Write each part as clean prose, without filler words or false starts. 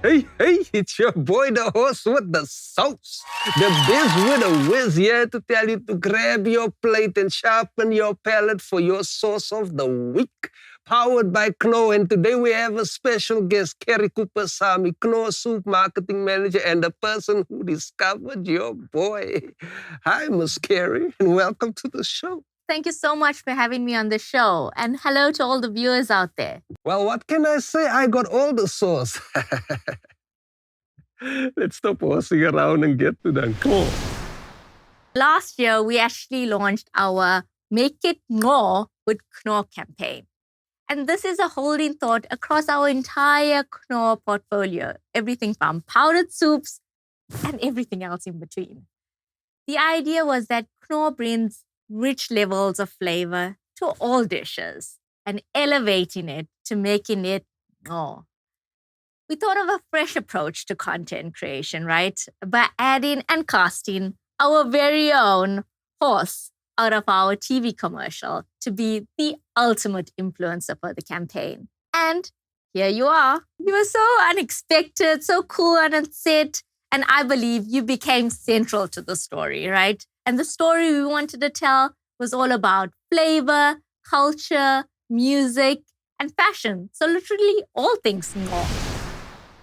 Hey, it's your boy, the host with the sauce. The biz with a whiz here to tell you to grab your plate and sharpen your palate for your sauce of the week. Powered by Knorr, and today we have a special guest, Kerry Kupasamy, Knorr Soup Marketing Manager and the person who discovered your boy. Hi, Miss Kerry, and welcome to the show. Thank you so much for having me on the show. And hello to all the viewers out there. Well, what can I say? I got all the sauce. Let's stop horsing around and get to the core. Last year, we actually launched our Make It More with Knorr campaign. And this is a holding thought across our entire Knorr portfolio, everything from powdered soups and everything else in between. The idea was that Knorr brings rich levels of flavor to all dishes and elevating it to making it more. We thought of a fresh approach to content creation, right? By adding and casting our very own horse out of our TV commercial to be the ultimate influencer for the campaign. And here you are. You were so unexpected, so cool on set, and I believe you became central to the story, right? And the story we wanted to tell was all about flavor, culture, music, and fashion. So literally all things more.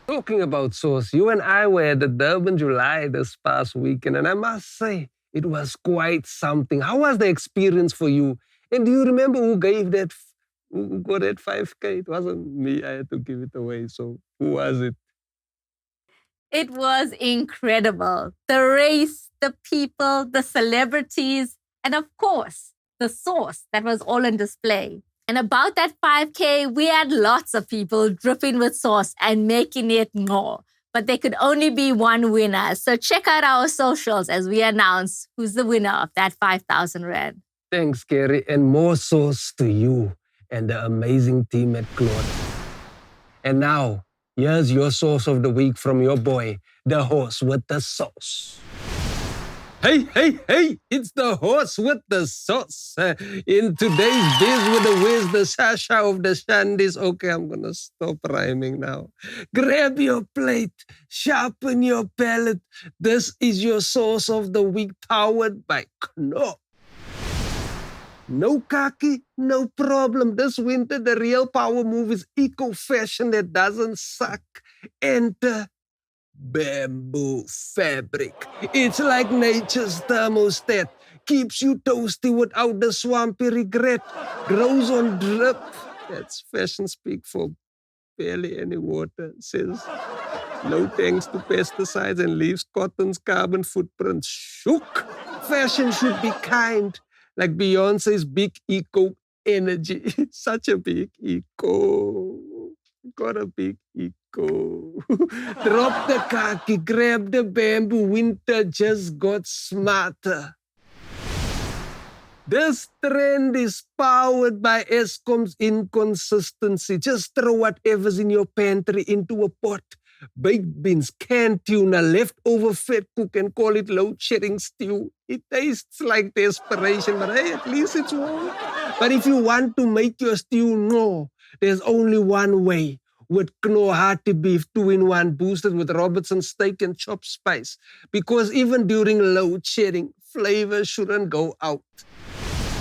Talking about sauce, you and I were at the Durban July this past weekend, and I must say, it was quite something. How was the experience for you? And do you remember who got that 5K? It wasn't me. I had to give it away. So who was it? It was incredible. The race, the people, the celebrities, and of course, the sauce that was all on display. And about that 5K, we had lots of people dripping with sauce and making it more. But there could only be one winner. So check out our socials as we announce who's the winner of that 5,000 Rand. Thanks, Kerry. And more sauce to you and the amazing team at Knorr. And now, here's your sauce of the week from your boy, the horse with the sauce. Hey, it's the horse with the sauce. In today's Biz with the Wiz, the Sasha of the Shandis. Okay, I'm going to stop rhyming now. Grab your plate, sharpen your palate. This is your sauce of the week, powered by Knorr. No khaki, no problem. This winter, the real power move is eco-fashion that doesn't suck. Enter bamboo fabric. It's like nature's thermostat. Keeps you toasty without the swampy regret. Grows on drip. That's fashion speak for barely any water. Says no thanks to pesticides and leaves cotton's carbon footprint shook. Fashion should be kind. Like Beyonce's big eco energy. Such a big eco. Got a big eco. Drop the khaki, grab the bamboo. Winter just got smarter. This trend is powered by Eskom's inconsistency. Just throw whatever's in your pantry into a pot. Baked beans, canned tuna, leftover fat cook and call it load-shedding stew. It tastes like desperation, but hey, at least it's warm. But if you want to make your stew no, there's only one way. With Knorr hearty beef 2-in-1 boosted with Robertson steak and chopped spice. Because even during load shedding, flavor shouldn't go out.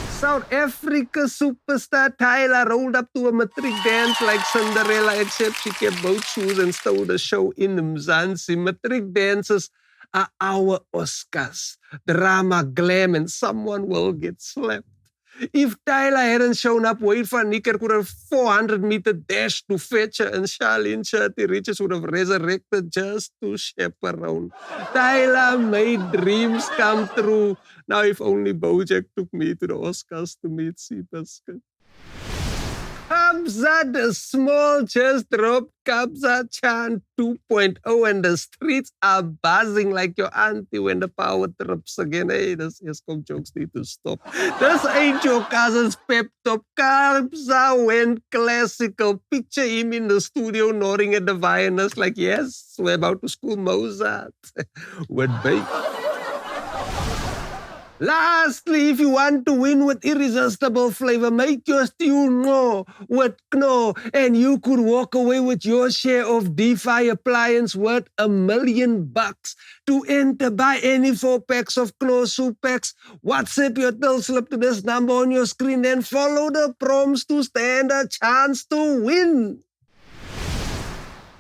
South Africa superstar Tyla rolled up to a matric dance like Cinderella, except she kept both shoes and stole the show in Mzansi. Matric dances are our Oscars. Drama, glam, and someone will get slapped. If Tyla hadn't shown up, Wade van Niekerk would have 400-meter dash to fetch her, and Charlene Shirty Riches would have resurrected just to chaperone. Tyla made dreams come true. Now if only Bojack took me to the Oscars to meet Seabiscuit. Kabza the Small just dropped Kabza Chan 2.0 and the streets are buzzing like your auntie when the power trips again. Hey, this Eskom jokes need to stop. This ain't your cousin's pep talk. Kabza went classical. Picture him in the studio nodding at the violinist like, yes, we're about to school Mozart. With bass. Lastly, if you want to win with irresistible flavor, make your stew Mpho with Kno, and you could walk away with your share of DeFi appliance worth $1 million. To enter, buy any 4 packs of Kno soup packs, WhatsApp your till slip to this number on your screen, and follow the prompts to stand a chance to win.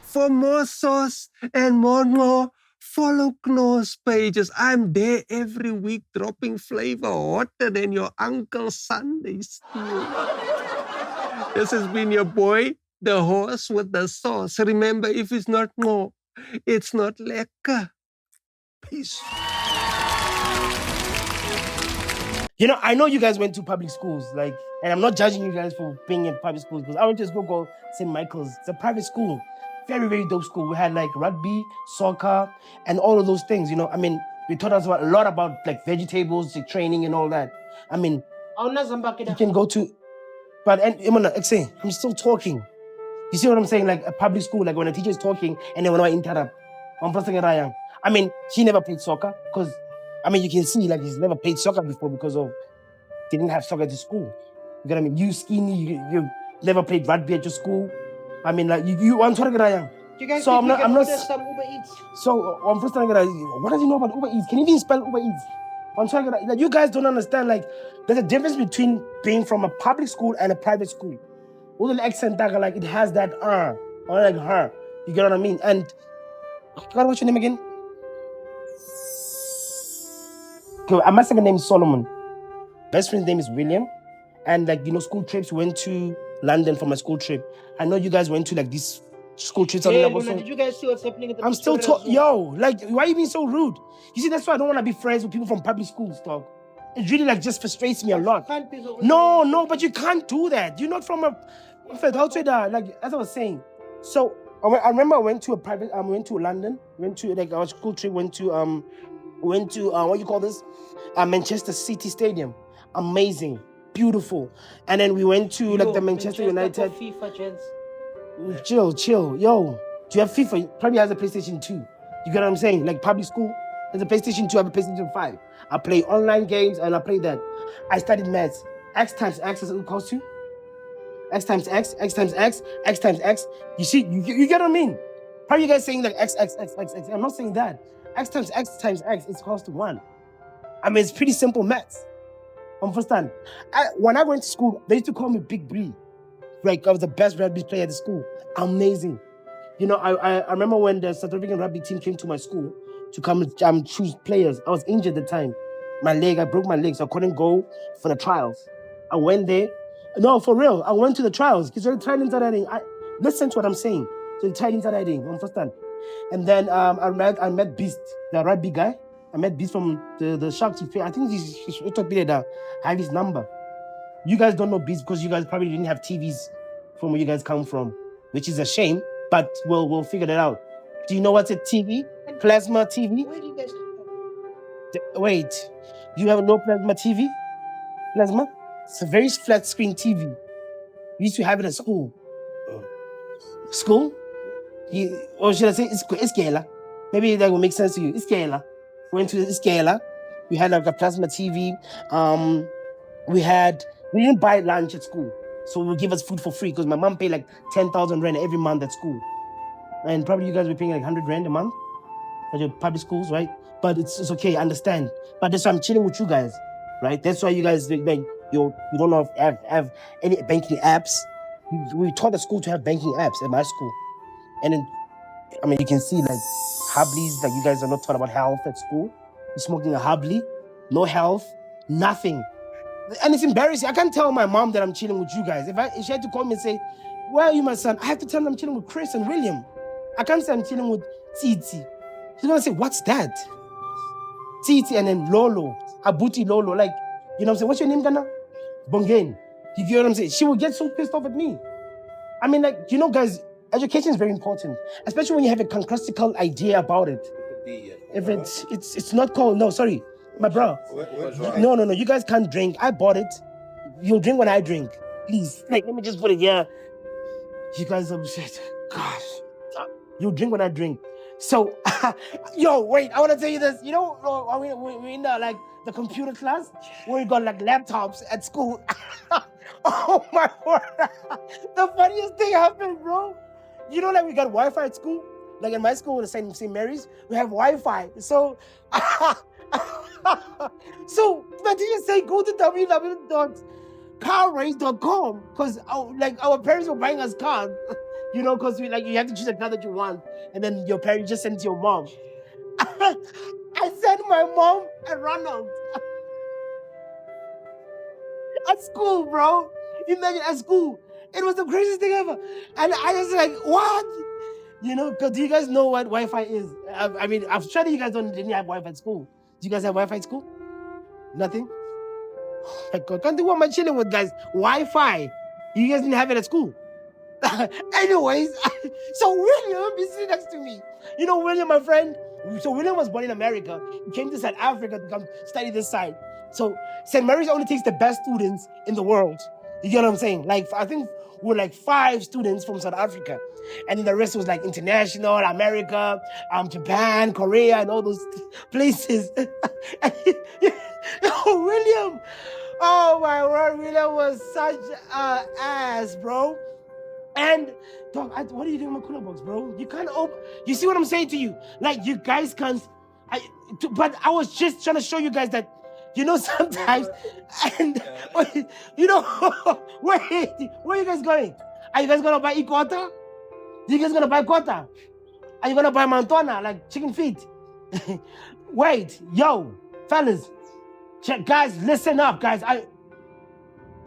For more sauce and more Mpho, follow Kno's pages. I'm there every week dropping flavor hotter than your Uncle Sunday stew. This has been your boy, the horse with the sauce. Remember, if it's not Mpho, it's not lekker. Peace. You know, I know you guys went to public schools, like, and I'm not judging you guys for being in public schools because I went to a school called St. Michael's. It's a private school. Very, very dope school. We had like rugby, soccer, and all of those things, you know. I mean, they taught us a lot about like vegetables, like, training and all that. I mean, you can go to, but I'm still talking. You see what I'm saying? Like a public school, like when a teacher is talking and then when I interrupt. I mean, he never played soccer because, I mean, you can see like he's never played soccer before because of they didn't have soccer at the school. You get what I mean? You skinny, you never played rugby at your school. I mean, like you I'm trying to get You guys so I'm not some Uber Eats. So I'm first trying to get what does he know about Uber Eats? Can you even spell Uber Eats? I'm trying to get like you guys don't understand, like there's a difference between being from a public school and a private school. All the accent like it has that or like her. You get what I mean? And what's your name again? Okay, I must have a name is Solomon. Best friend's name is William. And like, you know, school trips, went to London for my school trip. I know you guys went to like these school trips. Yeah, did you guys see what's happening at the I'm still talking. Yo, like, why are you being so rude? You see, that's why I don't want to be friends with people from public schools, dog. It really like just frustrates me a lot. No, but you can't do that. You're not from a like as I was saying. So I remember I went to a private went to London, went to like our school trip, went to what you call this? Manchester City Stadium. Amazing, beautiful. And then we went to like the Manchester United. FIFA gents. Chill. Yo, do you have FIFA? Probably has a PlayStation 2. You get what I'm saying? Like public school, there's a PlayStation 2, I have a PlayStation 5. I play online games and I play that. I studied maths. X times X is equals to? X times X, X times X, X times X. You see, you get what I mean? How are you guys saying like X? I'm not saying that. X times X times X is equals to 1. I mean, it's pretty simple maths. Understand? When I went to school, they used to call me Big Bree. Like, I was the best rugby player at the school. Amazing. You know, I remember when the South African rugby team came to my school to come choose players. I was injured at the time. I broke my leg, so I couldn't go for the trials. I went there. No, for real. I went to the trials. Because they tried inside hiding. Listen to what I'm saying. So they tried inside hiding. Understand? And then I met Beast, the rugby guy. I met Beast from the Sharks. I think he's I have his number. You guys don't know Beast because you guys probably didn't have TVs from where you guys come from, which is a shame, but we'll figure that out. Do you know what's a TV? Plasma TV? Where do you guys Wait, you have no plasma TV? Plasma? It's a very flat screen TV. We used to have it at school. School? Or should I say Iskela? Maybe that will make sense to you. Iskela. Went to Iskela. We had like a plasma TV. We didn't buy lunch at school. So we would give us food for free because my mom paid like 10,000 rand every month at school. And probably you guys were paying like 100 rand a month at your public schools, right? But it's okay, I understand. But that's why I'm chilling with you guys, right? That's why you guys, like, you don't know if have any banking apps. We taught the school to have banking apps at my school. And then, I mean, you can see like Hubblies, like you guys are not taught about health at school. You're smoking a Hubbly, no health, nothing. And it's embarrassing. I can't tell my mom that I'm chilling with you guys. If she had to call me and say, where are you, my son? I have to tell them I'm chilling with Chris and William. I can't say I'm chilling with Tsitsi. She's going to say, what's that? Tsitsi and then Lolo, Abuti Lolo. Like, you know what I'm saying? What's your name, Ghana? Bongain. You get what I'm saying? She will get so pissed off at me. I mean, like, you know, guys, education is very important, especially when you have a concretical idea about it. If it's not called, no, sorry. My bro. No. You guys can't drink. I bought it. You'll drink when I drink. Please. Like, let me just put it here. You guys are shit. Gosh. You'll drink when I drink. So, yo, wait, I want to tell you this. You know, we in the, like, the computer class where we got like laptops at school. Oh my word. The funniest thing happened, bro. You know, like we got Wi-Fi at school. Like in my school, the St. Mary's, we have Wi-Fi. So, so my teacher said, go to www.carrace.com because our parents were buying us cars. You know, because you have to choose a car that you want, and then your parents just send it to your mom. I sent my mom a Ronald at school, bro. Imagine at school. It was the craziest thing ever. And I was like, what? You know, because do you guys know what Wi-Fi is? I mean, I'm sure that you guys didn't have Wi-Fi at school. Do you guys have Wi-Fi at school? Nothing? Oh my God, can't do what am I chilling with, guys? Wi-Fi. You guys didn't have it at school. Anyways, so William is sitting next to me. You know, William, my friend. So William was born in America. He came to South Africa to come study this side. So St. Mary's only takes the best students in the world. You get what I'm saying? Like, I think we're like 5 students from South Africa. And then the rest was like international, America, Japan, Korea, and all those places. William, oh my word, William was such an ass, bro. And, dog, what are you doing in my cooler box, bro? You can't open. You see what I'm saying to you? Like, you guys can't. But I was just trying to show you guys that, you know, sometimes. And, you know, wait, where are you guys going? Are you guys going to buy Ikota? Are you guys going to buy Kota? Are you going to buy Mantona, like chicken feet? Wait, yo, fellas. Guys, listen up, guys.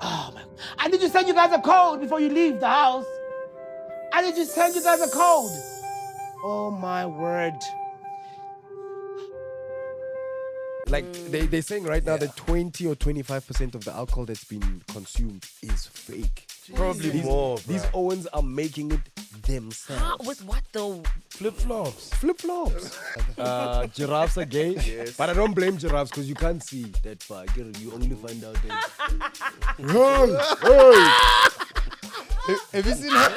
Oh, my. I need to send you guys a code before you leave the house. I need to send you guys a code. Oh, my word. Like, they're saying right now that 20 or 25% of the alcohol that's been consumed is fake. Probably more. These Owens are making it themselves. With what though? Flip-flops. Giraffes are gay. Yes. But I don't blame giraffes because you can't see that far. You only find out that. Have you seen her?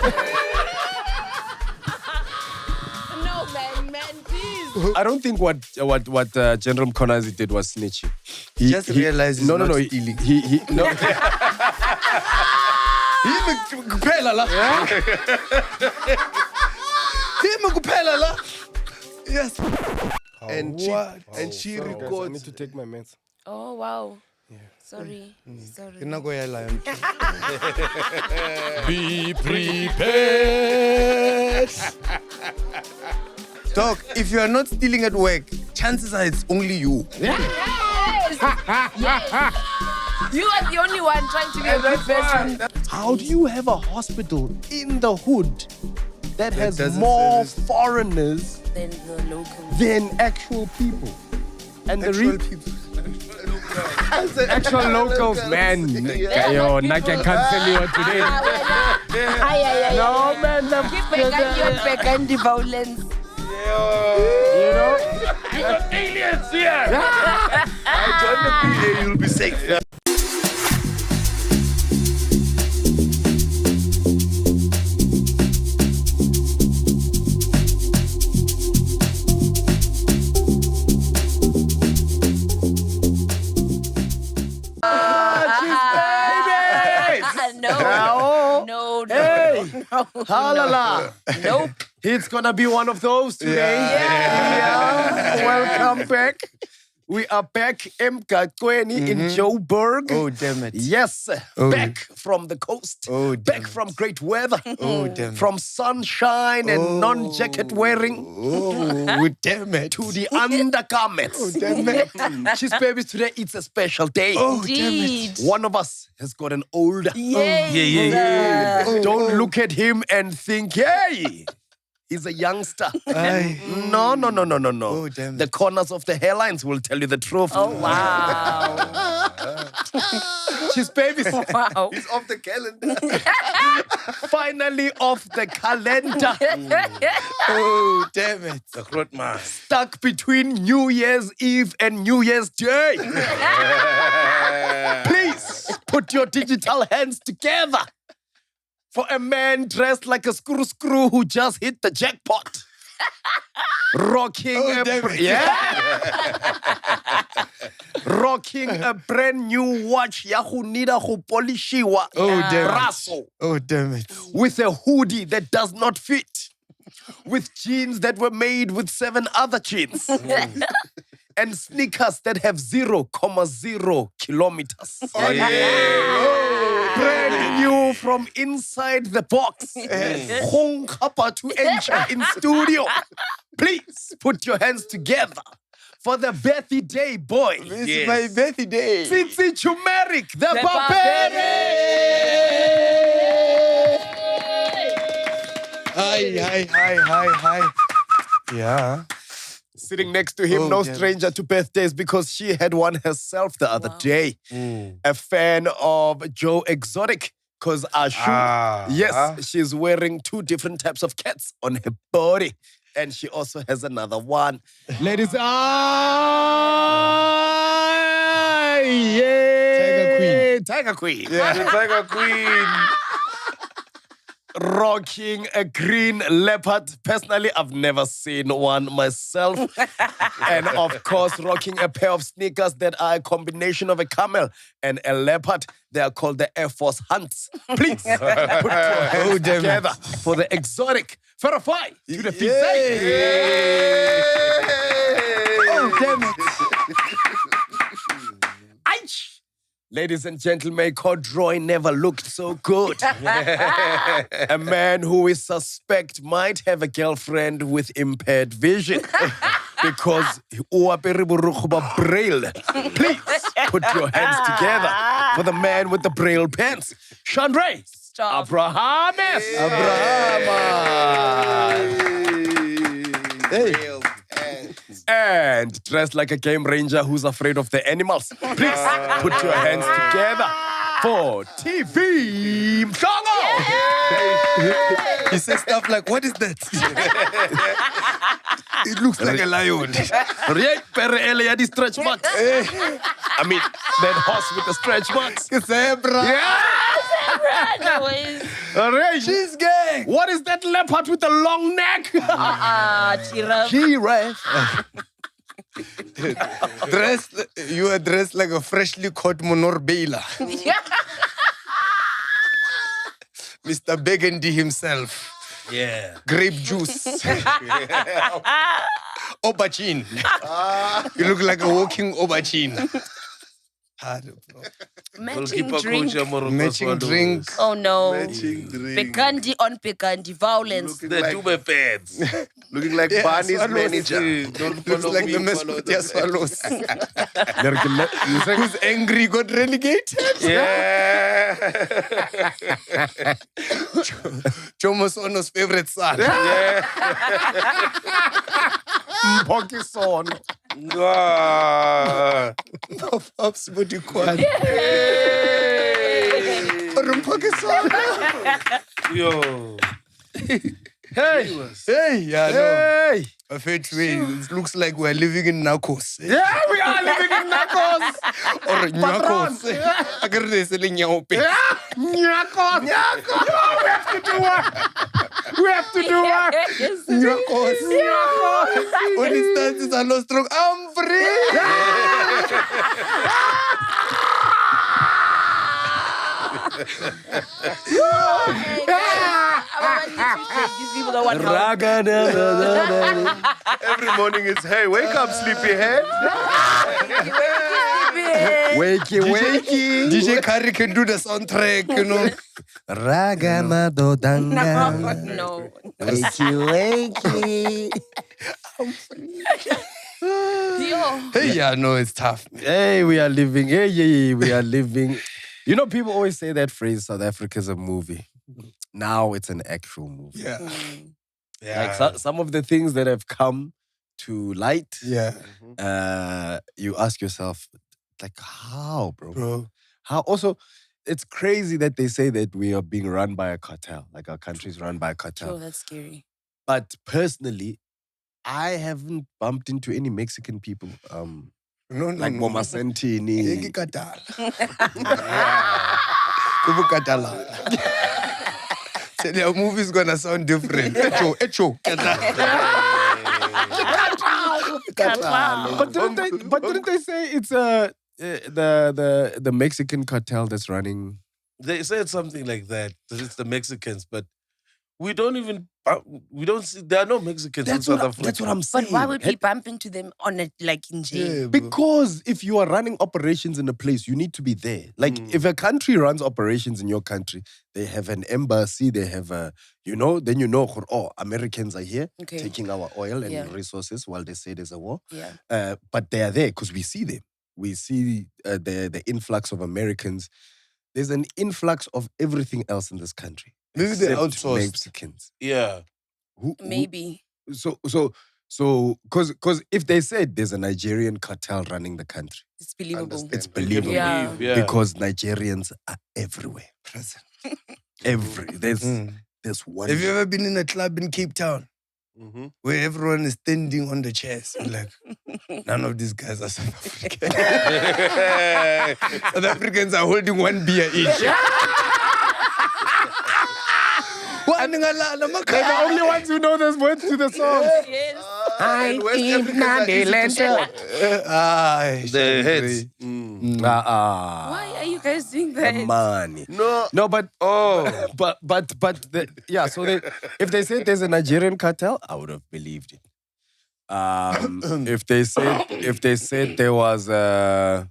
No, man, please. I don't think what General Mkhwanazi did was snitching. He just realized he's not stealing. No. Yes. And she I records. need to take my meds. Oh, wow. Yeah. Sorry. Be prepared. Dog, if you are not stealing at work, chances are it's only you. Yes. You are the only one trying to be a good person. How do you have a hospital in the hood that has doesn't more service- foreigners Than the locals. than actual people? And Actual people. I said actual locals, man. Yo, I can cancel you today. No, man. Back and the violence. You know? You got aliens here. I join the PA, you'll be safe. No. Halala. Nope. It's gonna be one of those today. Yeah. Welcome back. We are back, Mkhwanazi in Joburg. Oh, damn it. Yes, back from the coast. Oh, damn back from great weather. Oh, damn it. From sunshine and non-jacket wearing. Oh, damn it. To the undergarments. Oh, damn it. Cheese babies, today it's a special day. Oh, damn Indeed. it. One of us has gotten older. Yes. Don't look at him and think, hey, he's a youngster. Aye. No. Oh, damn The it. corners of the hairlines will tell you the truth. Oh, wow. She's babies. Wow. He's off the calendar. Finally off the calendar. Oh, damn it. Stuck between New Year's Eve and New Year's Day. Please put your digital hands together for a man dressed like a screw who just hit the jackpot. Rocking rocking a brand new watch ya go nida go polishiwa. Raso. Oh, damn it. With a hoodie that does not fit. With jeans that were made with 7 other jeans. And sneakers that have 0.0 kilometers. Brand new from inside the box. Hong Kappa to enter in studio. Please put your hands together for the birthday boy. It's my birthday. Tsitsi Turmeric, the Barbarian. Hi. Yeah. Sitting next to him, no stranger to birthdays because she had one herself the other day. A fan of Joe Exotic because yes, she's wearing 2 different types of cats on her body. And she also has another one. Ladies, Tiger Queen. Tiger Queen. Yeah, the Tiger Queen. Rocking a green leopard. Personally, I've never seen one myself. And of course, rocking a pair of sneakers that are a combination of a camel and a leopard. They are called the Air Force Hunts. Please put your hands together for the exotic Pharoahfi to the Fizay. Oh, damn it. Aich! Ladies and gentlemen, Codroy never looked so good. A man who is suspect might have a girlfriend with impaired vision because braille. Please put your hands together for the man with the braille pants, Chandray Abrahamis. Hey. And dressed like a game ranger who's afraid of the animals. Please put your hands together for TV Mhlongo. He says stuff like, what is that? It looks like a lion. Stretch marks. I mean, that horse with the stretch marks. Zebra. Yeah. She's gay. What is that leopard with the long neck? Giraffe. You are dressed like a freshly caught monorbela. Mr. Burgundy himself. Yeah. Grape juice. Aubergine. You look like a walking aubergine. Matching drink. Matching drink. Oh no. Matching drink. Pekandi on Pekandi. Violence. The Dubai fans. Looking like Barney's manager. Looks like the mascot Swallows. Who's angry got relegated? Yeah. Jomo Sono's favorite son. Yeah. Modikoane. Pops Modikoane. Yo. Hey. Hey, yeah, no. Hey. A fair way. It looks like we're living in Narcos. Yeah, we are living in Narcos. Or Narcos. I can't say selling your pay. Narcos. We have to do work. We have to do work. Narcos. When it starts, it's a low stroke. I'm free. Every morning it's, hey, wake up, sleepyhead. Wakey, wakey. DJ Kari can do the soundtrack, you know. No. Wakey, wakey. Hey, yeah, no, it's tough. Hey, we are living. Hey, we are living. You know, people always say that phrase, South Africa's a movie. Now it's an actual movie. Yeah. Like some of the things that have come to light, you ask yourself, like, how, bro? How? Also, it's crazy that they say that we are being run by a cartel, like our country's run by a cartel. Oh, that's scary. But personally, I haven't bumped into any Mexican people. Like Mama Santini. Tell your movie's gonna sound different. Echo. Cartel. But didn't they say it's the Mexican cartel that's running? They said something like that it's the Mexicans, but we don't see, there are no Mexicans in South Africa. That's what I'm saying. But why would we bump into them on it like in jail? Because if you are running operations in a place, you need to be there. Like if a country runs operations in your country, they have an embassy, they have then Americans are here taking our oil and resources while they say there's a war. Yeah. But they are there because we see them. We see the influx of Americans. There's an influx of everything else in this country. Maybe they except outsourced. Mexicans. Yeah. Maybe. So, because if they said there's a Nigerian cartel running the country, It's believable. it's believable. Yeah. Because Nigerians are everywhere. Present. There's one. Have you ever been in a club in Cape Town Mm-hmm. where everyone is standing on the chairs? And like, none of these guys are South African. South Africans are holding one beer each. They're the only ones who know those words to the song. Yes. And West Africans are easy to The heads. Why are you guys doing that? Money. No, but if they said there's a Nigerian cartel, I would have believed it. If they said there was I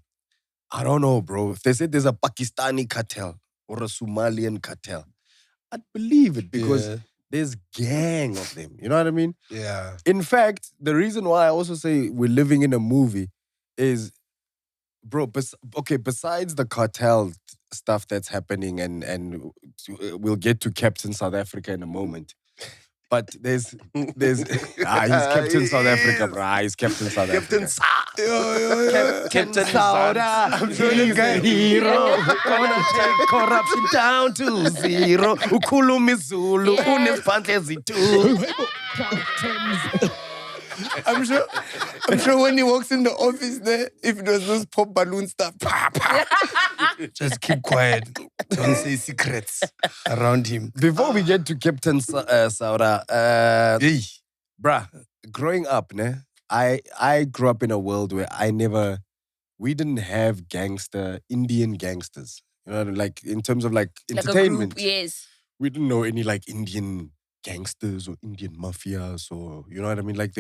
don't know, bro. If they said there's a Pakistani cartel or a Somalian cartel, I'd believe it because there's gang of them. You know what I mean? Yeah. In fact, the reason why I also say we're living in a movie is, bro, besides the cartel stuff that's happening, and we'll get to Captain South Africa in a moment. But there's he's Captain South Africa, bro. He's Captain South Africa. Captain Sauda, I'm sure he's a hero. Gonna take corruption down to zero. Ukhuluma isiZulu, uneziphandle ezithu. I'm sure when he walks in the office there, if it was those pop balloon stuff, just keep quiet. Don't say secrets around him. Before we get to Captain Sauda, bruh, growing up, I grew up in a world where we didn't have Indian gangsters. You know, like in terms of like entertainment. Like a group, yes. We didn't know any like Indian gangsters or Indian mafias or, you know what I mean? Like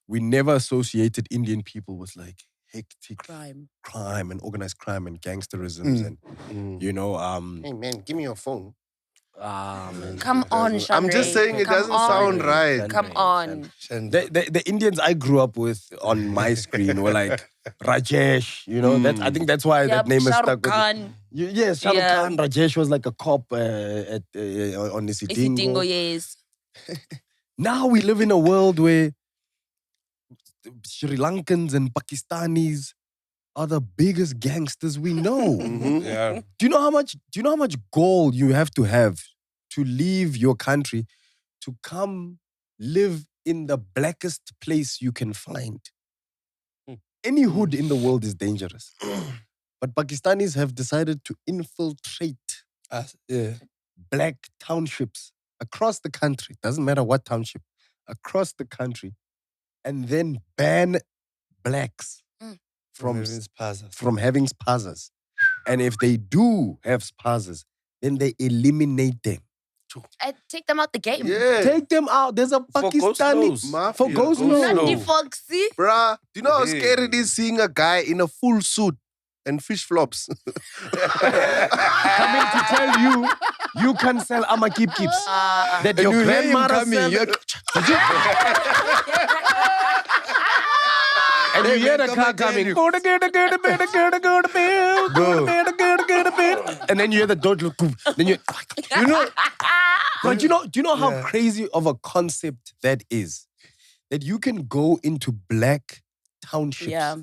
we never associated Indian people with like hectic crime and organized crime and gangsterisms and, you know. Hey man, give me your phone. Man. Come on, Shamre. I'm just saying it doesn't sound right. Come on. The Indians I grew up with on my screen were like Rajesh, you know. I think that's why that name is stuck with me. Yes, Shah Rukh Khan. Rajesh was like a cop on Isidingo. Yes. Now we live in a world where Sri Lankans and Pakistanis are the biggest gangsters we know. Yeah. Do you know how much gold you have to leave your country to come live in the blackest place you can find? Any hood in the world is dangerous. But Pakistanis have decided to infiltrate black townships across the country. Doesn't matter what township, across the country, and then ban blacks from having spazas. And if they do have spazas, then they eliminate them. Take them out the game. Yeah. Take them out. There's a Pakistani for ghost Not nose. the Foxy. Bruh, do you know how scary it is seeing a guy in a full suit and fish flops? Coming to tell you, you can sell Keeps. That your grandmother and you hear the car coming. And then you hear the door look. Then do you know how crazy of a concept that is? That you can go into black townships. Yeah.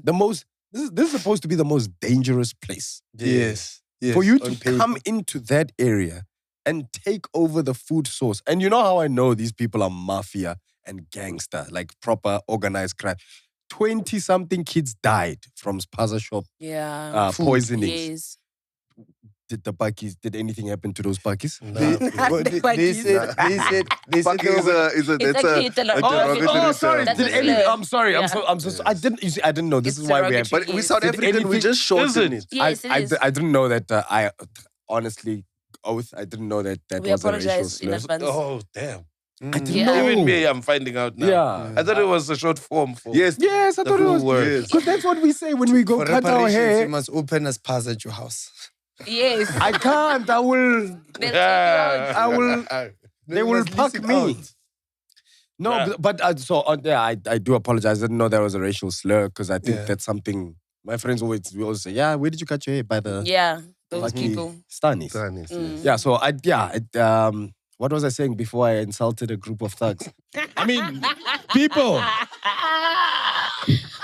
This is supposed to be the most dangerous place. Yes. For you to come into that area and take over the food source. And you know how I know these people are mafia and gangster, like proper organized crime. 20-something kids died from spaza shop poisoning. Yes. Did anything happen to those Pakis? They said Paki is a It's actually derogatory. Oh, sorry. That's Did a any, slur. I'm sorry. Yeah. I'm so I didn't. You see, I didn't know. This It's is why we have. derogatory. But we Yes. South Did African, we anything- just shorten it. Yes, it is. I didn't know that. I honestly, oath, I didn't know that We was a racial apologize in slur. advance. Oh, damn. I didn't Yeah. know. Even me, I'm finding out now. Yeah. I thought it was a short form for. Yes. Yes, I The thought it full was. word. Because that's what we say when we go For cut our reparations, hair. you must open a spas at your house. Yes. I can't. I will. They'll take you out. I will. They will must pack lease it me. out. No, Yeah. but I do apologize. I didn't know there was a racial slur because I think Yeah. that's something my friends we always say. Yeah, where did you cut your hair? By the Yeah, those people. Stanis. Stanis, yes. Yeah. So what was I saying before I insulted a group of thugs? I mean, people.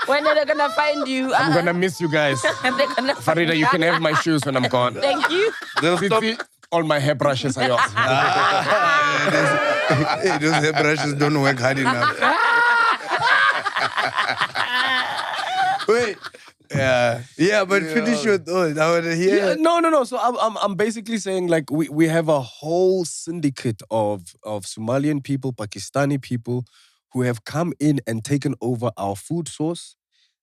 When are they gonna find you? I'm gonna miss you guys. They're gonna find Farida, you can have my shoes when I'm gone. Thank you. They'll stop. Tsitsi, all my hairbrushes are yours. Hey, those hairbrushes don't work hard enough. Wait. Yeah, but finish your thought. I want to hear. Yeah, no. So I'm basically saying like we have a whole syndicate of Somalian people, Pakistani people who have come in and taken over our food source.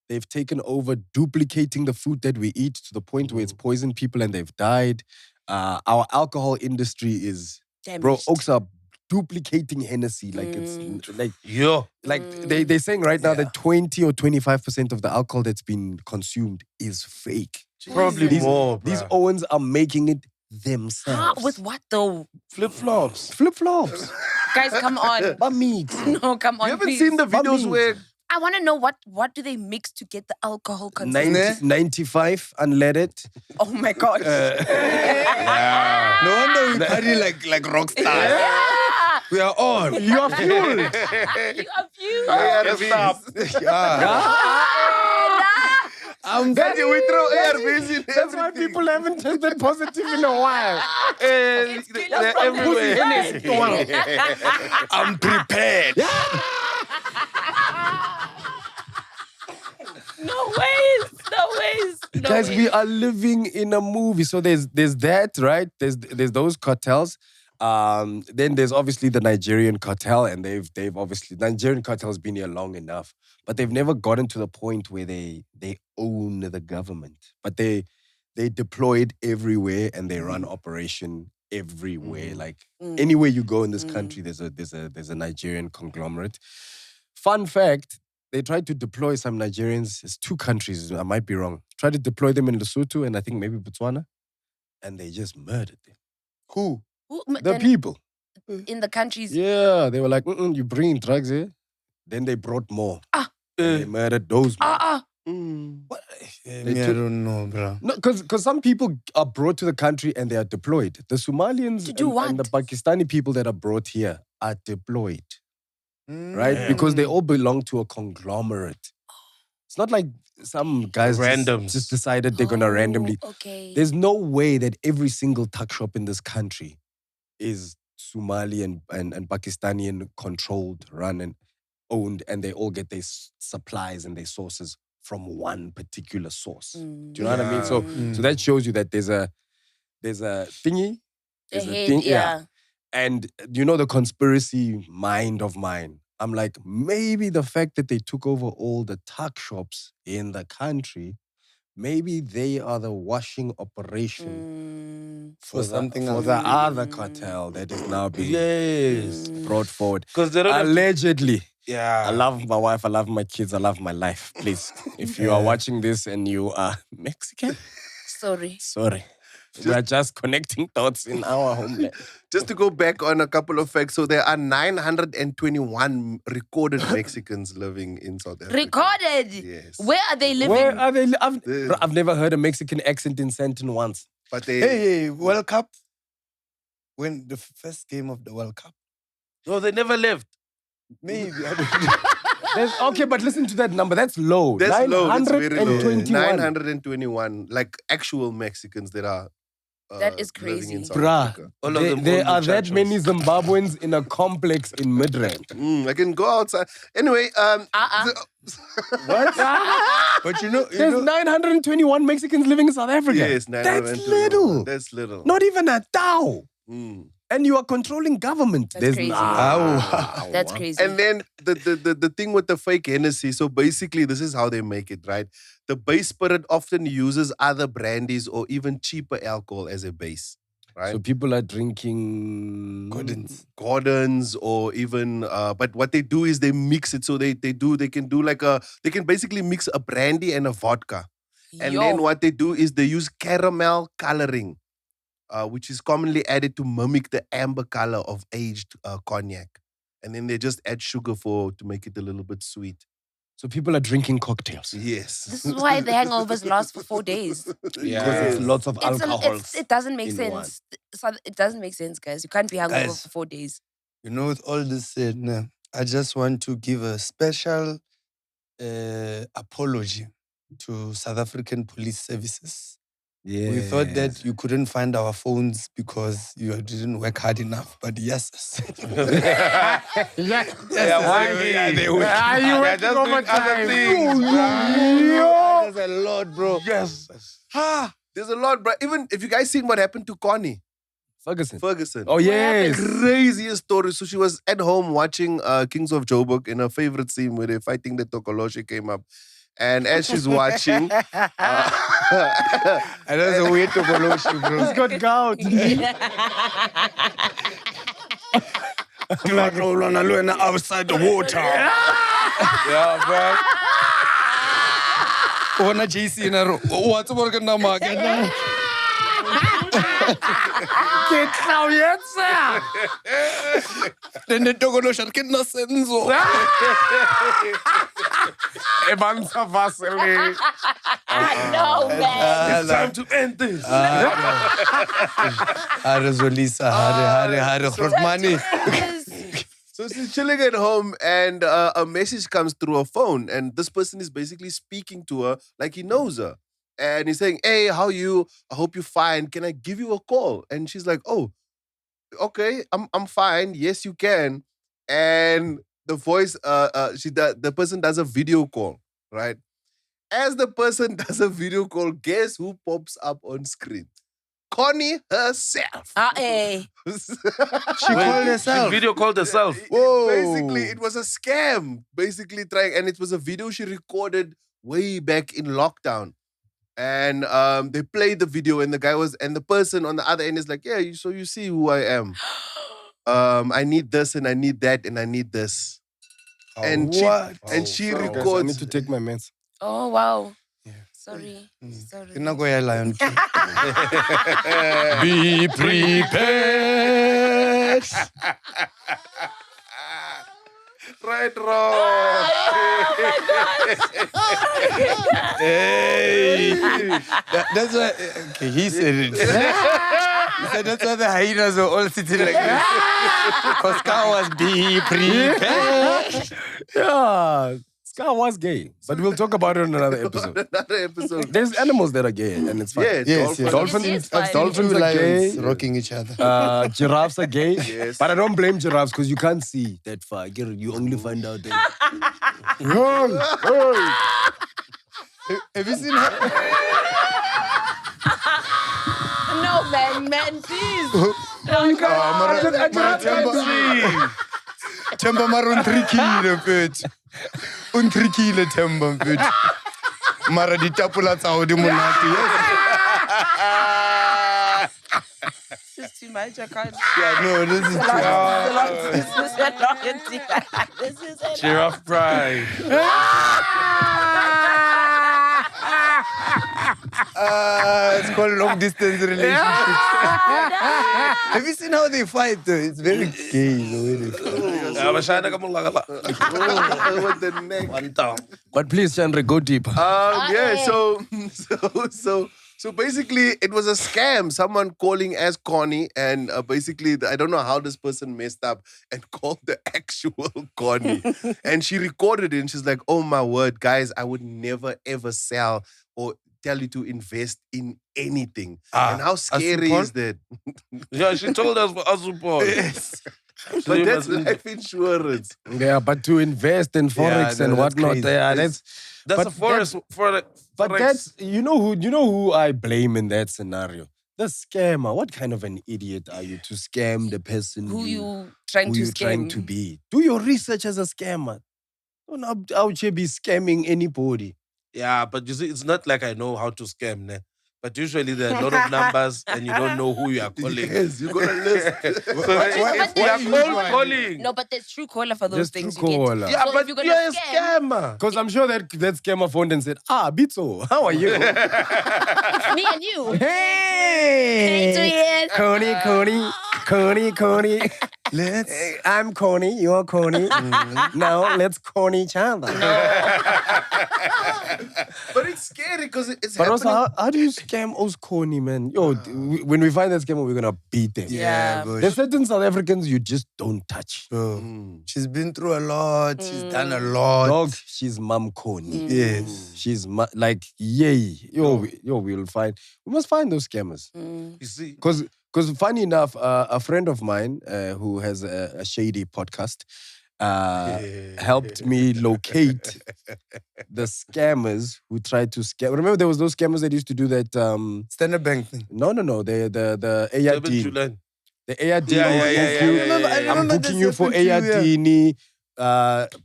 They've taken over duplicating the food that we eat to the point where it's poisoned people and they've died. Our alcohol industry is, bro, Damaged. Oaks are duplicating Hennessy. Like it's like Yo. they're saying right now that 20 or 25% of the alcohol that's been consumed is fake. Probably more. These bruh. Owens are making it themselves. With what though? flip-flops. Flip-flops. Guys, come on. Meat. No, come on. You haven't please. seen the videos Bummies. where I want to know what do they mix to get the alcohol content? 95 unleaded. Oh my god. No wonder we party like rock stars. We are on. You are fueled. You are few. I'm Daddy, we throw ARVs in That's why everything. people haven't tested positive in a while. They're everywhere. I'm prepared. No ways. No Guys, ways. we are living in a movie. So there's that, right? There's those cartels. Then there's obviously the Nigerian cartel, and they've obviously Nigerian cartel's been here long enough, but they've never gotten to the point where they own the government. But they deployed everywhere and they run operation everywhere. Like anywhere you go in this country, there's a Nigerian conglomerate. Fun fact. They tried to deploy some Nigerians. It's two countries. I might be wrong. Tried to deploy them in Lesotho and I think maybe Botswana, and they just murdered them. Who? The Then people. in the countries. Yeah, they were like, you bringing drugs here? Then they brought more. And they murdered those more. What? Me, I don't know, bro. No, because some people are brought to the country and they are deployed. The Somalians To do and the what? Pakistani people that are brought here are deployed. Right? Because they all belong to a conglomerate. It's not like some guys Randoms. just decided they're going to randomly. Okay. There's no way that every single tuck shop in this country is Somali and Pakistani and controlled, run and owned, and they all get their supplies and their sources from one particular source. Do you know what I mean? So that shows you that there's a thingy. There's a head, thing, yeah. And you know the conspiracy mind of mine. I'm like, maybe the fact that they took over all the tuck shops in the country, maybe they are the washing operation For something for else. the other cartel that is now being brought forward. Because they don't have to- Allegedly. Yeah. I love my wife, I love my kids, I love my life. Please, if you are watching this and you are Mexican, Sorry. sorry. We are just connecting thoughts in our homeland. Just to go back on a couple of facts, so there are 921 recorded Mexicans living in South Africa. Recorded. Yes. Where are they living? Where are they? I've never heard a Mexican accent in Sandton once. But they Hey, World Cup. When the first game of the World Cup. No, they never left. Maybe. I don't know. Okay, but listen to that number. That's low. that's low. That's very low. 921. 921, like actual Mexicans that are That is living in crazy. South Bruh, Africa. All of them there own are that muchachos. many Zimbabweans in a complex in Midrand. I can go outside. Anyway, What? But you know, There's 921 Mexicans living in South Africa. yes, That's 921. little. That's little. Not even a thou. Mm. And you are controlling government. That's crazy. That's crazy. And then the thing with the fake Hennessy, so basically this is how they make it, right? The base spirit often uses other brandies or even cheaper alcohol as a base, right? So people are drinking Gordons or even but what they do is they mix it, so they can basically mix a brandy and a vodka. And then what they do is they use caramel coloring, which is commonly added to mimic the amber color of aged cognac. And then they just add sugar to make it a little bit sweet. So people are drinking cocktails. Yes. This is why the hangovers last for 4 days. Because it's lots of alcohols. It doesn't make in sense. So it doesn't make sense, guys. You can't be hungover Guys. for 4 days. You know, with all this said, nah, I just want to give a special apology to South African police services. Yeah. We thought that you couldn't find our phones because you didn't work hard enough, but yes. They working overtime. There's a lot, bro. Yes. There's a lot, bro. Even if you guys seen what happened to Connie Ferguson. Oh, Oh, yes. craziest story. So she was at home watching Kings of Joburg in her favorite scene where they're fighting the Tokoloshi came up. And as she's watching, And that's a weird Tokoloshi, bro. He's got gout. Outside the water. Yeah, bro. Ona JC in a row. What's working now, Mark? Then the Tokoloshi can not senso. No, man. It's time to end this. Hare, money. so she's chilling at home and a message comes through her phone. And this person is basically speaking to her like he knows her. And he's saying, hey, how are you? I hope you're fine. Can I give you a call? And she's like, oh, okay, I'm fine. Yes, you can. And the voice, the person does a video call, right? As the person does a video call, guess who pops up on screen? Connie herself. Eh. She called herself. She video called herself. Basically, it was a scam. Basically, and it was a video she recorded way back in lockdown. And they played the video, and the person on the other end is like, yeah, so you see who I am. I need this, and I need that, and I need this. And she records. I need to take my meds. Oh, wow. Yeah. Sorry. You're not going to Lion King. Be prepared. Right, wrong. Hey. That's why. Okay, he said it. He said that's why the hyenas are all sitting like this. Because Scar was be prepared. Yeah. Scar was gay. But we'll talk about it in another episode. There's animals that are gay, and it's fine. Yeah, Yes, dolphins. It is fine. Dolphins are gay. Rocking each other. Giraffes are gay. Yes. But I don't blame giraffes because you can't see that far. You only find out that. Have you seen her? No, man, please. Temba mara un 3 kilo, bitch. Un 3 kilo temba, bitch. Mara di tapula tsa di monate. This is too much. I can't. Yeah, no, this is This is a Giraffe pride. it's called long distance relationships. Have you seen how they fight though? It's very gay the way they fight. With the neck. But please, Chandra, go deeper. So basically, it was a scam. Someone calling as Connie, and basically, I don't know how this person messed up and called the actual Connie. And she recorded it, and she's like, oh my word, guys, I would never, ever sell or tell you to invest in anything. Ah, And how scary Asupol? is that? Yeah, she told us for Asupol. Yes. So But you that's must- life insurance. Yeah, but to invest in forex no, and that's whatnot, crazy. yeah, that's but a forest. But that's you know who I blame in that scenario. The scammer. What kind of an idiot are you to scam the person Who you you trying who to you're trying to scam? be? Do your research as a scammer. Don't out here be scamming anybody. Yeah, but you see, it's not like I know how to scam, ne? But usually there are a lot of numbers and you don't know who you are calling. Yes, you got a list. So But we are there's cold calling. No, but there's true caller for those Just things true you get. caller. Yeah, So but if you're you're gonna a scam, scammer. Because I'm sure that scammer phoned and said, Bitso, how are you? me and you. Hey, Connie. Let's. Hey, I'm Connie, you're Connie. Now let's con each other. But it's scary because it's But happening. also, how do you scam us Connie, man? Yo, when we find that scammer, we're gonna beat them. Yeah. bro. There's certain South Africans you just don't touch. Bro, Mm. she's been through a lot. She's done a lot. Dog, she's Mom Connie. Yes. She's like, yay. We'll find. We must find those scammers. You see, Because funny enough, a friend of mine who has a shady podcast helped me locate the scammers who tried to scam. Remember, there was those scammers that used to do that. Standard Bank thing. No. The AR Durban, deal. July. The AR deal. Yeah. I'm booking you for ARD,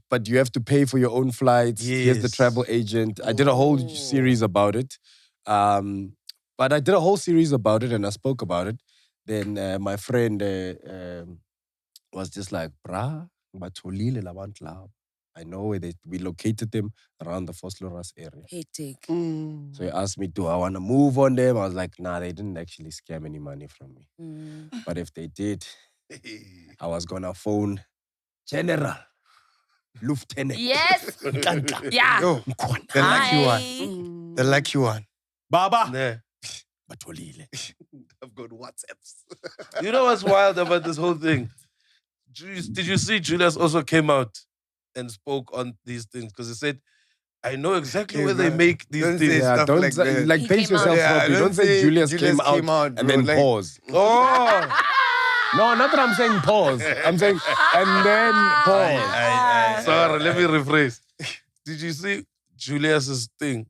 but you have to pay for your own flights. Here's the Yes. travel agent. I did a whole series about it. But I did a whole series about it and I spoke about it. Then my friend was just like, brah, batholile la bantu laba." I know where we located them around the Vosloorus area. Hectic. So he asked me, do I want to move on them? I was like, nah, they didn't actually scam any money from me. But if they did, I was going to phone General Lieutenant. Yes. Nhlanhla Yeah. Yo, Mkhwanazi. the lucky Hi. one. The lucky one. Baba. Yeah. Batholile. I've got WhatsApps. You know what's wild about this whole thing? Did you see Julius also came out and spoke on these things? Because he said, I know exactly Hey, where they man, make these don't say things. stuff don't like that. like He pace came out. yourself Yeah, properly. don't Don't say say Julius Julius came out bro, and then like- pause. Oh! No, not that I'm saying pause. I'm saying and then pause. Sorry, let me rephrase. Did you see Julius's thing?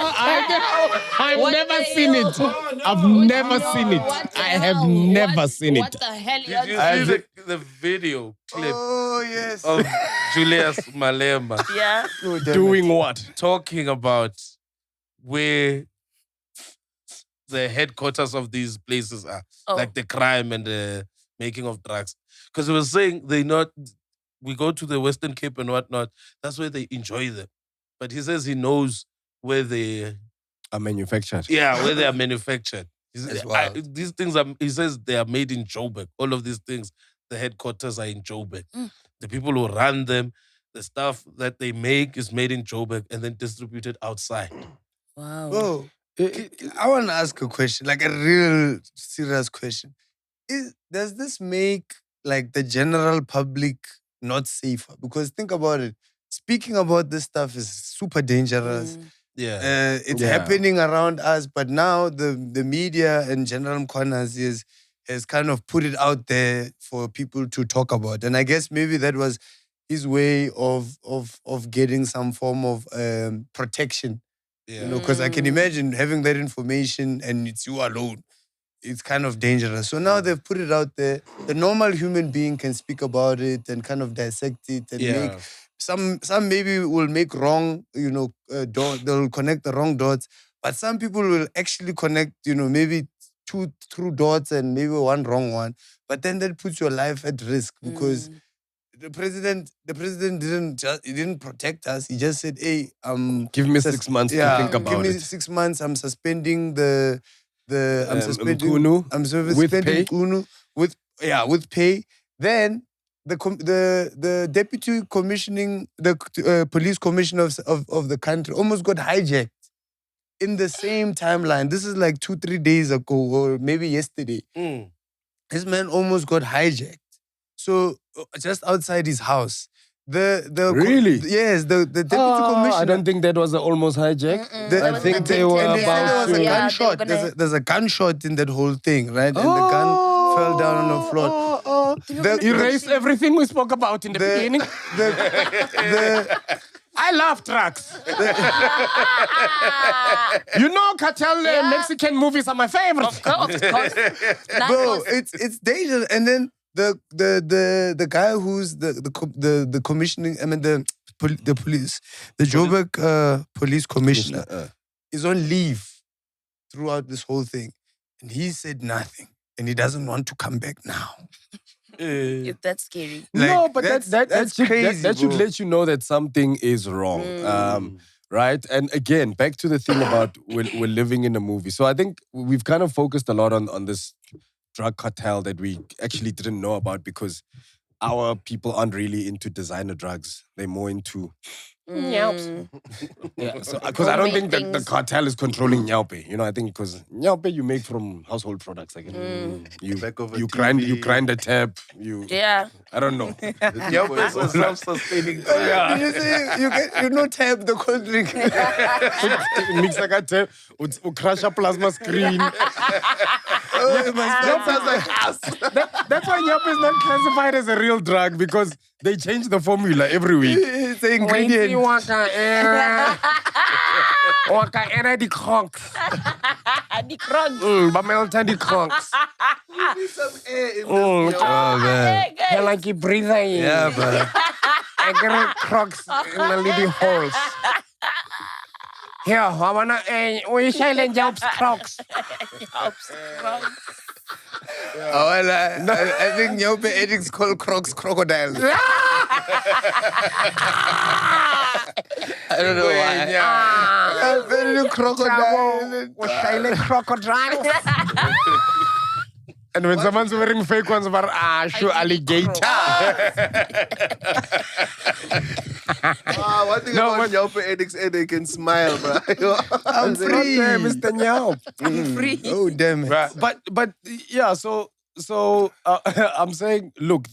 I've What never the seen hell? it. I've never seen it. What the I have hell? never seen What it. the hell? Did you see the video clip Oh, yes. of Julius Malema Yeah. Oh, damn Doing what? talking about where the headquarters of these places are, Oh. like the crime and the making of drugs? Because he was saying we go to the Western Cape and whatnot, that's where they enjoy them. But he says he knows where they Are manufactured. where they are manufactured. That's wild. These things he says they are made in Joburg. All of these things, the headquarters are in Joburg. The people who run them, the stuff that they make is made in Joburg and then distributed outside. Wow. Whoa. I want to ask a question, like a real serious question. Does this make like the general public not safer? Because think about it. Speaking about this stuff is super dangerous. Yeah. It's Yeah. happening around us, but now the media and General Mkhwanazi has kind of put it out there for people to talk about. And I guess maybe that was his way of getting some form of protection. Yeah. You know, because I can imagine having that information and it's you alone. It's kind of dangerous. So now they've put it out there. The normal human being can speak about it and kind of dissect it and make some maybe will make wrong, they'll connect the wrong dots. But some people will actually connect, maybe 2 true dots and maybe 1 wrong one. But then that puts your life at risk because the president didn't protect us. He just said, "Hey, Give me 6 months to think about give me it. 6 months. I'm suspending I'm suspending Mkhunu I'm with pay? Mkhunu with pay. Then the deputy commissioning police commissioner of the country almost got hijacked in the same timeline. This is like 2-3 days ago or maybe yesterday. This man almost got hijacked. So just outside his house, The Really? Yes, the deputy commissioner. I don't think that was an almost hijack. I think they were And they said there about was a to. gunshot. There's a gunshot in that whole thing, right? And the gun fell down on the floor. Erase everything we spoke about in the beginning. I love trucks. You know, Cartel Mexican movies are my favorite. Of course. Bro, it's dangerous. And then the guy who's the commissioning, I mean the police, the Joburg police commissioner is on leave throughout this whole thing, and he said nothing, and he doesn't want to come back now. That's scary. No, but that's crazy. That should bro. let you know that something is wrong. Right? And again, back to the thing about we're living in a movie. So I think we've kind of focused a lot on this drug cartel that we actually didn't know about because our people aren't really into designer drugs. They're more into yeah. So because I don't think that the cartel is controlling nyaupe. You know, I think because nyaupe you make from household products. Like you grind a tap. I don't know. Nyaupe is a self-sustaining. You say you know tap the cold drink. Mix like a tap. You crash a plasma screen. That's why nyaupe is not classified as a real drug because they change the formula every week. It's an ingredient. Waka era di crocs. The crunch. Bamelta di crocs. Some air in Oh man. I like you breathe in. Yeah, brother. I get crocs in the little holes. Here, I wanna we silent jobs crocs. I think Nyope addicts call crocs crocodiles. I don't know why. Very crocodile. We silent crocodiles. And when someone's wearing fake ones, shoe alligator. One thing about Nyaupe addicts, they can smile, bro. I'm free, Mr. Nyaup. Free. Oh, damn it. But yeah, so I'm saying, look,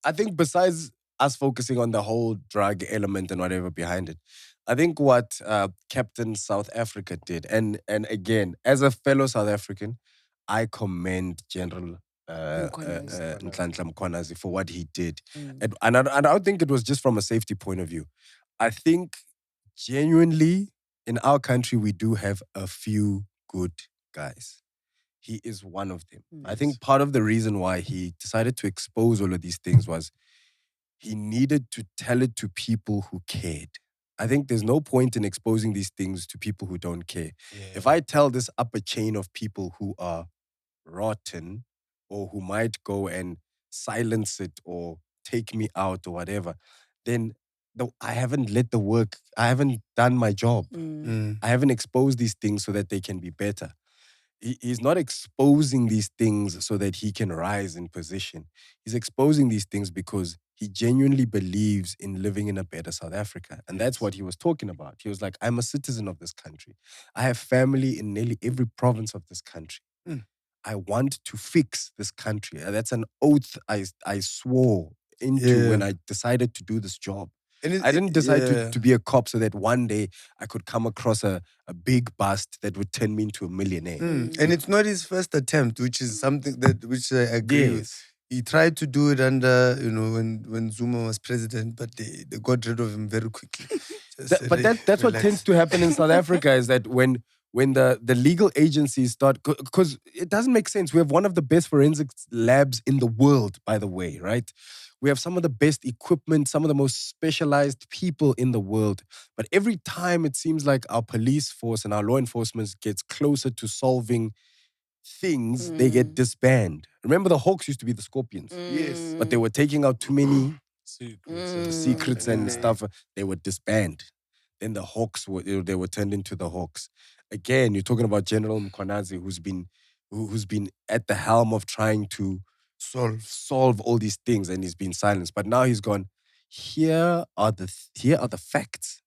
I think besides us focusing on the whole drug element and whatever behind it, I think what Captain South Africa did, and again, as a fellow South African, I commend General Mkhwanazi for what he did. And I don't think it was just from a safety point of view. I think genuinely in our country, we do have a few good guys. He is one of them. I think part of the reason why he decided to expose all of these things was he needed to tell it to people who cared. I think there's no point in exposing these things to people who don't care. Yeah. If I tell this upper chain of people who are rotten or who might go and silence it or take me out or whatever, then I haven't I haven't done my job. I haven't exposed these things so that they can be better. He's not exposing these things so that he can rise in position. He's exposing these things because he genuinely believes in living in a better South Africa. And that's what he was talking about. He was like, I'm a citizen of this country. I have family in nearly every province of this country. I want to fix this country. That's an oath I swore into when I decided to do this job. I didn't decide to be a cop so that one day I could come across a big bust that would turn me into a millionaire. And it's not his first attempt, which is something which I agree with. He tried to do it under, when Zuma was president, but they got rid of him very quickly. That's what tends to happen in South Africa is that when the legal agencies start, because it doesn't make sense. We have one of the best forensics labs in the world, by the way, right? We have some of the best equipment, some of the most specialized people in the world. But every time it seems like our police force and our law enforcement gets closer to solving things, they get disbanded. Remember the Hawks used to be the Scorpions? Yes. But they were taking out too many secrets and stuff. They were disbanded. Then the Hawks they were turned into the Hawks. Again, you're talking about General Mkhwanazi, who's been at the helm of trying to solve all these things, and he's been silenced. But now he's gone, here are the facts.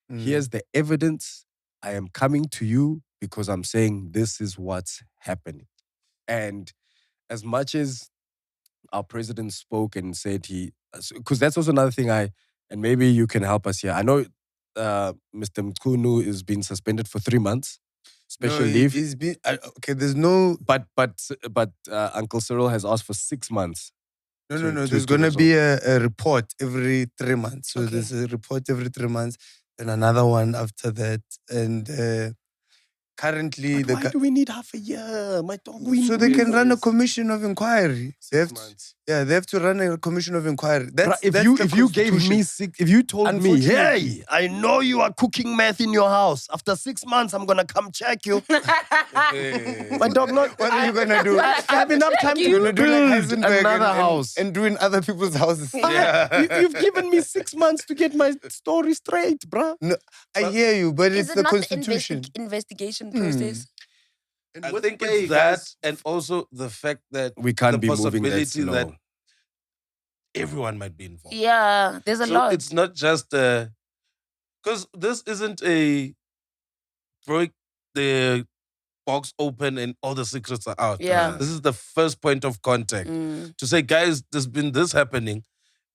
Here's the evidence. I am coming to you because I'm saying this is what's happening. And as much as our president spoke and said because that's also another thing I And maybe you can help us here. I know Mr. Mkhunu is being suspended for 3 months. Special leave. He's been okay. There's no, but Uncle Cyril has asked for 6 months. no. There's gonna be a report every 3 months. So there's a report every 3 months, and another one after that. And currently, Why do we need half a year? My dog. So they can run a commission of inquiry. They have 6 months. they have to run a commission of inquiry. If you gave me 6, if you told me, Unfortunately- hey, I know you are cooking meth in your house. After 6 months, I'm gonna come check you. My dog, not. What are you gonna do? I have enough time to You're gonna do like build Heisenberg another house. and do in other people's houses. You've given me 6 months to get my story straight, bruh. No, I hear you, but Is it's it the not constitution. the investigation process? And I with think pay, it's that, guys, and also the fact that We can't the be moving that possibility that slow. everyone might be involved. Yeah, there's a So lot. it's not just because this isn't a break the box open and all the secrets are out. Yeah. This is the first point of contact to say, guys, there's been this happening,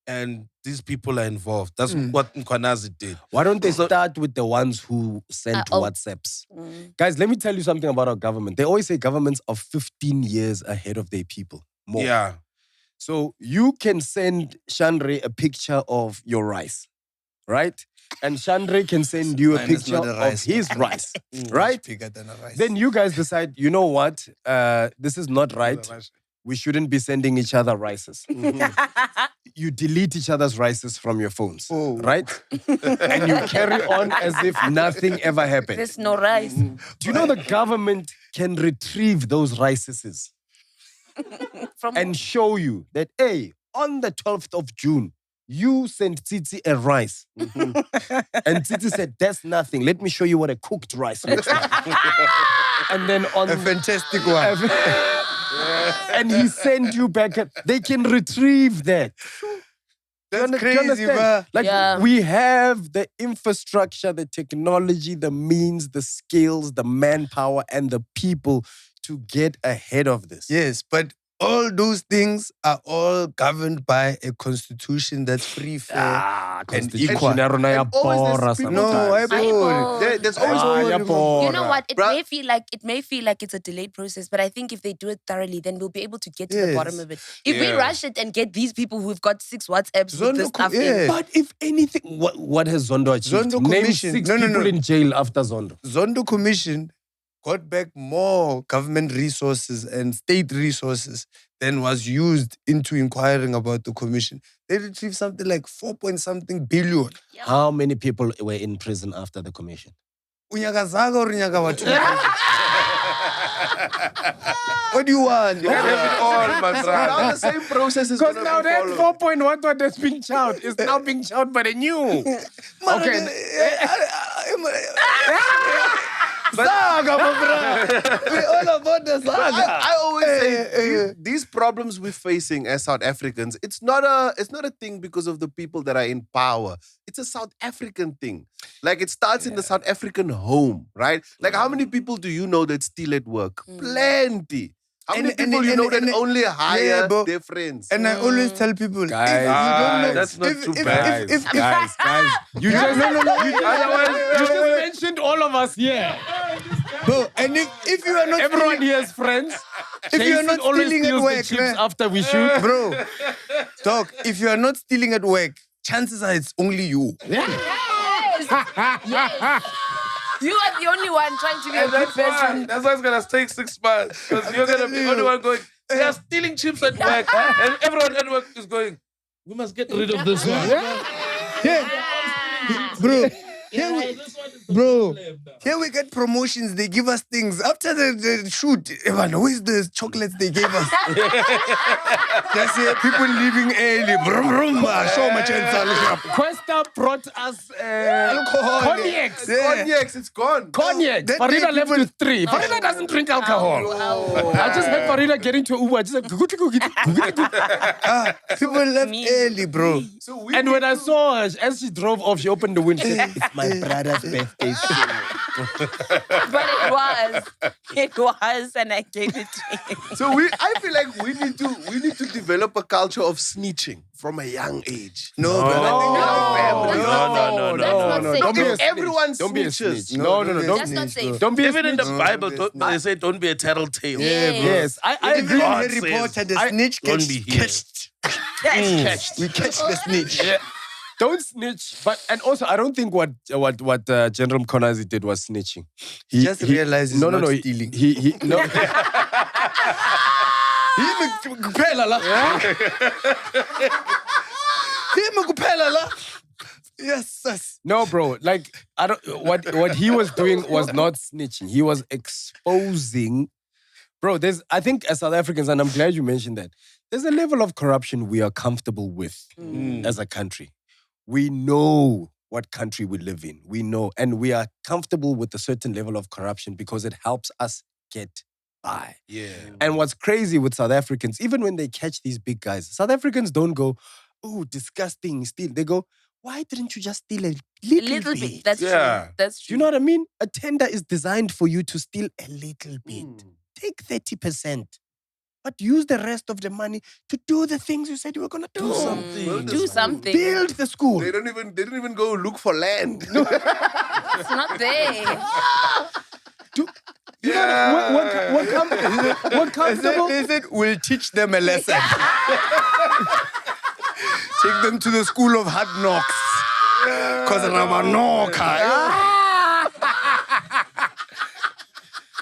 and these people are involved. That's what Mkhwanazi did. Why don't they start with the ones who sent WhatsApps? Guys, let me tell you something about our government. They always say governments are 15 years ahead of their people. More. Yeah. So you can send Chandre a picture of your rice, right? And Chandre can send you a Mine is picture not a of rice, his but- rice, Much right? bigger than a rice. Then you guys decide, you know what? This is not right. We shouldn't be sending each other rices. You delete each other's rices from your phones, right? And you carry on as if nothing ever happened. There's no rice. Do you know the government can retrieve those rices and show you that, hey, on the 12th of June, you sent Tsitsi a rice. And Tsitsi said, that's nothing. Let me show you what a cooked rice looks like. And then on a fantastic one. and he sent you back. They can retrieve that. That's Do you crazy, understand? bruh. Like we have the infrastructure, the technology, the means, the skills, the manpower, and the people to get ahead of this. Yes, but all those things are all governed by a constitution that's free, fair, and equal. and always there's people No, I bought it. there's always You know what? It may feel like it's a delayed process, but I think if they do it thoroughly, then we'll be able to get to the bottom of it. If we rush it and get these people who've got 6 WhatsApps with this stuff in. But if anything, what has Zondo achieved? Zondo Name Commission. 6 No. people in jail after Zondo. Zondo Commission got back more government resources and state resources than was used into inquiring about the commission. They retrieved something like 4-point-something billion. How many people were in prison after the commission? Unyaka zaga or unyaka watu? What do you want? You can't have it all, my brother. Now the same process is Because going now to be that followed. 4.1 that's being shouted is now being shouted by the new. Okay. Saga, my brother. We all about the saga. I always say these problems we're facing as South Africans, it's not a thing because of the people that are in power. It's a South African thing. Like it starts in the South African home, right? Like how many people do you know that steal at work? Plenty. How many people you know that only hire their friends? And I always tell people, Guys, if you don't know, that's not too bad. Guys, you just You just mentioned all of us here. Bro, and if you are not Everyone here is friends. if you are not Jason always stealing at steals work, the chips man, after we shoot. bro, dog, if you are not stealing at work, chances are it's only you. You are the only one trying to be a good person. That's why it's gonna take 6 months. Because you're gonna be the only one going, they are stealing chips at work. And everyone at work is going, we must get rid of this one. Bro, here we get promotions. They give us things. After the shoot, Evan, where's the chocolates they gave us? Just here, people leaving early. Brum, brum, show my chance. Questa brought us Alcohol. cognacs. Cognacs, it's gone. Cognac. That Farida day left people- with 3. Farida doesn't drink alcohol. I just heard Farida getting to Uber. I just like, People left early, bro. So we and when I saw her, as she drove off, she opened the window. She said, it's my brother's birthday. But it was, and I gave it to him. So I feel like we need to develop a culture of snitching from a young age. No, brother. No. Don't be a snitch. Everyone Don't be a snitches. snitch. No. That's not safe. Don't be a Even in the snitch. Bible, they say don't be a tattletale. Yes, I Even agree. God Harry says, Potter, the snitch don't gets be here. catched. We catch the snitch. Yeah. Don't snitch, and also I don't think what General Mkhwanazi did was snitching. He just realized he's not he- stealing. He no. Kuphela la. Yes, yes. No, bro. Like I don't. What he was doing was not snitching. He was exposing. Bro, I think as South Africans, and I'm glad you mentioned that, there's a level of corruption we are comfortable with as a country. We know what country we live in. We know, and we are comfortable with a certain level of corruption because it helps us get by. Yeah. And what's crazy with South Africans, even when they catch these big guys, South Africans don't go, oh, disgusting, steal. They go, why didn't you just steal a little bit? That's true. That's Do true. you know what I mean? A tender is designed for you to steal a little bit. Take 30%. But use the rest of the money to do the things you said you were going to do. Do something. Build the school. They don't even go look for land. It's not there. What comfortable? Is it we'll teach them a lesson. Take them to the school of hard knocks. Because I'm a knocker.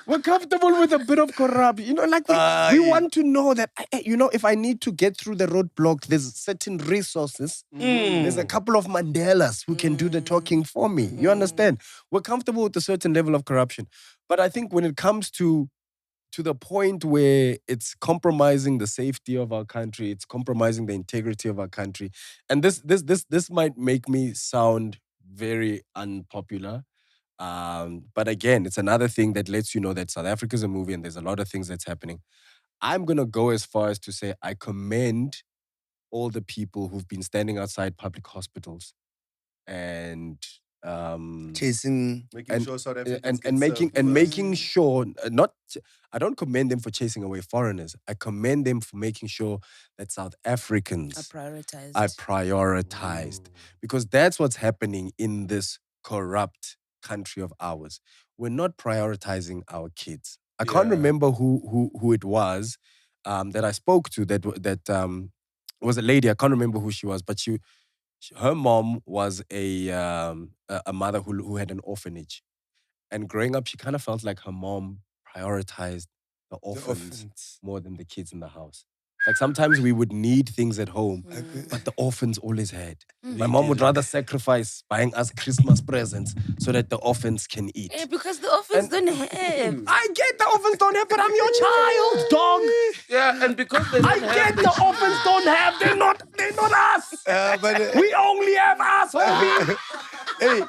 We're comfortable with a bit of corruption. You know, like we want to know that, if I need to get through the roadblock, there's certain resources. There's a couple of Mandelas who can do the talking for me. You understand? We're comfortable with a certain level of corruption. But I think when it comes to the point where it's compromising the safety of our country, it's compromising the integrity of our country. And this might make me sound very unpopular. But again, it's another thing that lets you know that South Africa is a movie and there's a lot of things that's happening. I'm going to go as far as to say I commend all the people who've been standing outside public hospitals and chasing, making sure South Africans making sure I don't commend them for chasing away foreigners. I commend them for making sure that South Africans Are prioritized because that's what's happening in this corrupt country of ours. We're not prioritizing our kids. I can't remember who it was that I spoke to that was a lady. I can't remember who she was, but her mom was a mother who had an orphanage. And growing up, she kind of felt like her mom prioritized the orphans more than the kids in the house. Like sometimes we would need things at home, but the orphans always had. My mom would rather sacrifice buying us Christmas presents so that the orphans can eat. Yeah, because the orphans don't have. I get the orphans don't have, but I'm your child, dog. Yeah, and because they I get the orphans don't have, they're not us. but We only have us, homie. hey,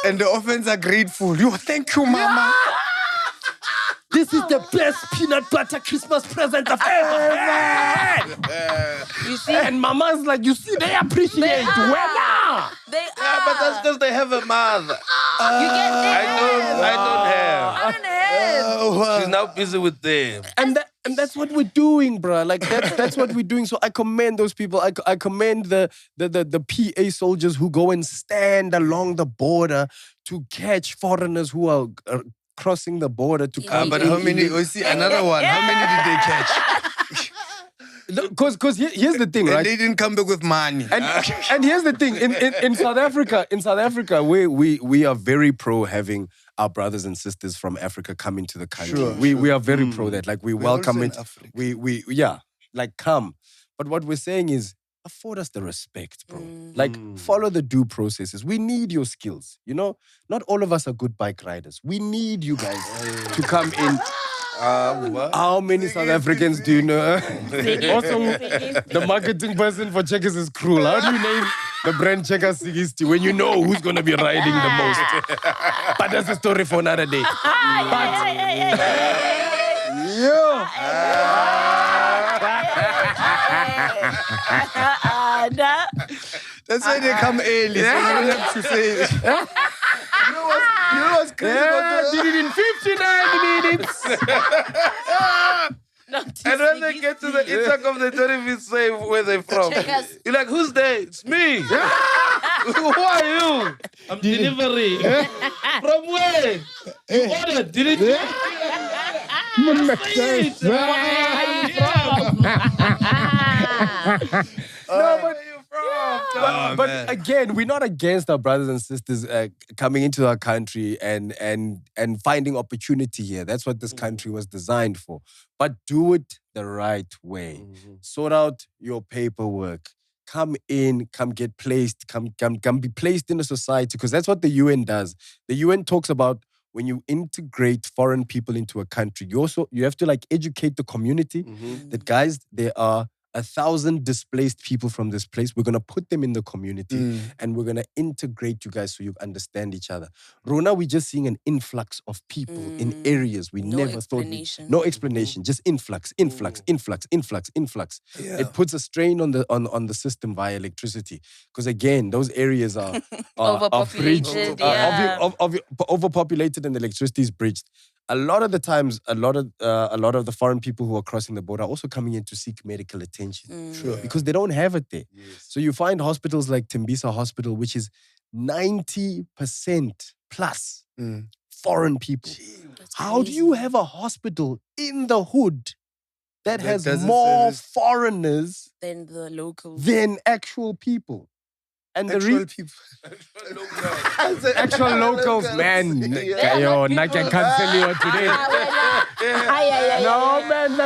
and the orphans are grateful. Thank you, mama. This is the best peanut butter Christmas present I've ever had. You see? And mama's like, you see, they appreciate They are. weather. They are. Yeah, but that's because they have a mother. You get I don't have. I don't have. She's now busy with them. And that's what we're doing, bro. Like that's what we're doing. So I commend those people. I commend the PA soldiers who go and stand along the border to catch foreigners who are crossing the border to come. But how many? Another one. How many did they catch? Because here's the thing, And right? they didn't come back with money. And here's the thing. In South Africa, we are very pro having our brothers and sisters from Africa come into the country. We are very pro that. Like we welcome it. We come. But what we're saying is afford us the respect, bro. Like follow the due processes. We need your skills. You know, not all of us are good bike riders. We need you guys to come in. How many South Africans do you know? Also, the marketing person for Checkers is cruel. How do you name the brand Checkers 60 when you know who's going to be riding the most? But that's a story for another day. That's why they come early. So you don't have to say it. You know what's crazy about did it in 59 minutes. And when they get to the intercom, they don't even say where they're from. You're like, who's there? It's me. Who are you? I'm delivery. From where? You ordered, didn't you? But again, we're not against our brothers and sisters coming into our country and finding opportunity here. That's what this country was designed for. But do it the right way. Sort out your paperwork. Come in, come get placed, come be placed in a society, because that's what the UN does. The UN talks about when you integrate foreign people into a country, you have to like educate the community that, guys, there are 1,000 displaced people from this place. We're going to put them in the community and we're going to integrate you guys so you understand each other. Rona, we're just seeing an influx of people in areas we never thought. No explanation, just influx. Yeah. It puts a strain on the system via electricity. Because again, those areas are Overpopulated, overpopulated and the electricity is bridged. A lot of the times, a lot of the foreign people who are crossing the border are also coming in to seek medical attention. Sure. Because they don't have it there. So you find hospitals like Tembisa Hospital, which is 90% plus foreign people. How do you have a hospital in the hood that has more foreigners than the locals? Than actual people? And actual people. Actual locals, man. Yo, I can cancel you today. No, man.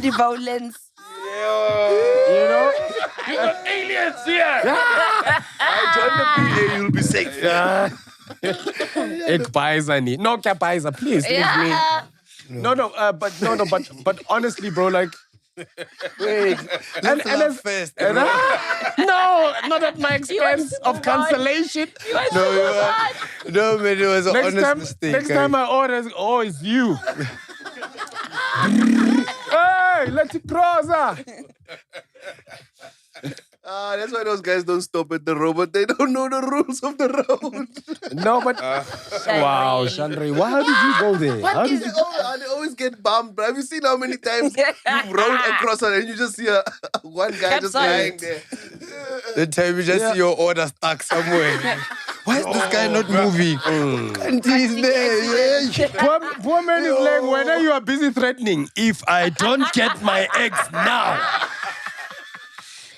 The violence. You know? You got aliens here. I join the PA, you'll be safe. No, Kapaisa, please leave me. But honestly, bro, like, wait, and first, no, not at my expense of cancellation. No, man, it was an honest mistake. Next time I order, it's you. Hey, let's cross. That's why those guys don't stop at the road, but they don't know the rules of the road. No, but wow, Chandra, why did you go there? They always get bumped. Have you seen how many times you roll across and you just see one guy just lying there? The time you just see your order stuck somewhere. Why is this guy not moving? And he's there. Poor man is like, whether you are busy threatening, if I don't get my eggs now,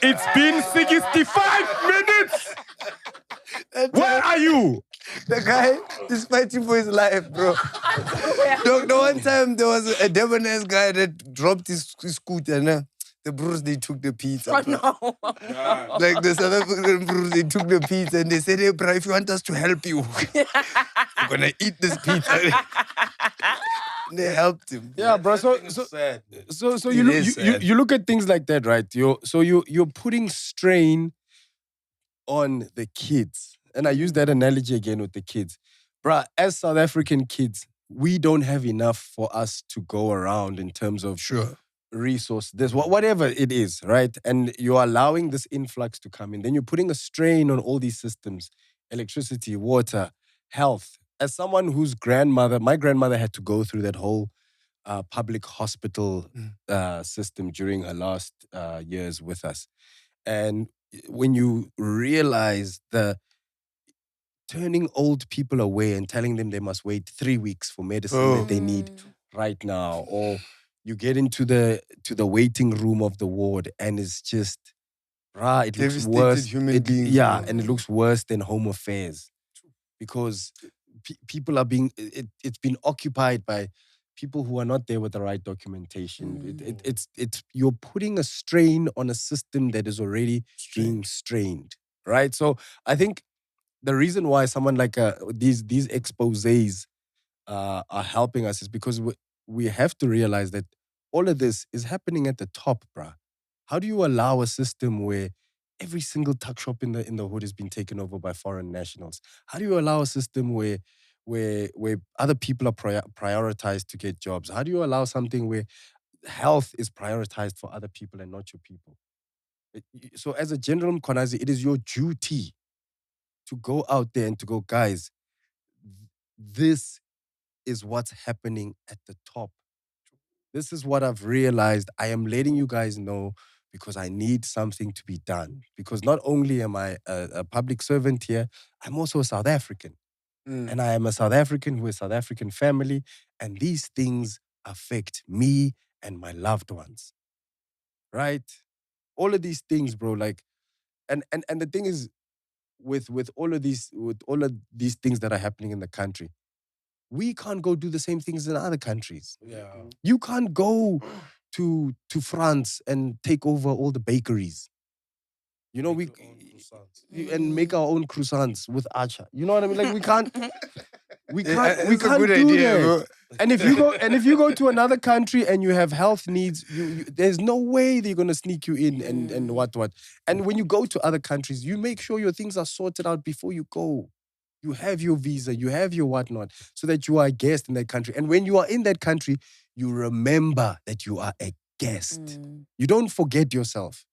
it's been 65 minutes. Where are you? The guy is fighting for his life, bro. The one time there was a Debonair guy that dropped his scooter. Nah? The bros, they took the pizza. Oh, no. Like the South African bros, they took the pizza and they said, hey, bro, if you want us to help you, we're going to eat this pizza. They helped him. Yeah, bro. So you look at things like that, right? You're putting strain on the kids. And I use that analogy again with the kids. Bruh, as South African kids, we don't have enough for us to go around in terms of resource, whatever it is, right? And you're allowing this influx to come in. Then you're putting a strain on all these systems, electricity, water, health. As someone whose my grandmother had to go through that whole public hospital system during her last years with us. And when you realize the turning old people away and telling them they must wait 3 weeks for medicine that they need right now, or you get into the waiting room of the ward and it's just, it looks worse. And it looks worse than Home Affairs because people are being, it's been occupied by people who are not there with the right documentation. It's you're putting a strain on a system that is already being strained, right? So I think the reason why someone like these exposés are helping us is because we have to realize that all of this is happening at the top, bruh. How do you allow a system where every single tuck shop in the hood has been taken over by foreign nationals? How do you allow a system where other people are prioritized to get jobs? How do you allow something where health is prioritized for other people and not your people? So as a general Mkhwanazi, it is your duty to go out there and to go, guys, this is what's happening at the top. This is what I've realized. I am letting you guys know because I need something to be done. Because not only am I a public servant here, I'm also a South African. And I am a South African who has a South African family. And these things affect me and my loved ones. Right? All of these things, bro. Like, and the thing is, with all of these things that are happening in the country, we can't go do the same things in other countries. Yeah. You can't go to France and take over all the bakeries. You know, and make our own croissants with acha. You know what I mean? Like we can't do that. Bro. And if you go to another country and you have health needs, there's no way they're gonna sneak you in and what. And when you go to other countries, you make sure your things are sorted out before you go. You have your visa, you have your whatnot, so that you are a guest in that country. And when you are in that country, you remember that you are a guest. You don't forget yourself.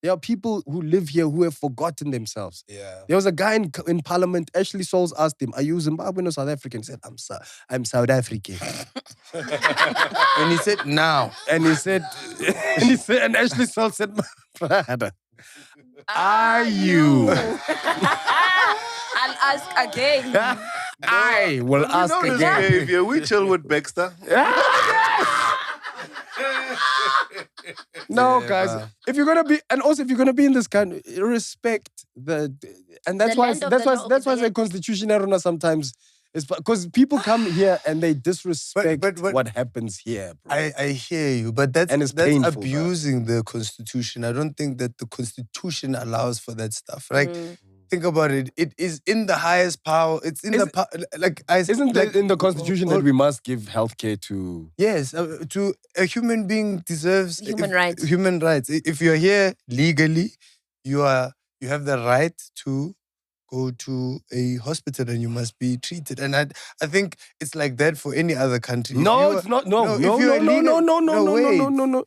There are people who live here who have forgotten themselves. Yeah. There was a guy in Parliament, Ashley Souls asked him, are you Zimbabwean or South African? He said, I'm South African. And he said, now. And Ashley Souls said, brother, are you? I'll ask again. I will ask this again. behavior. We chill with Baxter. No, guys. If you're gonna be in this country, respect and that's why I say constitution sometimes. It's because people come here and they disrespect what happens here. Bro. I hear you, but that's painful, abusing the Constitution. I don't think that the Constitution allows for that stuff. Like, think about it. It is in the highest power. It's in in the Constitution that we must give healthcare to? Yes, to a human being deserves human rights. Human rights. If you're here legally, you have the right to go to a hospital and you must be treated. And I think it's like that for any other country. No, it's not. No.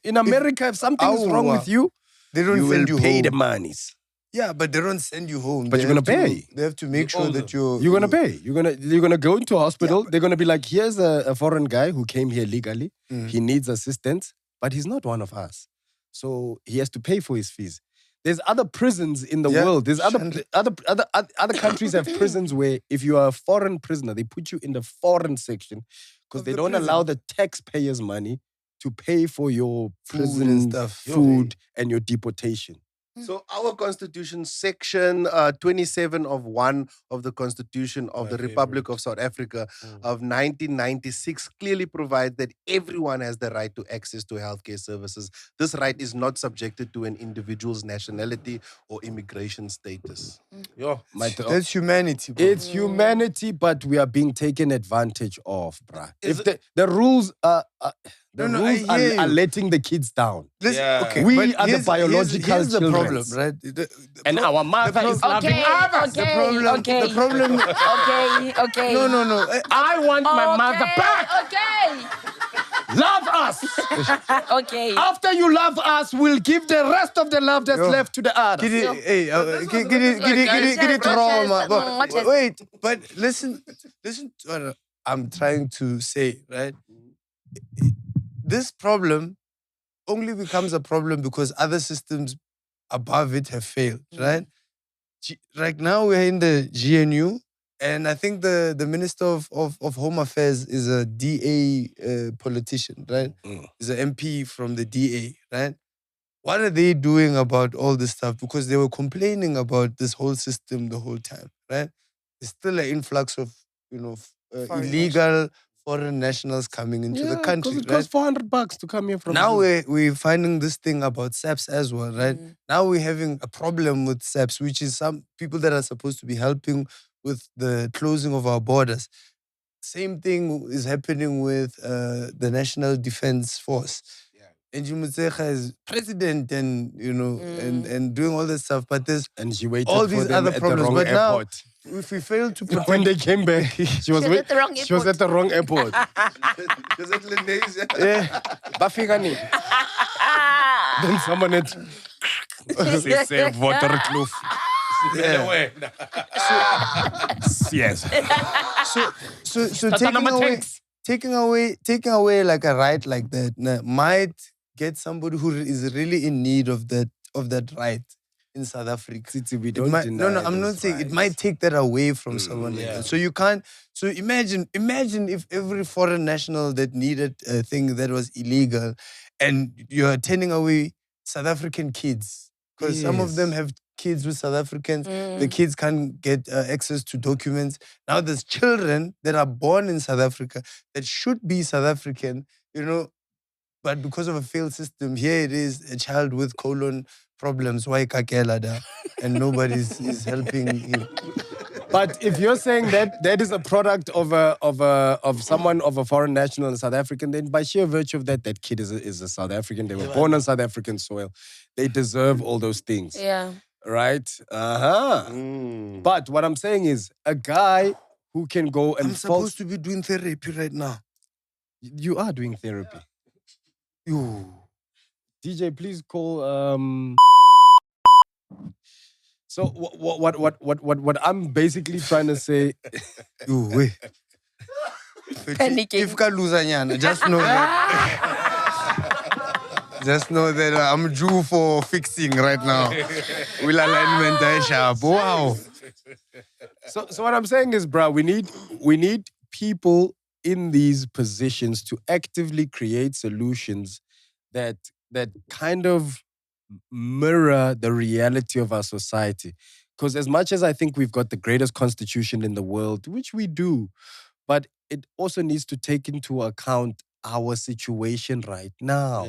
In America, if something is wrong with you, they don't send you pay home. the monies. Yeah, but they don't send you home. But you're gonna pay. They have to make sure that you're gonna pay. You're gonna go into a hospital. They're gonna be like, here's a foreign guy who came here legally. He needs assistance, but he's not one of us. So he has to pay for his fees. There's other prisons in the world. There's other countries have prisons where if you are a foreign prisoner, they put you in the foreign section because they don't allow the taxpayers' money to pay for your prison and stuff, food and your deportation. So our Constitution, Section 27 of 1 of the Constitution of the Republic of South Africa of 1996 clearly provides that everyone has the right to access to healthcare services. This right is not subjected to an individual's nationality or immigration status. That's humanity, bro. It's humanity, but we are being taken advantage of, bruh. If the rules are letting the kids down. Okay, we are the biological here's the children. problem, right? And our mother is loving others. The problem. Okay. No. I want my mother back. Okay. Love us. Okay. After you love us, we'll give the rest of the love that's left to the others. Get it trauma. Wait, but listen to what I'm trying to say, right? This problem only becomes a problem because other systems above it have failed, right? Right now we're in the GNU, and I think the Minister of Home Affairs is a DA politician, right? He's an MP from the DA, right? What are they doing about all this stuff? Because they were complaining about this whole system the whole time, right? There's still an influx of, illegal foreign nationals coming into the country. It costs $400 to come here from. Now we're finding this thing about SAPs as well, right? Now we're having a problem with SAPs, which is some people that are supposed to be helping with the closing of our borders. Same thing is happening with the National Defense Force. And Mutsecha is president and, and doing all this stuff, but there's she waited all for these them other at problems. the wrong But now, airport. if we fail to protect... When they came back, she was at the wrong She was at the wrong airport. Because at Lenasia. Bafika ni. Then someone had... Say waterkloof. Yes. So taking away like a right like that might get somebody who is really in need of that right in South Africa. Tsitsi, we don't deny No, I'm not saying it might take that away from someone like that. So you can't. So imagine if every foreign national that needed a thing that was illegal, and you're turning away South African kids because some of them have kids with South Africans. The kids can't get access to documents. Now there's children that are born in South Africa that should be South African, but because of a failed system, here it is, a child with colon problems, why kakelada, and nobody's is helping him. But if you're saying that is a product of someone of a foreign national in South African, then by sheer virtue of that kid is a South African. They were born on South African soil. They deserve all those things. Yeah. Right? But what I'm saying is a guy who can go and I'm supposed to be doing therapy right now. You are doing therapy. You. DJ, please call So what I'm basically trying to say Panicking. If ka losanyana, just know that I'm due for fixing right now. Will alignment sharp. Wow. So what I'm saying is, bro, we need people in these positions to actively create solutions that kind of mirror the reality of our society. Because as much as I think we've got the greatest constitution in the world, which we do, but it also needs to take into account our situation right now.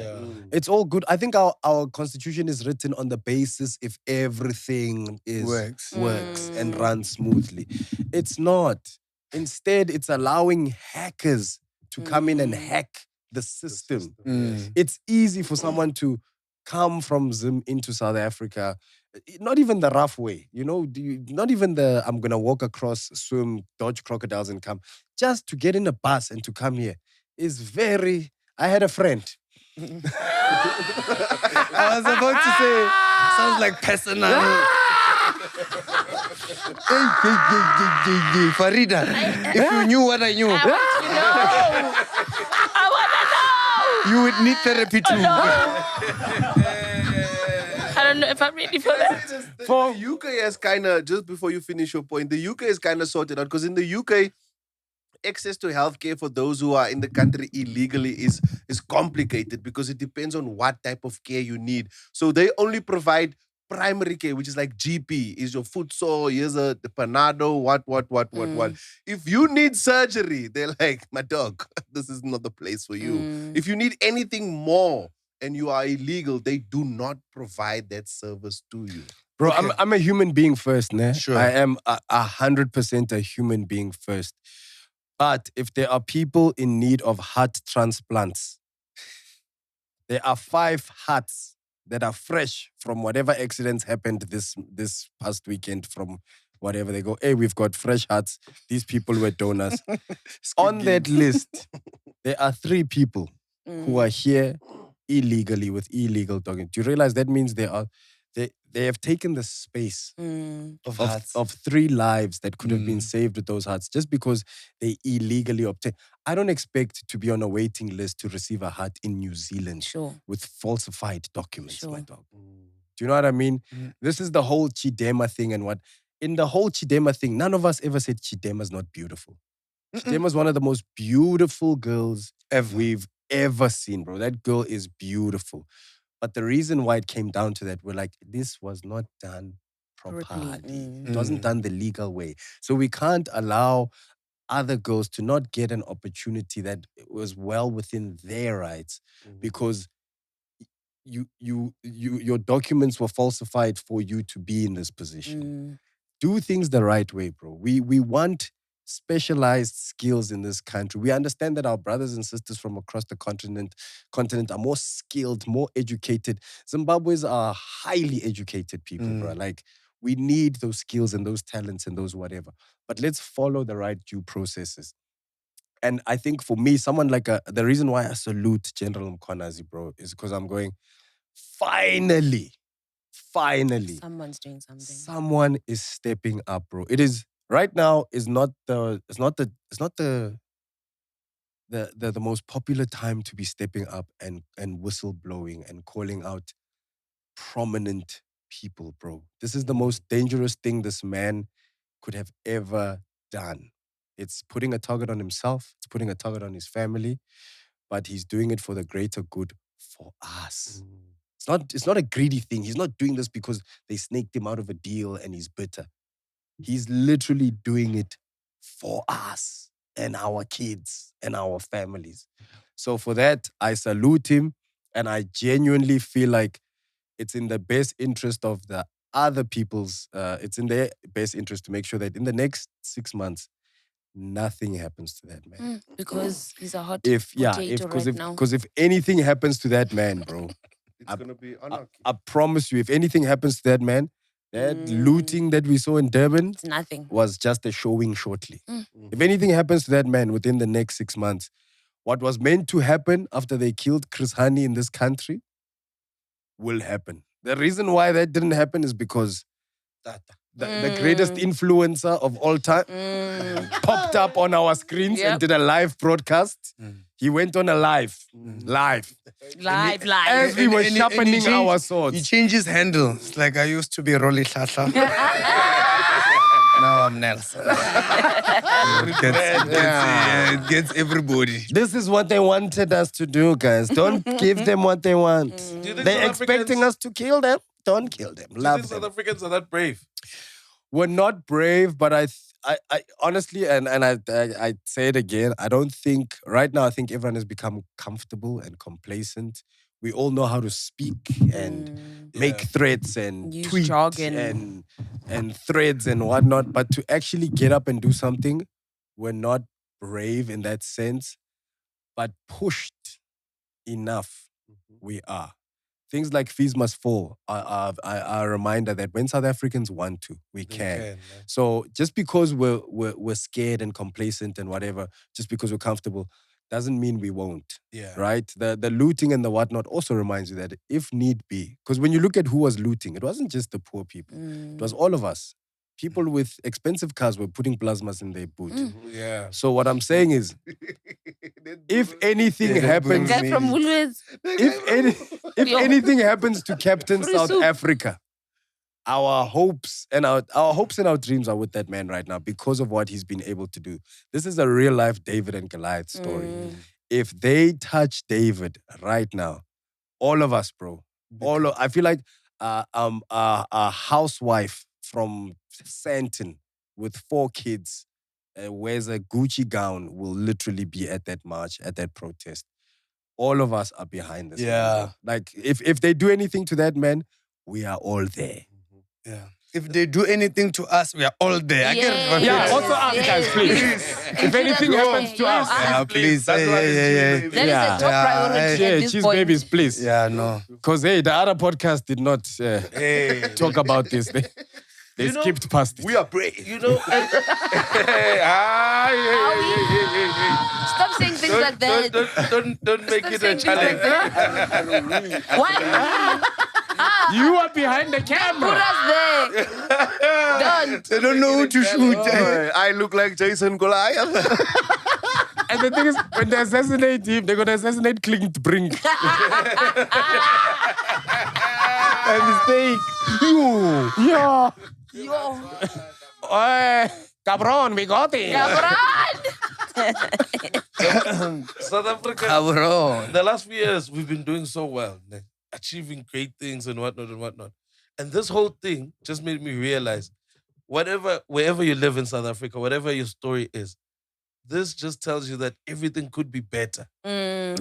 It's all good. I think our constitution is written on the basis if everything works and runs smoothly. It's not. Instead, it's allowing hackers to come in and hack the system. It's easy for someone to come from Zim into South Africa, not even the rough way, not even the I'm gonna walk across, swim, dodge crocodiles and come. Just to get in a bus and to come here is very. I had a friend. I was about to say, sounds like personal. Hey, Farieda, if you knew what I knew, I want to know. You would need therapy too. I don't know if I'm ready for that. The UK has kind of, just before you finish your point, the UK is kind of sorted out because in the UK, access to healthcare for those who are in the country illegally is complicated because it depends on what type of care you need. So they only provide primary care, which is like GP. Is your foot sore? Here's the Panado, what. If you need surgery, they're like, my dog, this is not the place for you. If you need anything more and you are illegal, they do not provide that service to you. Bro, okay. I'm a human being first, ne? Sure. I am 100% a human being first. But if there are people in need of heart transplants, there are 5 hearts that are fresh from whatever accidents happened this past weekend from whatever. They go, hey, we've got fresh hearts. These people were donors. On that list, there are 3 people who are here illegally with illegal documents. Do you realize that means they have taken the space of 3 lives that could have been saved with those hearts just because they illegally obtained. I don't expect to be on a waiting list to receive a heart in New Zealand with falsified documents, my dog. Do you know what I mean? This is the whole Chidimma thing and what. In the whole Chidimma thing, none of us ever said Chidimma's not beautiful. Chidimma's one of the most beautiful girls we've ever seen, bro. That girl is beautiful. But the reason why it came down to that, we're like, this was not done properly. It wasn't done the legal way. So we can't allow other girls to not get an opportunity that was well within their rights because your documents were falsified for you to be in this position. Do things the right way, bro. We want specialized skills in this country. We understand that our brothers and sisters from across the continent are more skilled, more educated. Zimbabweans are highly educated people, bro. Like, we need those skills and those talents and those whatever. But let's follow the right due processes. And I think for me, someone like the reason why I salute General Mkhwanazi, bro, is because I'm going, finally, Someone's doing something. someone is stepping up, bro. It is right now is not the most popular time to be stepping up and whistleblowing and calling out prominent people, bro. This is the most dangerous thing this man could have ever done. It's putting a target on himself, it's putting a target on his family, but he's doing it for the greater good for us. It's not a greedy thing. He's not doing this because they snaked him out of a deal and he's bitter. He's literally doing it for us and our kids and our families. So for that, I salute him, and I genuinely feel like it's in the best interest of the other people's, it's in their best interest to make sure that in the next 6 months, nothing happens to that man. Because he's a hot potato right now. Because if anything happens to that man, bro, it's going to be anarchy. I promise you, if anything happens to that man, that looting that we saw in Durban It's nothing. was just a showing shortly. If anything happens to that man within the next 6 months, what was meant to happen after they killed Chris Hani in this country will happen. The reason why that didn't happen is because the greatest influencer of all time popped up on our screens and did a live broadcast. He went on a live. As we were sharpening our swords. He changed his handle. It's like I used to be Rolly Shasha. Now I'm Nelson. It gets everybody. This is what they wanted us to do, guys. Don't give them what they want. They're expecting us to kill them. Don't kill them. Love them. South Africans are that brave? We're not brave, but I honestly, and I say it again, I don't think, right now, I think everyone has become comfortable and complacent. We all know how to speak and make threats and use tweet jargon. and threads and whatnot. But to actually get up and do something, we're not brave in that sense, but pushed enough we are. Things like fees must fall are a reminder that when South Africans want to, we can. So just because we're scared and complacent and whatever, just because we're comfortable, doesn't mean we won't. Right? The looting and the whatnot also reminds you that if need be, because when you look at who was looting, it wasn't just the poor people. It was all of us. People with expensive cars were putting plasmas in their boot. So what I'm saying is, if anything happens, Guy from Woolworths. if anything happens to Captain South Africa, our hopes and our dreams are with that man right now because of what he's been able to do. This is a real life David and Goliath story. If they touch David right now, all of us, bro, I feel like a housewife from Sandton with 4 kids wears a Gucci gown will literally be at that march, at that protest. All of us are behind this. Man. Like if they do anything to that man, we are all there. If they do anything to us, we are all there. I get it. Also us guys, please. If anything happens to us, please. That is a top priority at this cheese point. babies, please. Yeah, no. Because the other podcast did not talk about this. They skipped past it. We are brave. You know, Stop saying things like that. Don't make it a challenge. Why? You are behind the camera. Put us there. Don't. They don't know who to shoot. I look like Jason Goliath. And the thing is, when they assassinate him, they're going to assassinate Clint Brink. And it's saying, yo. Cabron, we got him. South Africa. The last few years, we've been doing so well, like, achieving great things and whatnot. And this whole thing just made me realize, wherever you live in South Africa, whatever your story is, this just tells you that everything could be better. There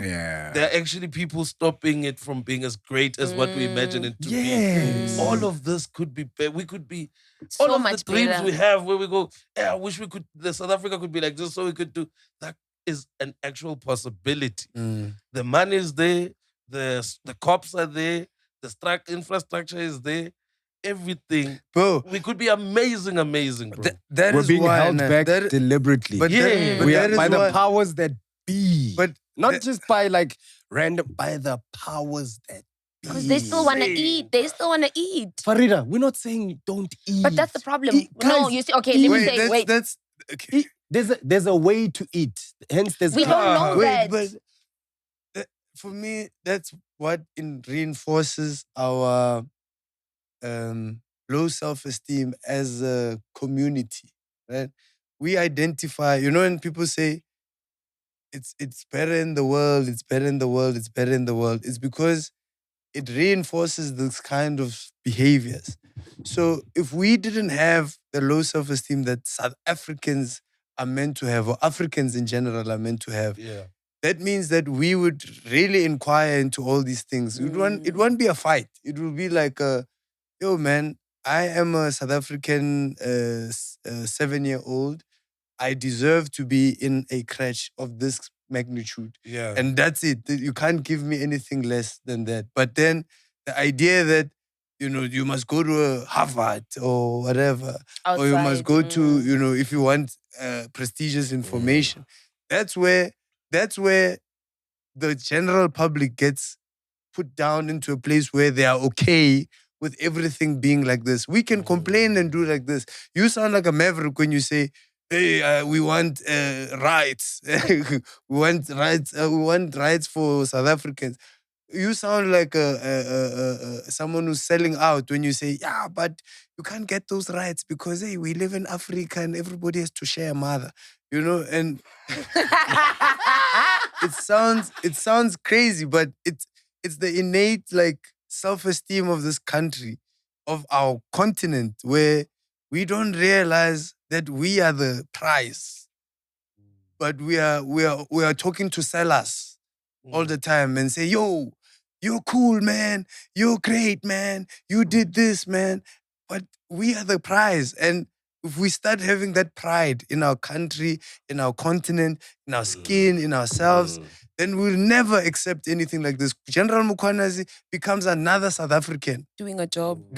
are actually people stopping it from being as great as what we imagine it to be. All of this could be better. We could be So all of much the dreams better. we have where we go, I wish the South Africa could be like this, so we could do that. Is an actual possibility. The money is there, the cops are there, the infrastructure is there. Everything, bro. We could be amazing, bro. We're being held back deliberately. But we are by the powers that be. But not just by like random, by the powers that Because they still want to eat. They still want to eat. Farieda, we're not saying don't eat. But that's the problem. Eat, No, guys, you see, okay, let me say, wait. That's okay. There's a way to eat. Hence, there's We don't know that. But for me, that's what reinforces our low self-esteem as a community, right? We identify, when people say it's better in the world, it's better in the world, it's better in the world, it's because it reinforces this kind of behaviors. So if we didn't have the low self-esteem that South Africans are meant to have, or Africans in general are meant to have, that means that we would really inquire into all these things. It won't be a fight. It will be like, yo, man, I am a South African 7-year-old. I deserve to be in a crèche of this magnitude. Yeah. And that's it. You can't give me anything less than that. But then the idea that, you must go to a Harvard or whatever, or you must go to, if you want prestigious information, that's where the general public gets put down into a place where they are okay with everything being like this. We can complain and do like this. You sound like a maverick when you say, hey, we want rights. we want rights for South Africans. You sound like someone who's selling out when you say, yeah, but you can't get those rights because, hey, we live in Africa and everybody has to share a mother, and it sounds crazy, but it's the innate self-esteem of this country, of our continent, where we don't realize that we are the prize, but we are talking to sellers all the time and say, yo, you're cool, man. You're great, man. You did this, man. But we are the prize. And if we start having that pride in our country, in our continent, in our skin, in ourselves, then we'll never accept anything like this. General Mkhwanazi becomes another South African. Doing a job.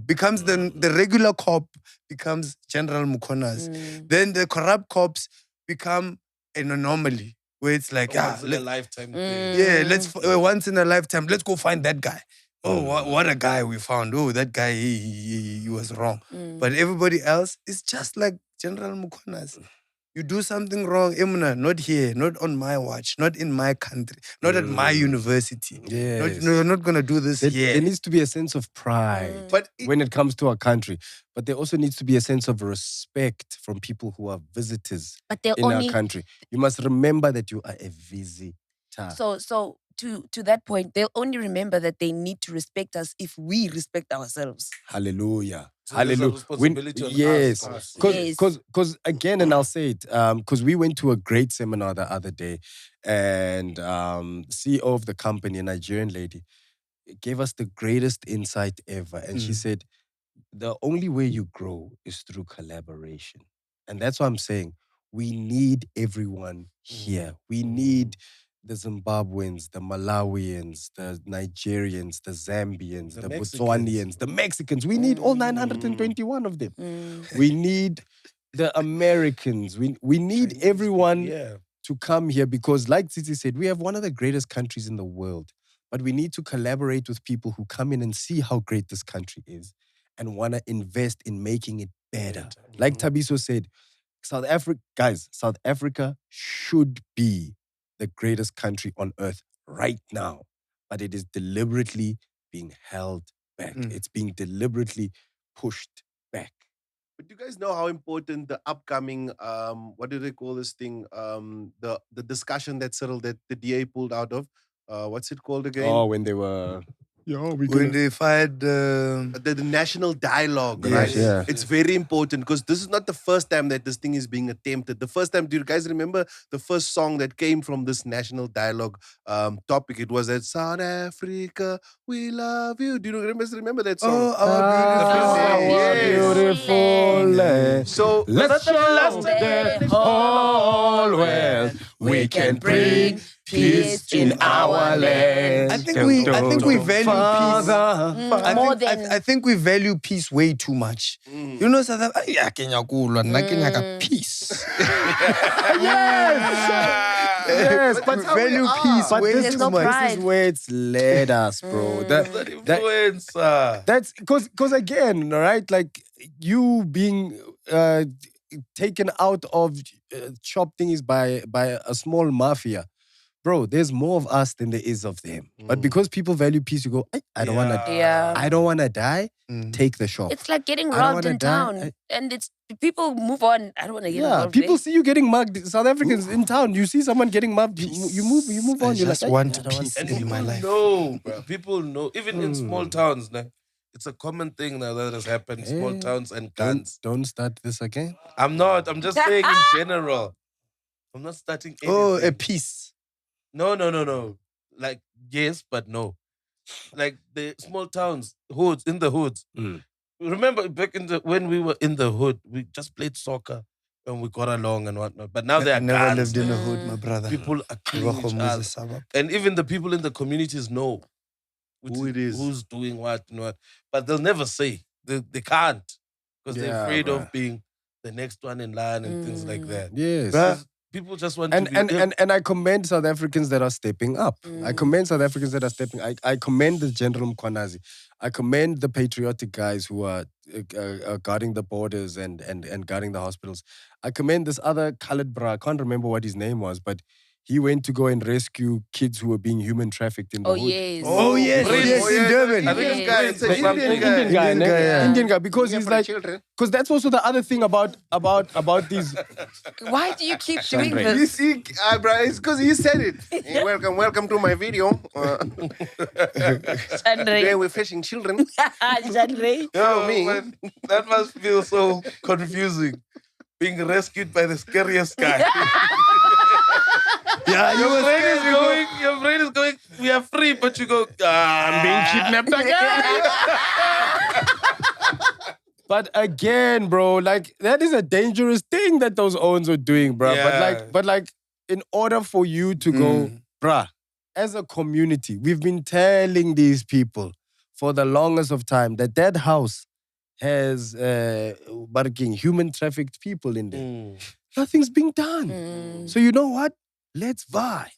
Becomes the regular cop, becomes General Mkhwanazi. Then the corrupt cops become an anomaly. Where it's like, once in a lifetime thing. Yeah, once in a lifetime, let's go find that guy. Oh, what a guy we found. Oh, that guy, he was wrong. But everybody else is just like General Mkhwanazi. You do something wrong, Emuna, not here, not on my watch, not in my country, not at my university. Yes. You're not going to do this here. There needs to be a sense of pride when it comes to our country. But there also needs to be a sense of respect from people who are visitors in our country. You must remember that you are a visitor. So to that point, they'll only remember that they need to respect us if we respect ourselves. Hallelujah. So Hallelujah. Responsibility on yes. us. Because again, and I'll say it, because we went to a great seminar the other day, and CEO of the company, a Nigerian lady, gave us the greatest insight ever. And she said, the only way you grow is through collaboration. And that's what I'm saying. We need everyone here. We need the Zimbabweans, the Malawians, the Nigerians, the Zambians, the Botswanians, the Mexicans. We need all 921 of them. We need the Americans. We need everyone to come here because, like Tsitsi said, we have one of the greatest countries in the world. But we need to collaborate with people who come in and see how great this country is and want to invest in making it better. Like Thabiso said, South Africa should be the greatest country on earth right now, but it is deliberately being held back. It's being deliberately pushed back. But do you guys know how important the upcoming, what do they call this thing? The discussion that the DA pulled out of, what's it called again? Oh, when they were... when they fired the national dialogue, yes, right? Yeah. It's very important because this is not the first time that this thing is being attempted. The first time, do you guys remember the first song that came from this national dialogue topic? It was that South Africa, we love you. Do you remember that song? Oh, our beautiful land. So let's show the whole world we can bring peace in our land. I think we value peace. I think we value peace way too much. You know, South Africa, peace. Yes. Yes, but value peace. But way this too much. is where it's led us, bro. That influencer. That's because again, right? Like you being taken out of shop things by a small mafia. Bro, there's more of us than there is of them. But because people value peace, you go, I don't want to I don't want to die. Take the shop. It's like getting I don't robbed wanna in die. town. And it's people move on. I don't want to get Yeah, involved. people see you getting mugged. South Africans in town, you see someone getting mugged, you move on. I You're just like, want I don't peace want in my life. No, bro. People know. Even in small towns, nah, it's a common thing now that has happened. Small towns and guns. Don't start this again. I'm not. I'm just saying in general. I'm not starting anything. Oh, a peace. No. Like, yes, but no. Like the small towns, hoods, in the hoods. Remember back when we were in the hood, we just played soccer and we got along and whatnot. But now they are never guns. lived in a hood, my brother. People are killing each other. And even the people in the communities know who it is, who's doing what and what. But they'll never say. They can't. Because they're afraid of being the next one in line and things like that. Yes. People just want and, to be... And I commend South Africans that are stepping up. I commend South Africans that are stepping. I commend the General Mkhwanazi. I commend the patriotic guys who are guarding the borders and guarding the hospitals. I commend this other colored bra. I can't remember what his name was, but he went to go and rescue kids who were being human trafficked in the hood. Yes. Yes, in Durban. I think this guy is an Indian guy. Indian guy, because he's like, children. because that's also the other thing about these. Why do you keep doing Sandra. You this? see, bro, it's because he said it. Hey, welcome to my video. Today we're fishing children. Chandre. Man, that must feel so confusing. Being rescued by the scariest guy. Your brain is going, we are free, but you go, I'm being kidnapped again. But again, bro, like that is a dangerous thing that those owns are doing, bro. Yeah. But like, in order for you to go, bruh, as a community, we've been telling these people for the longest of time that house has barking human trafficked people in there. Nothing's being done. So you know what? Let's vie.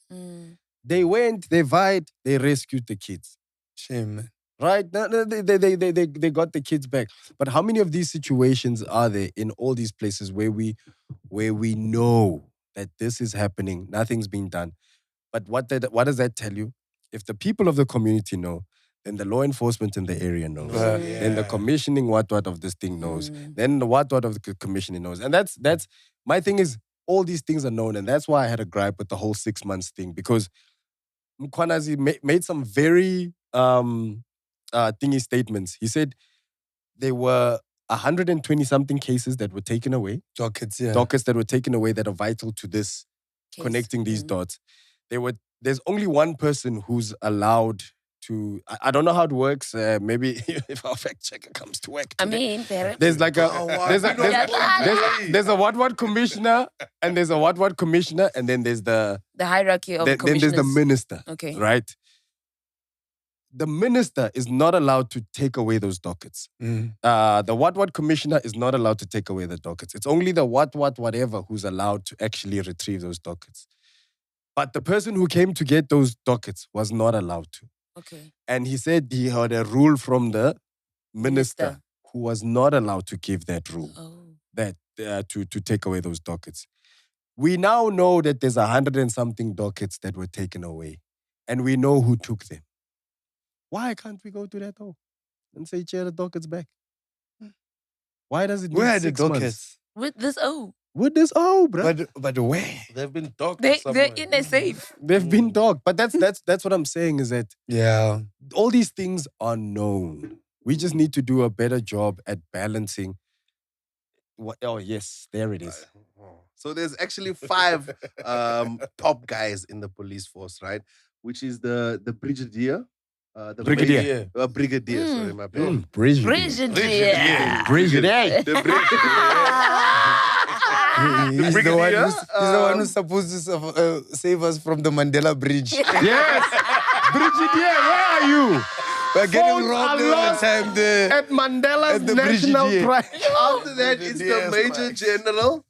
They went, they vied, they rescued the kids. Shame, man. Right? They got the kids back. But how many of these situations are there in all these places where we know that this is happening, nothing's being done? But what does that tell you? If the people of the community know, then the law enforcement in the area knows. Then the commissioning what of this thing knows. Then the what of the commissioning knows. And that's my thing is all these things are known. And that's why I had a gripe with the whole 6 months thing, because Mkhwanazi made some very thingy statements. He said there were 120 something cases that were taken away. Dockets That were taken away that are vital to this, connecting these dots. There's only one person who's allowed to, I don't know how it works. Maybe if our fact checker comes to work today. There's like there's a what commissioner, and there's a what commissioner, and then there's the hierarchy of commissioners. then there's the minister. Okay. Right? The minister is not allowed to take away those dockets. The what commissioner is not allowed to take away the dockets. It's only the whatever who's allowed to actually retrieve those dockets. But the person who came to get those dockets was not allowed to. Okay. And he said he had a rule from the minister who was not allowed to give that rule, that to take away those dockets. We now know that there's 100 and something dockets that were taken away, and we know who took them. Why can't we go to that and say, "Chair, the dockets back"? Why does it need Where are the 6 months? dockets? With this With this bro. But where? They've been docked they're somewhere. in a safe. They've been docked. But that's what I'm saying is that all these things are known. We just need to do a better job at balancing. Yes, there it is. So there's actually 5 top guys in the police force, right? Which is the brigadier. Brigadier. Brigadier, sorry, my bad. Brigadier. The He's the brigadier. one who's supposed to save us from the Mandela Bridge. Yes. Brigadier, where are you? We're getting robbed all the time there. At Mandela's the National Brigadier. Pride. After that, it's the Major General,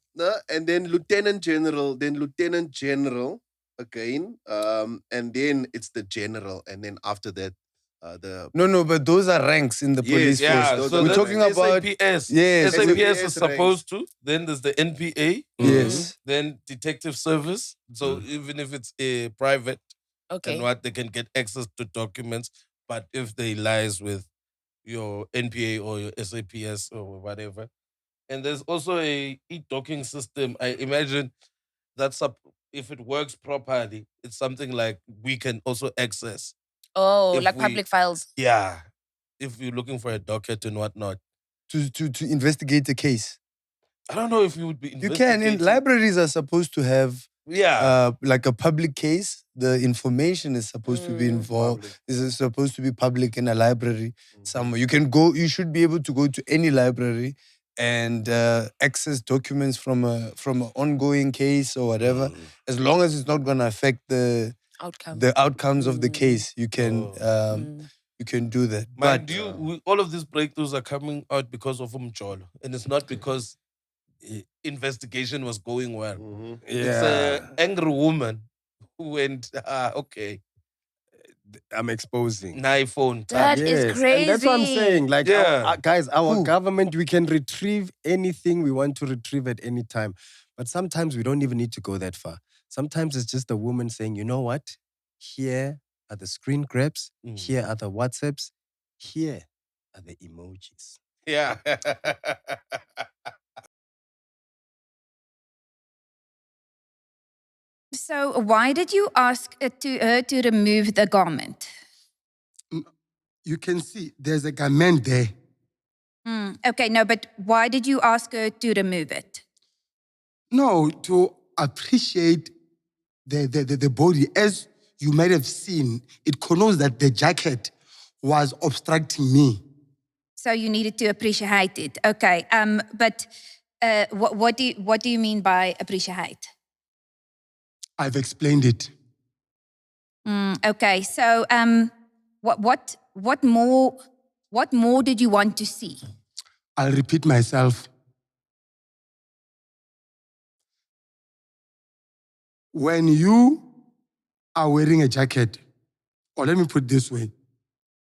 and then Lieutenant General, then Lieutenant General, again, and then it's the general, and then after that, the No, but those are ranks in the police Yeah, force. so We're that's talking about SAPS. yes, SAPS is SAPS supposed to. Then there's the NPA. yes. Then detective service. So even if it's a private, and what they can get access to documents, but if they lies with your NPA or your SAPS or whatever. And there's also a e-docking system. I imagine that's if it works properly, it's something like we can also access. Oh, If like we- public files. Yeah. If you're looking for a docket and whatnot. To investigate the case. I don't know if you would be You can. In investigating. libraries are supposed to have Yeah. like a public case. The information is supposed to be involved. Public. Is supposed to be public in a library somewhere. You can go. You should be able to go to any library and access documents from an ongoing case or whatever. As long as it's not going to affect the outcomes of the case, you can you can do that. Mind But you, all of these breakthroughs are coming out because of Umjolo. And it's not because investigation was going well. It's an angry woman who went, okay, I'm exposing. iPhone. That is Yes, crazy. and that's what I'm saying. Like, Yeah. guys, our government, we can retrieve anything we want to retrieve at any time. But sometimes we don't even need to go that far. Sometimes it's just a woman saying, you know what? Here are the screen grabs. Here are the WhatsApps. Here are the emojis. Yeah. So why did you ask her to remove the garment? You can see there's a garment there. Okay, no, but why did you ask her to remove it? No, to appreciate the body. As you might have seen, it connotes that the jacket was obstructing me. So you needed to appreciate it. Okay, but what do you mean by appreciate? I've explained it. Okay, so what more did you want to see? I'll repeat myself. When you are wearing a jacket, or let me put it this way,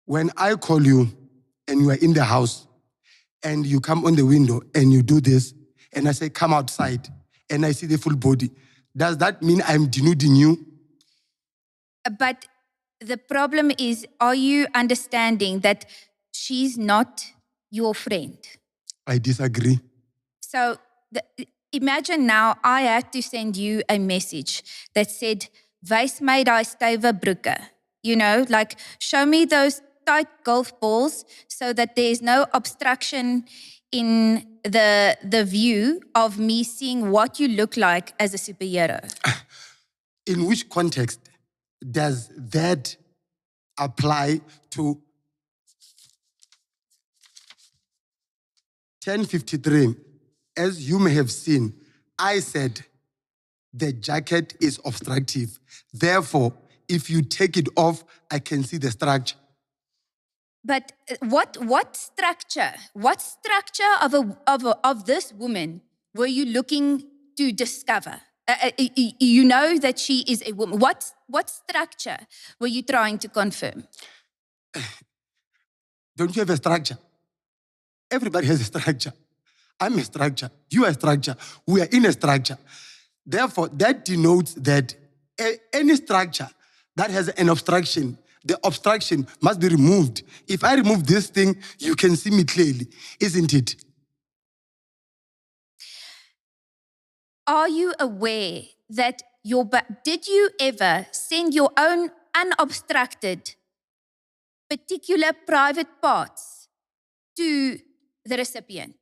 when I call you and you are in the house and you come on the window and you do this, and I say, come outside, and I see the full body, does that mean I'm denuding you? But the problem is, are you understanding that she's not your friend? I disagree. So imagine now I had to send you a message that said, "Wys my daai stywe broeke." You know, like show me those tight golf balls so that there's no obstruction in the view of me seeing what you look like as a superhero. In which context does that apply to 1053? As you may have seen, I said the jacket is obstructive. Therefore, if you take it off, I can see the structure. But what structure? What structure of this woman were you looking to discover? You know that she is a woman. What structure were you trying to confirm? Don't you have a structure? Everybody has a structure. I'm a structure. You are a structure. We are in a structure. Therefore, that denotes that any structure that has an obstruction, the obstruction must be removed. If I remove this thing, you can see me clearly, isn't it? Are you aware that did you ever send your own unobstructed particular private parts to the recipient?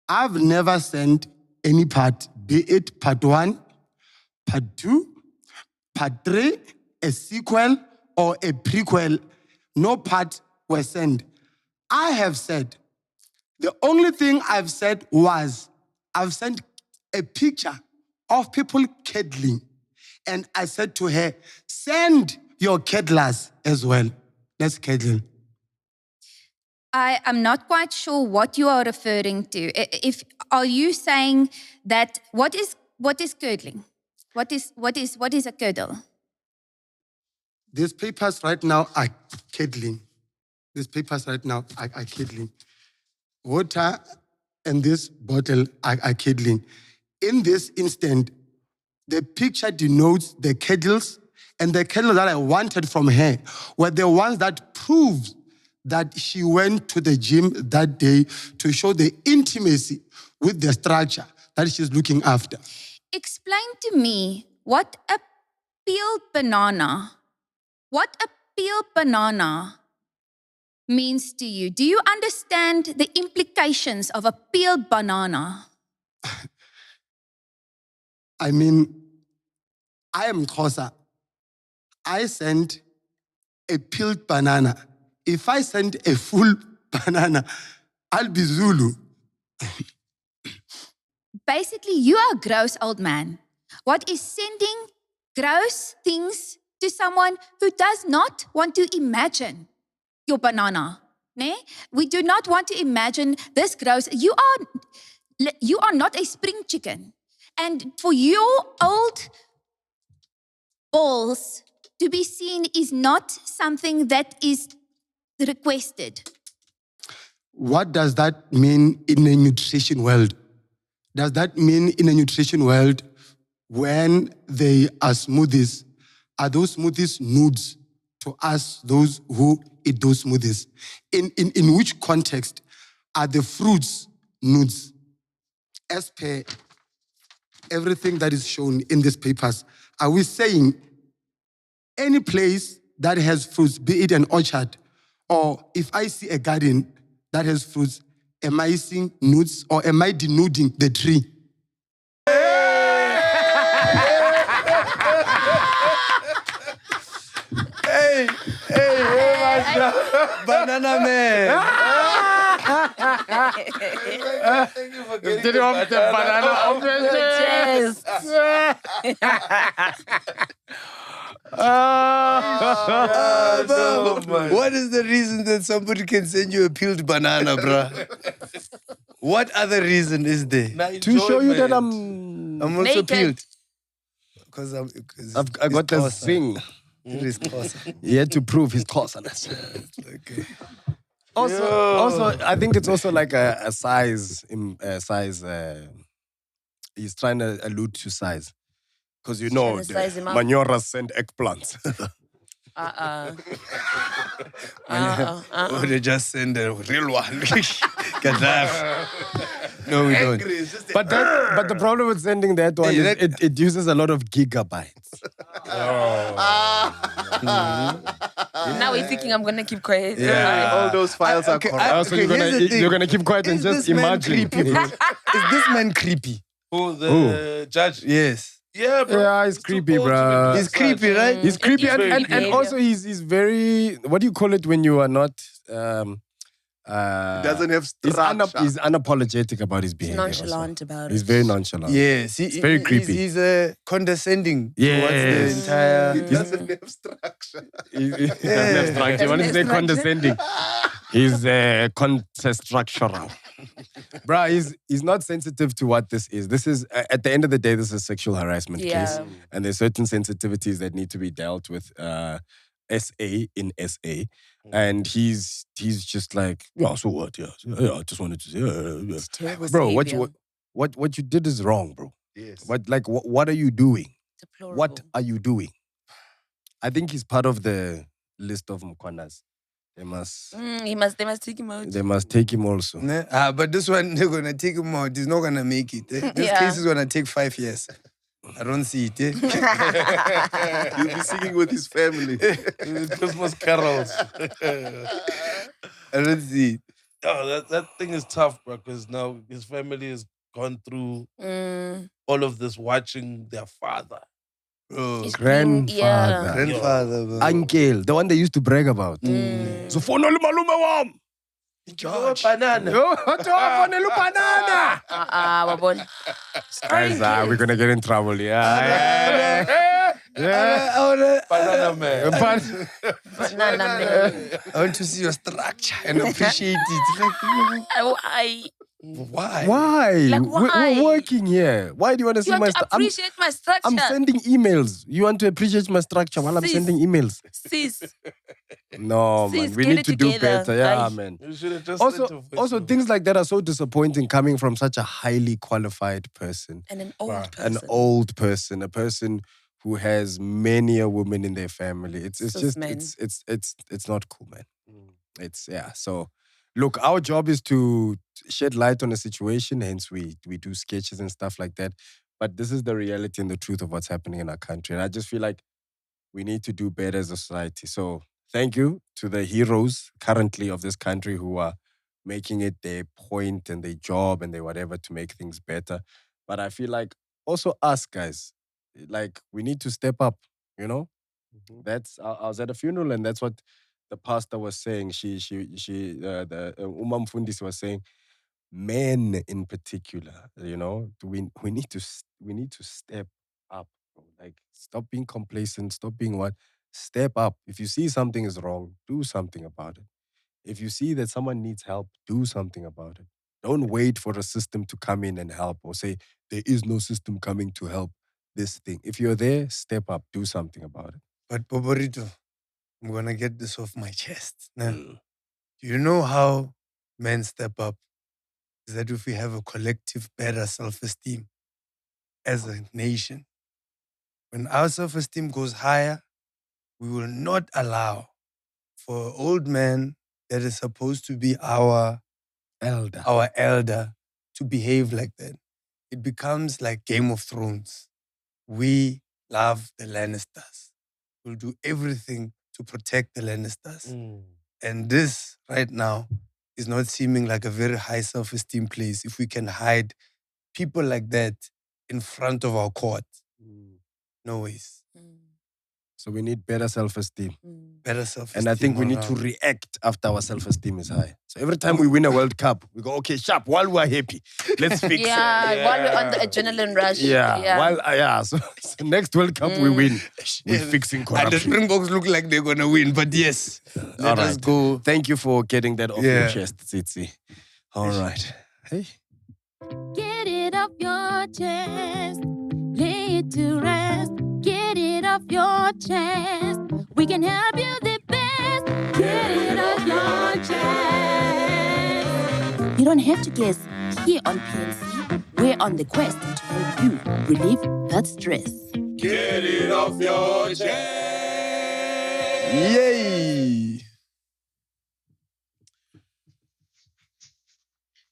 I've never sent any part, be it part 1, part 2, part 3, a sequel or a prequel. No part was sent. I have said, the only thing I've said was, I've sent a picture of people cuddling. And I said to her, send your cuddlers as well. Let's cuddle. I am not quite sure what you are referring to. Are you saying that what is curdling? What is a curdle? These papers right now are curdling. These papers right now are curdling. Water and this bottle are curdling. In this instant, the picture denotes the curdles, and the curdles that I wanted from her were the ones that proved that she went to the gym that day to show the intimacy with the structure that she's looking after. Explain to me what a peeled banana means to you. Do you understand the implications of a peeled banana? I mean, I am Xhosa. I sent a peeled banana. If I send a full banana, I'll be Zulu. Basically, you are a gross old man. What is sending gross things to someone who does not want to imagine your banana? Ne? We do not want to imagine this gross. You are not a spring chicken. And for your old balls to be seen is not something that is requested. What does that mean in a nutrition world? Does that mean in a nutrition world when they are smoothies, are those smoothies nudes to us, those who eat those smoothies? In which context are the fruits nudes? As per everything that is shown in these papers, are we saying any place that has fruits, be it an orchard, or if I see a garden that has fruits, am I seeing nudes or am I denuding the tree? Hey, my God. Banana man. Thank you for getting the banana off your chest. What is the reason that somebody can send you a peeled banana, bruh? What other reason is there? To show you that I'm also Naked. peeled. Because I got the zing. It is Xhosa. He had to prove his causeness. Okay. Also, I think it's also like a size. He's trying to allude to size. Because you know, trying to size him up. Manyoras send eggplants. Or they just send a real one. Gaddafi. No, we don't. But the problem with sending that one is it uses a lot of gigabytes. Now we're thinking I'm gonna keep quiet. Yeah. All those files are correct. Also, you're gonna keep quiet and Is just this man imagine. creepy, bro? Is this man creepy? Who, the judge? Yes. Yeah, bro. Yeah, he's creepy, too old to be bro. doing He's that. creepy, right? He's creepy, He's very and behavior. also he's very. What do you call it when you are not? Doesn't have structure. He's unapologetic about his He's behavior. nonchalant about He's it. very nonchalant. Yes. It's very creepy. He's condescending towards Yes. the entire... It doesn't have structure. He doesn't have structure. You want to say condescending? He's structural. Bruh, he's not sensitive to what this is. This is, at the end of the day, this is a sexual harassment case. And there's certain sensitivities that need to be dealt with SA in SA. And he's just like, yeah, so what? Yeah, I just wanted to say, It's terrible bro, behavior. what you did is wrong, bro. Yes. What are you doing? Deplorable. What are you doing? I think he's part of the list of Mkhwanazi. They must take him out. They must take him also. But this one, they're going to take him out. He's not going to make it. This case is going to take 5 years. I don't see it. He'll be singing with his family. Christmas carols. I don't see it. Oh, that thing is tough, bro, because now his family has gone through all of this watching their father. Oh, Grandfather. grandfather, bro. Uncle, the one they used to brag about. So for no malume wam. George. Banana. Yo, banana. Wabon. Guys, we're gonna get in trouble. Yeah. Banana man. Banana man. I want to see your structure and appreciate it. I Why? Why? Like, why? We're working here. Why do you want to see You my have to appreciate my structure. I'm sending emails. You want to appreciate my structure while I'm Sis. sending emails? Sis. No, Sis, man. We get need it to do together. better. Yeah, Aye. man. You should have just sent a voice Also, note. things like that are so disappointing coming from such a highly qualified person. And an old person. An old person, a person who has many a woman in their family. It's Sis, just man. it's not cool, man. It's so look, our job is to shed light on a situation, hence we do sketches and stuff like that. But this is the reality and the truth of what's happening in our country. And I just feel like we need to do better as a society. So thank you to the heroes currently of this country who are making it their point and their job and their whatever to make things better. But I feel like also us guys, like we need to step up, you know? That's I was at a funeral and that's what the pastor was saying. The Mfundisi was saying, men in particular, you know, we need to step up, bro. Like stop being complacent, stop being what? Step up. If you see something is wrong, do something about it. If you see that someone needs help, do something about it. Don't wait for a system to come in and help or say there is no system coming to help this thing. If you're there, step up, do something about it. But Boborito, I'm gonna get this off my chest. Now, do you know how men step up? Is that if we have a collective better self-esteem as a nation. When our self-esteem goes higher, we will not allow for an old man that is supposed to be our elder to behave like that. It becomes like Game of Thrones. We love the Lannisters. We'll do everything to protect the Lannisters. And this, right now, is not seeming like a very high self-esteem place if we can hide people like that in front of our court. No ways. So we need better self-esteem. Better self-esteem. And I think we need to react after our self-esteem is high. So every time we win a World Cup, we go, okay, sharp, while we're happy, let's fix it. While we're on the adrenaline rush. So next World Cup we win. We're fixing corruption. And the Springboks look like they're going to win, but yes. Let us go. Thank you for getting that off your chest, Tsitsi. All right. Hey. Get it off your chest. Lay it to rest. Get it off your chest. We can help you the best. Get it off your chest. You don't have to guess. Here on PNC, we're on the quest to help you relieve that stress. Get it off your chest. Yay!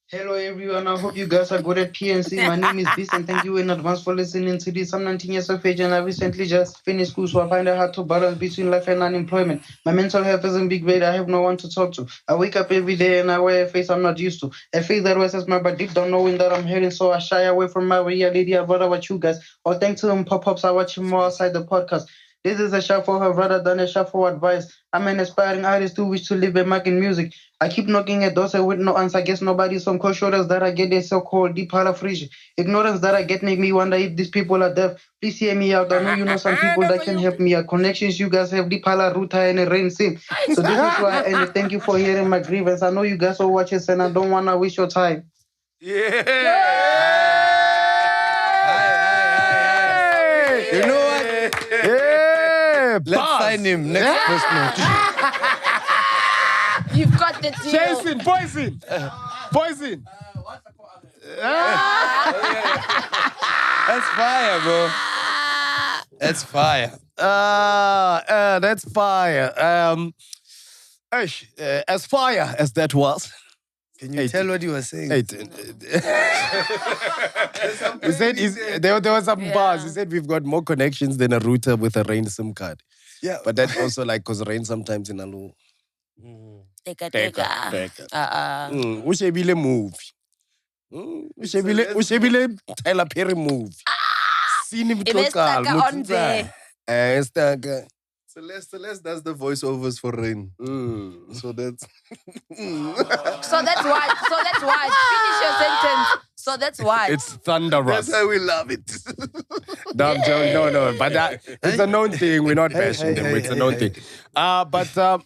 Hello everyone, I hope you guys are good at PNC. My name is Bis and thank you in advance for listening to this. I'm 19 years of age and I recently just finished school, so I find it hard to balance between life and unemployment. My mental health is in big way. I have no one to talk to. I wake up every day and I wear a face I'm not used to. A face that wears my but deep down knowing that I'm heading, so I shy away from my reality. I'd rather watch you guys. Or thanks to them pop-ups, I watch him more outside the podcast. This is a shout for her rather than a shout for advice. I'm an aspiring artist who wish to leave a mark in music. I keep knocking at doors with no answer. I guess nobody's some cold shoulders that I get a so-called deep halafrish. Ignorance that I get make me wonder if these people are deaf. Please hear me out. I know you know some people that can help me. Connections you guys have deep hala ruta and a rain sim. So this is why and thank you for hearing my grievance. I know you guys all watch this and I don't wanna waste your time. You know what? Let's sign him. Next person. You've got the deal. Jason, poison. Poison. That's fire, bro. That's fire. That's fire. As fire as that was. Can you tell what you were saying? He said there were some bars. He said we've got more connections than a router with a rain SIM card. Yeah. But that's also like because rain sometimes in a low. Ushebile movie. Ushebile Tyler Perry movie. Seen him on there. Celeste does the voiceovers for Rain. So that's So that's why. Finish your sentence. So that's why. It's thunderous. That's how we love it. No, but it's a known thing. We're not bashing them. It's a known thing. But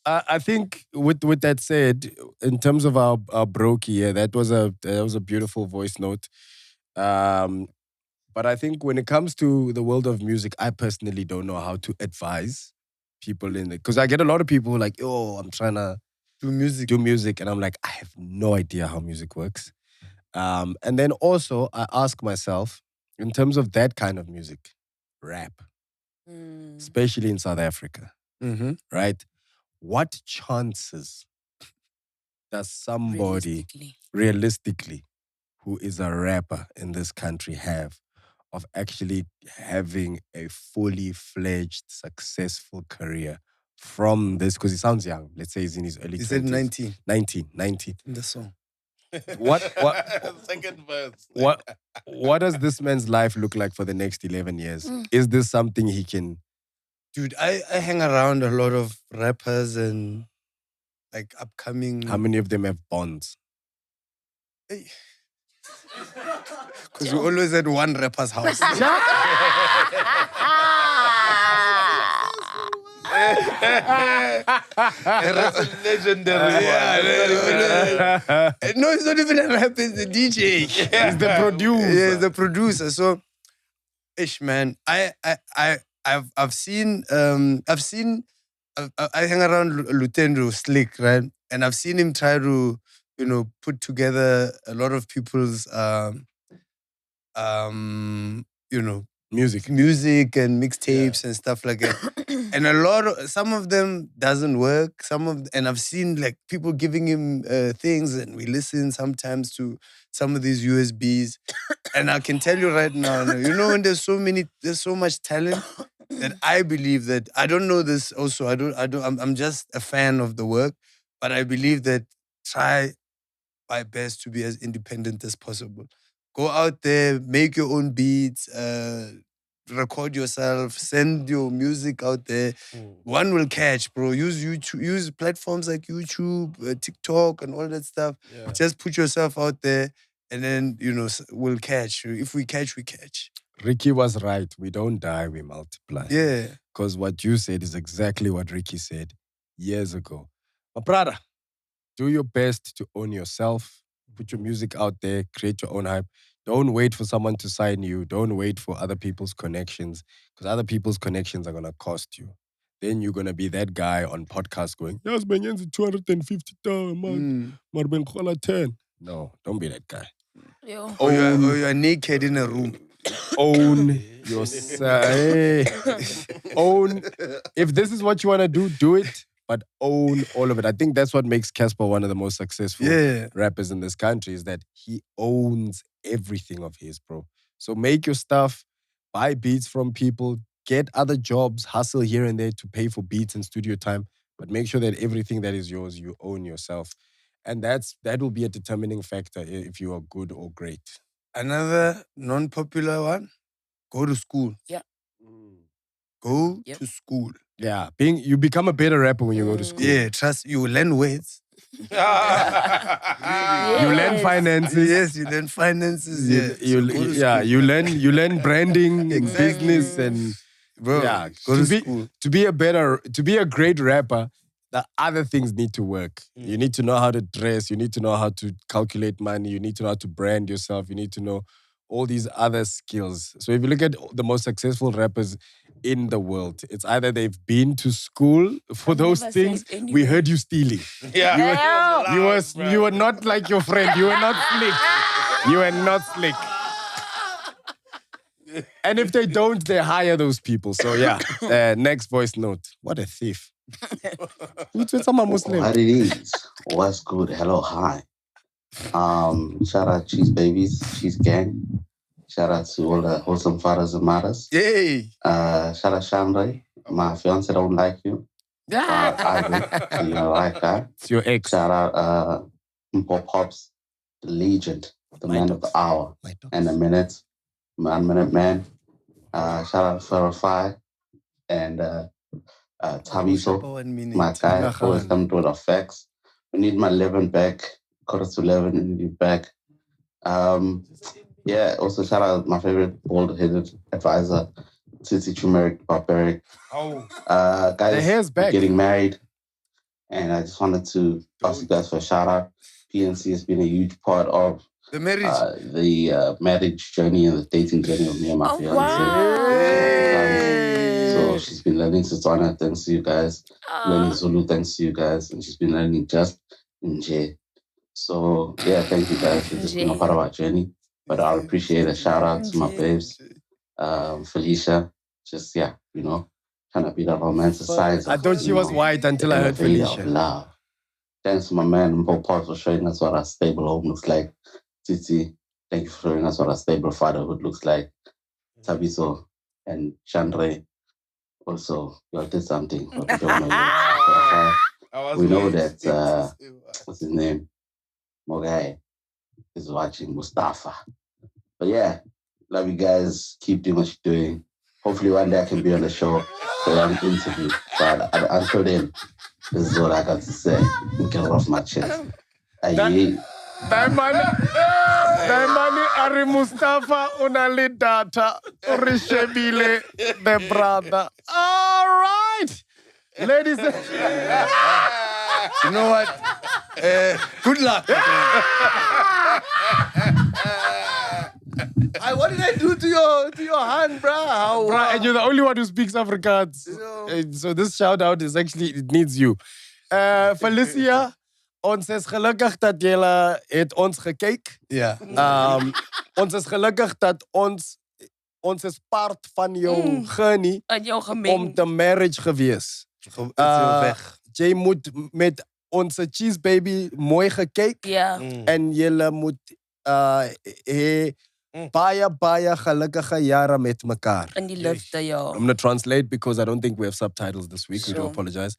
I think with that said, in terms of our brokey, yeah, that was a beautiful voice note. But I think when it comes to the world of music, I personally don't know how to advise people in it. Because I get a lot of people like, oh, I'm trying to Do music. and I'm like, I have no idea how music works. And then also I ask myself, in terms of that kind of music, rap, especially in South Africa, right? What chances does somebody realistically who is a rapper in this country have of actually having a fully fledged, successful career from this? Because he sounds young. Let's say he's in his early 20s. He said 19. 19. In the song. What Second verse. what does this man's life look like for the next 11 years? Is this something he can... Dude, I hang around a lot of rappers and like upcoming... How many of them have bonds? Because we always had one rapper's house. That's a legendary one. No, it's not even a rapper, it's the DJ. He's the producer. Yeah, he's the producer. So, ish, man, I've seen I hang around Lutendo Slick, right? And I've seen him try to, put together a lot of people's music and mixtapes and stuff like that. And some of them doesn't work. And I've seen like people giving him things, and we listen sometimes to some of these USBs. And I can tell you right now, when there's so much talent that I believe that, I don't know this also, I'm just a fan of the work, but I believe that try my best to be as independent as possible. Go out there, make your own beats, record yourself, send your music out there. One will catch, bro. Use YouTube, use platforms like YouTube, TikTok, and all that stuff. Yeah. Just put yourself out there, and then we'll catch. If we catch, we catch. Ricky was right. We don't die, we multiply. Yeah. Because what you said is exactly what Ricky said years ago. My brother, do your best to own yourself. Put your music out there. Create your own hype. Don't wait for someone to sign you. Don't wait for other people's connections. Because other people's connections are going to cost you. Then you're going to be that guy on podcast going, yes, Mbenenge 250,000 a month. Marben 10. No, don't be that guy. Or you're naked in a room. Own yourself. Own. If this is what you want to do, do it. But own all of it. I think that's what makes Casper one of the most successful rappers in this country, is that he owns everything of his, bro. So make your stuff, buy beats from people, get other jobs, hustle here and there to pay for beats and studio time, but make sure that everything that is yours, you own yourself. And that will be a determining factor if you are good or great. Another non-popular one, go to school. Yeah. Go to school. Yeah, you become a better rapper when you go to school. Yeah, trust, you learn words. You learn finances. Yes, you learn finances. You learn branding and business and bro. Yeah, go to school. To be a great rapper, the other things need to work. You need to know how to dress. You need to know how to calculate money. You need to know how to brand yourself. You need to know all these other skills. So if you look at the most successful rappers in the world, it's either they've been to school for those things. We heard you stealing. Yeah. You were not like your friend. You were not slick. You were not slick. And if they don't, they hire those people. So yeah, next voice note. What a thief. What it is? What's good? Hello, hi. Shout out Cheese Babies, Cheese Gang. Shout out to all the wholesome fathers and mothers. Yay! Shout out Shandray. My fiance don't like you. Isaac, you're the right guy. It's your ex. Shout out Mpho Pops, the legend, the man of the hour, and the minute, 1 minute man. Shout out Pharoahfi and Thabng, my guy, always come to the facts. We need my 11 back. Kgotatso 11, we need you back. Also shout out my favorite bald-headed advisor, Tsitsi, Chiumya, Barbaric. The hair's back. Getting married. And I just wanted to ask you guys for a shout out. PNC has been a huge part of the marriage, marriage journey and the dating journey of me and my fiance. So she's been learning Setswana thanks to you guys, learning Zulu thanks to you guys, and she's been learning just Nje. So yeah, thank you guys for just being a part of our journey. But I'll appreciate a shout out to my babes, Felicia. Just trying to be that romanticizer. I thought she was white until I heard Felicia. Love. Thanks to my man Mpho for showing us what a stable home looks like. Tsitsi, thank you for showing us what a stable fatherhood looks like. Thabiso and Chandre, also, you all did something. We know that, what's his name? Mogai is watching, Mustafa. But yeah, love you guys. Keep doing what you're doing. Hopefully one day I can be on the show for an interview. But until then, this is all I got to say. Get it off my chest. Daimani Ari Mustafa unali data Urishebile the brother. All right, ladies. You know what? Good luck. What did I do to your hand, bro? And you're the only one who speaks Afrikaans. So this shout out is actually, it needs you. Felicia, ons is gelukkig dat julle het ons gekyk. Ja. Ons is gelukkig dat ons is part van jou journey om te marriage gewees. Jy moet met onze cheese baby mooi gekyk. Ja. En julle moet baie gelukkige jare met mekaar. En die liefde, ja. I'm going to translate because I don't think we have subtitles this week. Sure. We do apologize.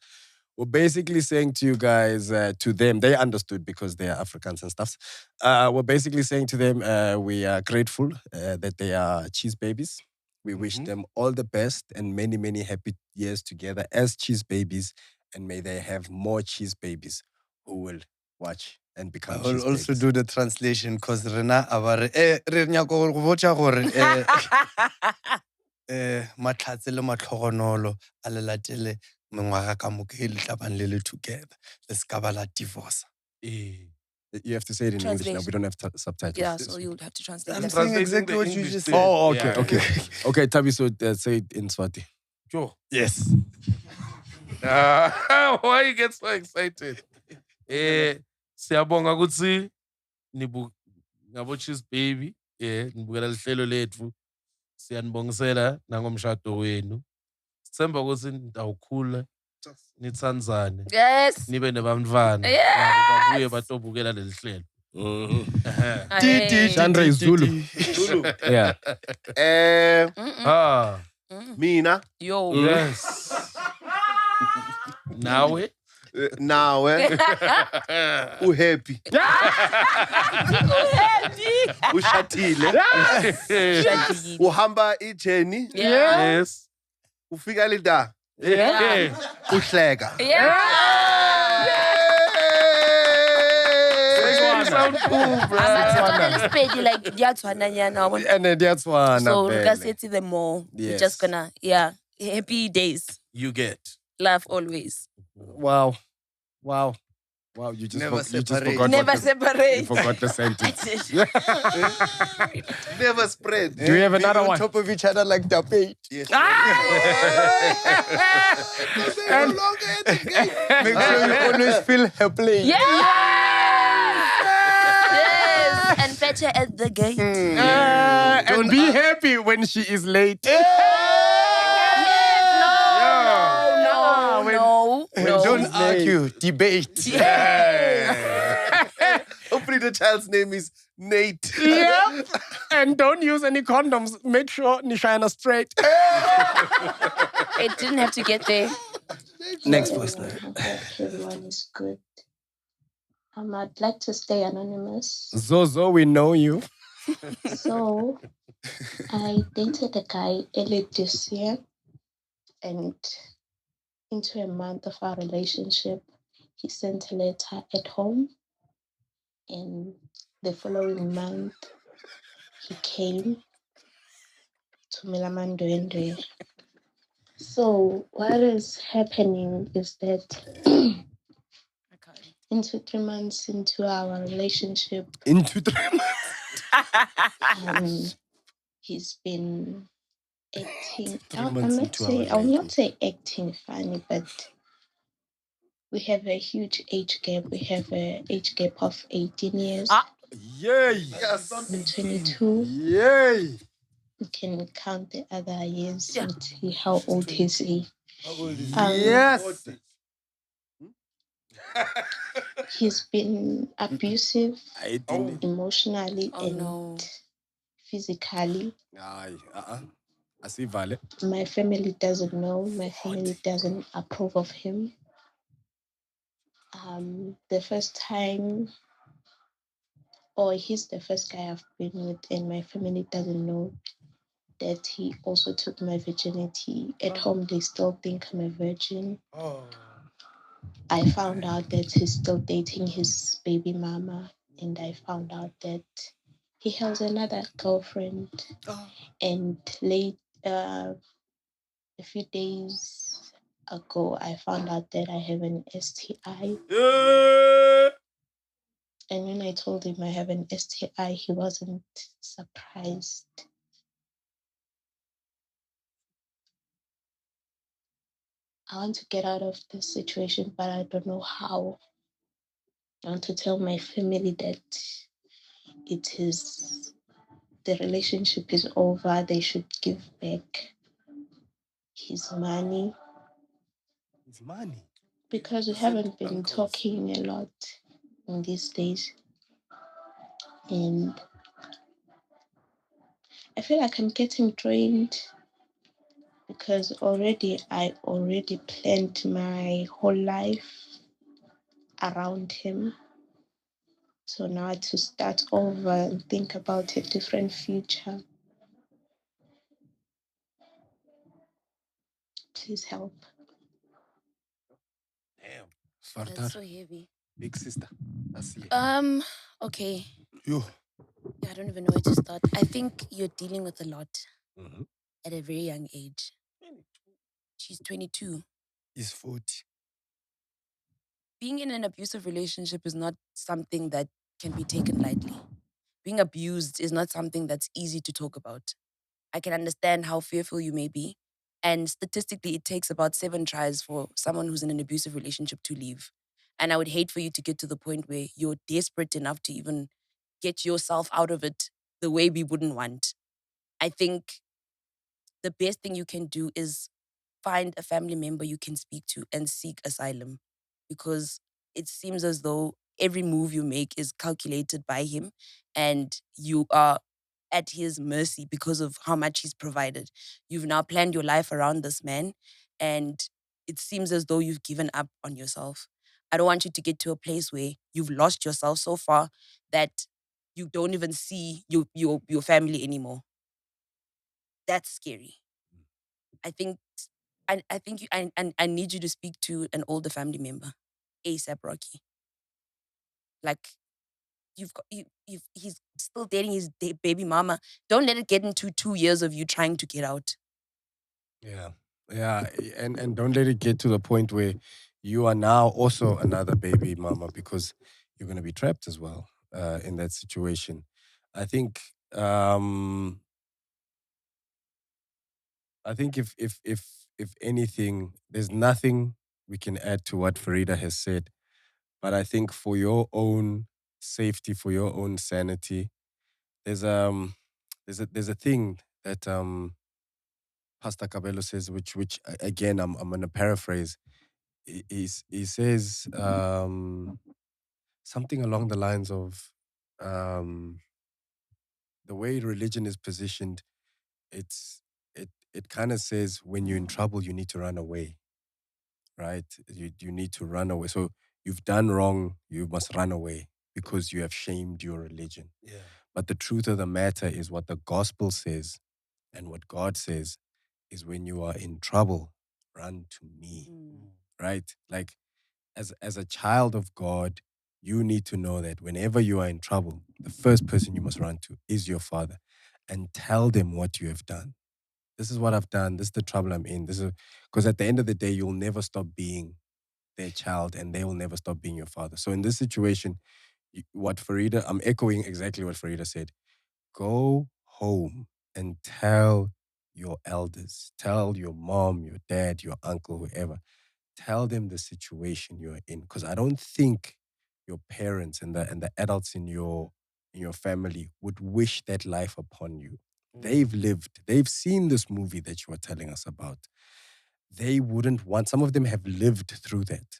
We're basically saying to you guys, to them, they understood because they are Africans and stuff. We're basically saying to them, we are grateful that they are cheese babies. We wish them all the best and many, many happy years together as cheese babies. And may they have more cheese babies who will watch and become cheese babies. I will also do the translation because Rena abare re nyako go botsa gore matlhatse le matlhogonolo a le latele mengwaga ka moke le tlabang le together. Let's kabala divorce. You have to say it in English now. We don't have subtitles. Yeah, so you would have to translate. I'm saying exactly what you just said. Oh, okay, okay. Okay, Thabi, so say it in Swati. Sure. Yes. Why you get so excited? Siyabonga ukuthi ngabo cheese baby. Nibukela lihlelo lethu. Siyanibongisela nangomshado wenu. Sithemba ukuthi nitawukhula. Nitsandzane. Yes. Nibe nebantwana. Babuye batobukela leli hlelo. Chandra is Zulu. Yeah. Mina. Yo. Yes. Nawe. Uhappy. Ushatile. Uhamba ijeni. Yes. Ufika lida. Yeah. Uhleka. Sound cool, bro. So we can say to them more. We're just gonna, happy days. You get. Laugh always. Wow, you just forgot. Never separate. You forgot the sentence. Never spread. Do you have another one? On top of each other like the page. Yes. And make sure you always feel her play. Yes. And fetch her at the gate. And be happy when she is late. No. Don't argue, debate. Hopefully the child's name is Nate. Yeah. And don't use any condoms. Make sure Nishana straight. It didn't have to get there. Next person. Everyone is good. I'd like to stay anonymous. Zozo, we know you. So, I dated a guy early this year, and into a month of our relationship, he sent a letter at home, and the following month, he came to Milamandwende. So what is happening is that into 3 months into our relationship, Into 3 months. He's been acting. 3 I'll months into our I'll not relationship. say acting funny, but we have a huge age gap. We have an age gap of 18 years. Yay! Yes. I'm 22. Yay! You can count the other years and see how old is he. How old is Yes! He's been abusive 18. emotionally Oh and no. physically. Aye, I see Vale. My family doesn't know. My family doesn't approve of him. The first time, or he's the first guy I've been with, and my family doesn't know that he also took my virginity. At home, they still think I'm a virgin. I found out that he's still dating his baby mama, and I found out that he has another girlfriend. And a few days ago, I found out that I have an STI. And when I told him I have an STI, he wasn't surprised. I want to get out of this situation, but I don't know how. I want to tell my family that the relationship is over. They should give back his money. His money? Because we haven't been talking a lot in these days. And I feel like I'm getting drained because I already planned my whole life around him. So now to start over and think about a different future. Please help. Damn. That's so heavy. Big sister. I see. Okay. You. Yeah, I don't even know where to start. I think you're dealing with a lot Mm-hmm. at a very young age. She's 22. He's 40. Being in an abusive relationship is not something that can be taken lightly. Being abused is not something that's easy to talk about. I can understand how fearful you may be. And statistically, it takes about 7 tries for someone who's in an abusive relationship to leave. And I would hate for you to get to the point where you're desperate enough to even get yourself out of it the way we wouldn't want. I think the best thing you can do is find a family member you can speak to and seek asylum, because it seems as though every move you make is calculated by him and you are at his mercy because of how much he's provided. You've now planned your life around this man and it seems as though you've given up on yourself. I don't want you to get to a place where you've lost yourself so far that you don't even see your family anymore. That's scary. I think I think I need you to speak to an older family member, ASAP Rocky. Like he's still dating his baby mama. Don't let it get into 2 years of you trying to get out. Yeah. Yeah. And don't let it get to the point where you are now also another baby mama, because you're going to be trapped as well in that situation. I think if anything, there's nothing we can add to what Farieda has said. But I think for your own safety, for your own sanity, there's a thing that Pastor Cabello says, which again I'm gonna paraphrase. He says something along the lines of the way religion is positioned. It kind of says when you're in trouble, you need to run away, right? You need to run away. So you've done wrong, you must run away because you have shamed your religion. Yeah. But the truth of the matter is what the gospel says and what God says is when you are in trouble, run to me, right? Like as a child of God, you need to know that whenever you are in trouble, the first person you must run to is your father and tell them what you have done. This is what I've done. This is the trouble I'm in. This is because at the end of the day, you'll never stop being their child and they will never stop being your father. So in this situation, what Farieda, I'm echoing exactly what Farieda said. Go home and tell your elders, tell your mom, your dad, your uncle, whoever, tell them the situation you're in. Because I don't think your parents and the adults in your family would wish that life upon you. They've lived, they've seen this movie that you were telling us about. They wouldn't want, some of them have lived through that.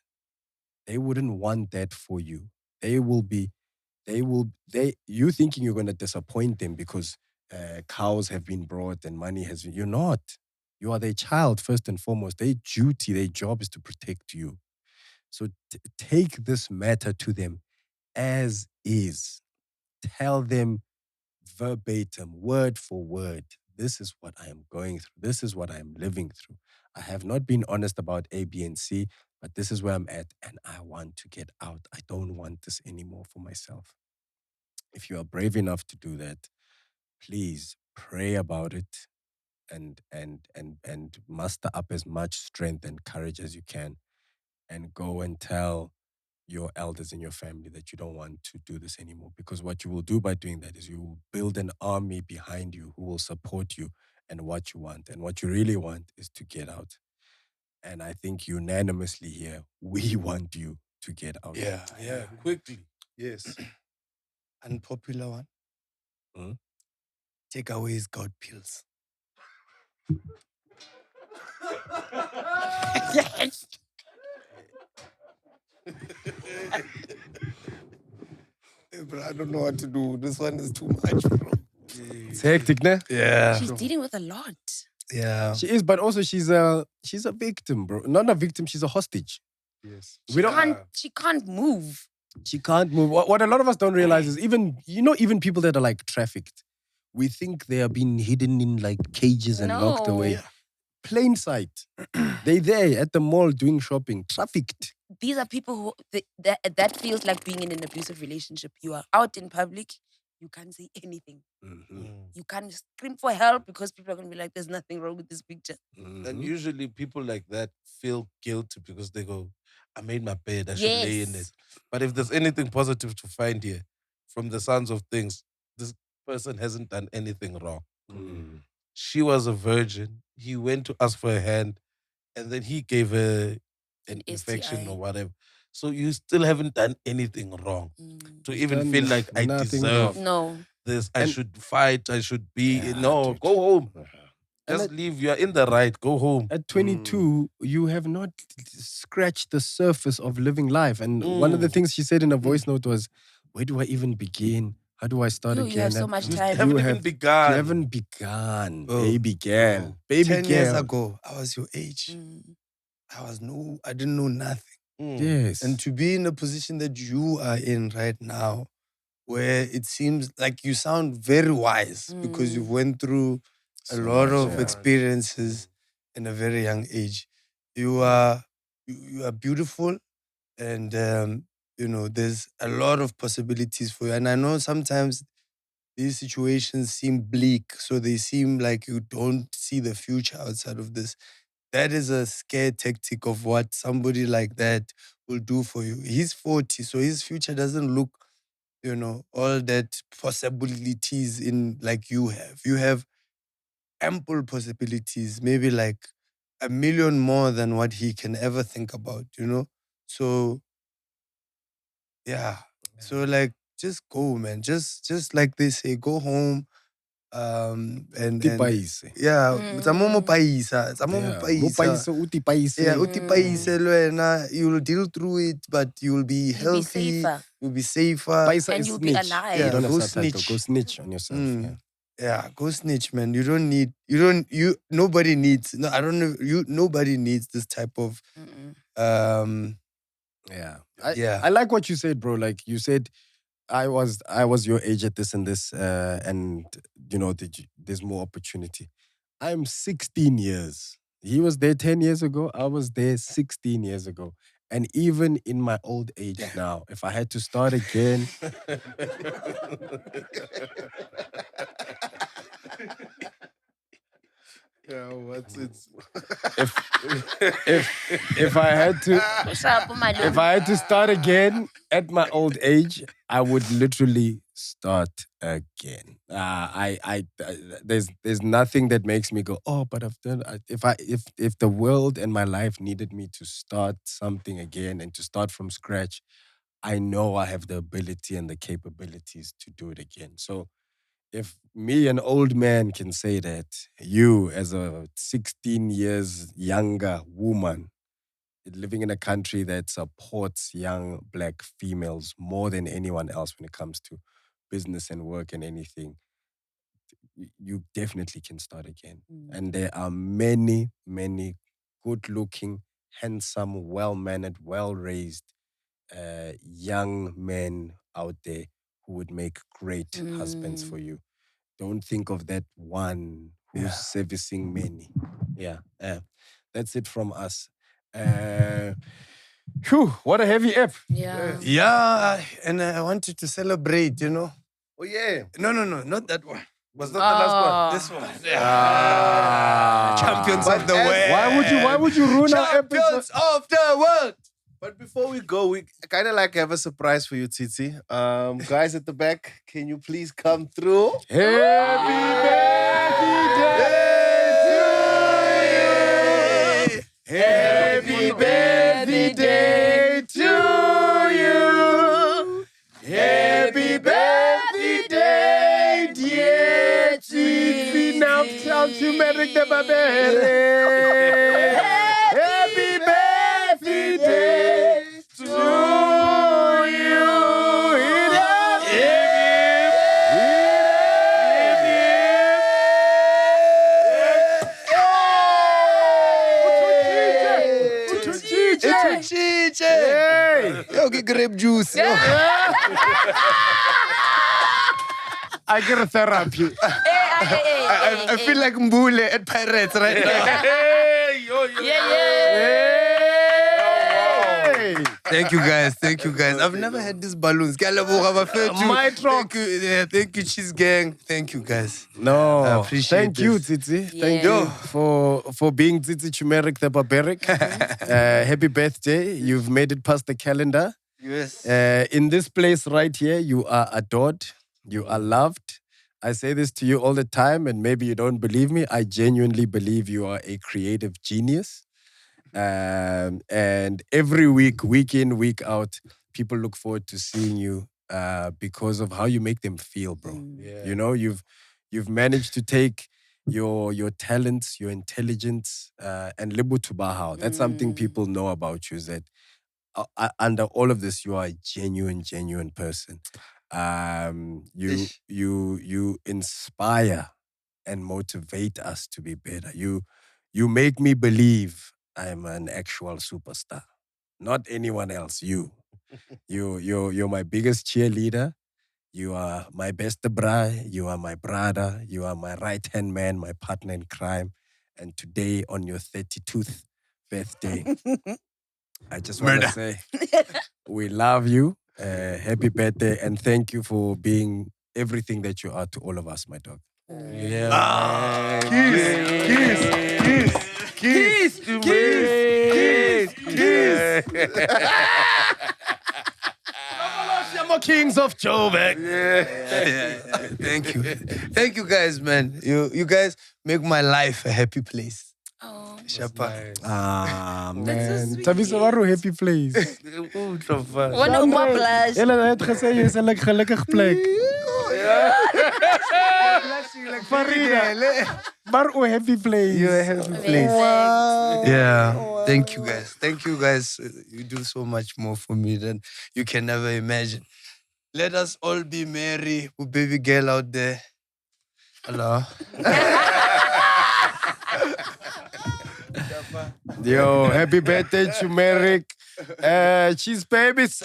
They wouldn't want that for you. You thinking you're going to disappoint them because cows have been brought and money has been, you're not. You are their child first and foremost. Their duty, their job is to protect you. So take this matter to them as is. Tell them verbatim, word for word, this is what I am going through. This is what I am living through. I have not been honest about A, B, and C, but this is where I'm at and I want to get out. I don't want this anymore for myself. If you are brave enough to do that, please pray about it and muster up as much strength and courage as you can and go and tell your elders in your family that you don't want to do this anymore. Because what you will do by doing that is you will build an army behind you who will support you and what you want. And what you really want is to get out. And I think unanimously here, we want you to get out. Yeah, quickly. Yes. Unpopular one. Take away his gout pills. Yes. Hey, bro, I don't know what to do. This one is too much, bro. It's hectic, ne? Yeah. She's dealing with a lot. Yeah. She is, but also she's a victim, bro. Not a victim, she's a hostage. Yes. She can't move. She can't move. What a lot of us don't realize is even people that are like trafficked, we think they are being hidden in like cages and locked away. Yeah. Plain sight. They there at the mall doing shopping, trafficked. These are people who that feels like being in an abusive relationship. You are out in public, you can't say anything. You can't scream for help because people are going to be like, there's nothing wrong with this picture. And usually people like that feel guilty because they go, I made my bed, I should lay in it. But if there's anything positive to find here, from the sounds of things, this person hasn't done anything wrong. She was a virgin. He went to ask for a hand, and then he gave her an infection STI. or whatever. So you still haven't done anything wrong to even done feel like I nothing deserve No. this. I should fight. I should be. No, go home. Just leave. You are in the right. Go home. At 22, you have not scratched the surface of living life. And one of the things she said in a voice note was, where do I even begin? How do I start again? You have so much time. You haven't even begun. You haven't begun. Bro, Baby girl. Baby 10 girl. years ago, I was your age. I didn't know nothing. Yes. And to be in the position that you are in right now, where it seems like you sound very wise because you've went through a lot of experiences in a very young age. You are beautiful, and there's a lot of possibilities for you. And I know sometimes these situations seem bleak, so they seem like you don't see the future outside of this. That is a scare tactic of what somebody like that will do for you. He's 40, so his future doesn't look, all that possibilities in like you have. You have ample possibilities, maybe like 1,000,000 more than what he can ever think about, So, yeah. So like, just go, man. Just like they say, go home. Mo paisa. Yeah, uti paisa lwena. You'll deal through it, but you'll be healthy. You'll be safer. Paisa And is you'll be snitch. alive. You Yeah, don't have go subtitle. snitch. Go snitch on yourself. Yeah, go snitch, man. Nobody needs, no, I don't know, nobody needs this type of, Yeah. Yeah. I like what you said, bro. Like you said, I was your age at this and this, and there's more opportunity. I'm 16 years. He was there 10 years ago. I was there 16 years ago. And even in my old age now, if I had to start again, Yeah, what's it? if I had to start again at my old age, I would literally start again. There's nothing that makes me go, oh, but I've done. If the world and my life needed me to start something again and to start from scratch, I know I have the ability and the capabilities to do it again. So if me, an old man, can say that, you, as a 16 years younger woman, living in a country that supports young black females more than anyone else when it comes to business and work and anything, you definitely can start again. And there are many, many good-looking, handsome, well-mannered, well-raised young men out there who would make great husbands for you. Don't think of that one who's servicing many. Yeah. That's it from us. What a heavy app. Yeah, and I wanted to celebrate, you know. Oh, yeah. No, not that one. Was that the last one? This one. Champions of the world. Why would you ruin our episode? Champions of the world. But before we go, we kind of like have a surprise for you, Tsitsi. Guys at the back, can you please come through? Happy birthday to you. Happy birthday, dear Tsitsi. Now tell Chumeric the Babere. Happy birthday to you. Yo, get grape juice. Yo. I get a therapy. I feel like Mbule at Pirates right now. Thank you guys. I've never had these balloons. My truck. Thank you, Cheese Gang. Thank you guys. No, I appreciate thank you, Tsitsi. Thank you for being Tsitsi Chumeric the Barbaric. Happy birthday. You've made it past the calendar. Yes. In this place right here, you are adored. You are loved. I say this to you all the time, and maybe you don't believe me. I genuinely believe you are a creative genius. And every week in, week out, people look forward to seeing you because of how you make them feel, bro. You know, you've managed to take your talents, your intelligence, and libu to bahao. That's something people know about you, is that under all of this, you are a genuine person. You inspire and motivate us to be better. You make me believe I'm an actual superstar, not anyone else. You're my biggest cheerleader. You are my best bra. You are my brother. You are my right-hand man, my partner in crime. And today, on your 32th birthday, I just want to say we love you. Happy birthday, and thank you for being everything that you are to all of us, my dog. Kiss. Kings of Joburg. Thank you guys, man. You guys make my life a happy place. Oh, Shapa. Man. Tabiso waro happy place. Wanneer oma blush. Julle het gesê jy is 'n gelukkig plek. Farieda. Maar o happy place. You're a happy place. Yeah. Thank you guys. You do so much more for me than you can never imagine. Let us all be merry with baby girl out there. Hello. Yo, happy birthday, Chumeric. Cheese babies,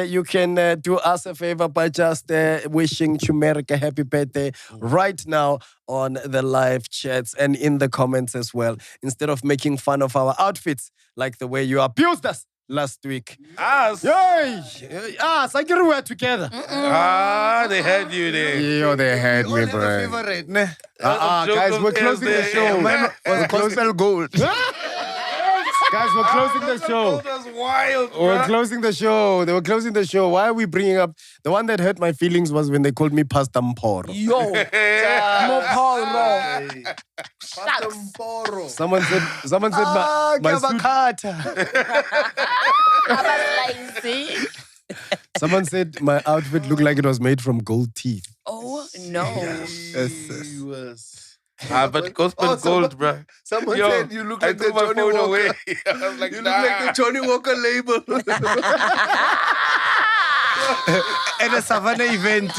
you can do us a favor by just wishing Chumeric a happy birthday right now on the live chats and in the comments as well. Instead of making fun of our outfits, like the way you abused us last week. Us? Yay! Us, I get we were together. They had you there. Yo, they had me, bro. Favorite, ne? Guys, we're closing the show. Man, was gospel gold. Guys, we're closing the show. That was wild, We're bruh. closing the show. They were closing the show. Why are we bringing up... The one that hurt my feelings was when they called me Pastor Mpho. Yo. Mpho. Someone said my suit... Someone said my outfit looked like it was made from gold teeth. Oh, no. But gospel gold, bro. Someone Yo, said you look I like the threw my Johnny phone Walker. away. I was like, You look like the Johnny Walker label. At a Savannah event.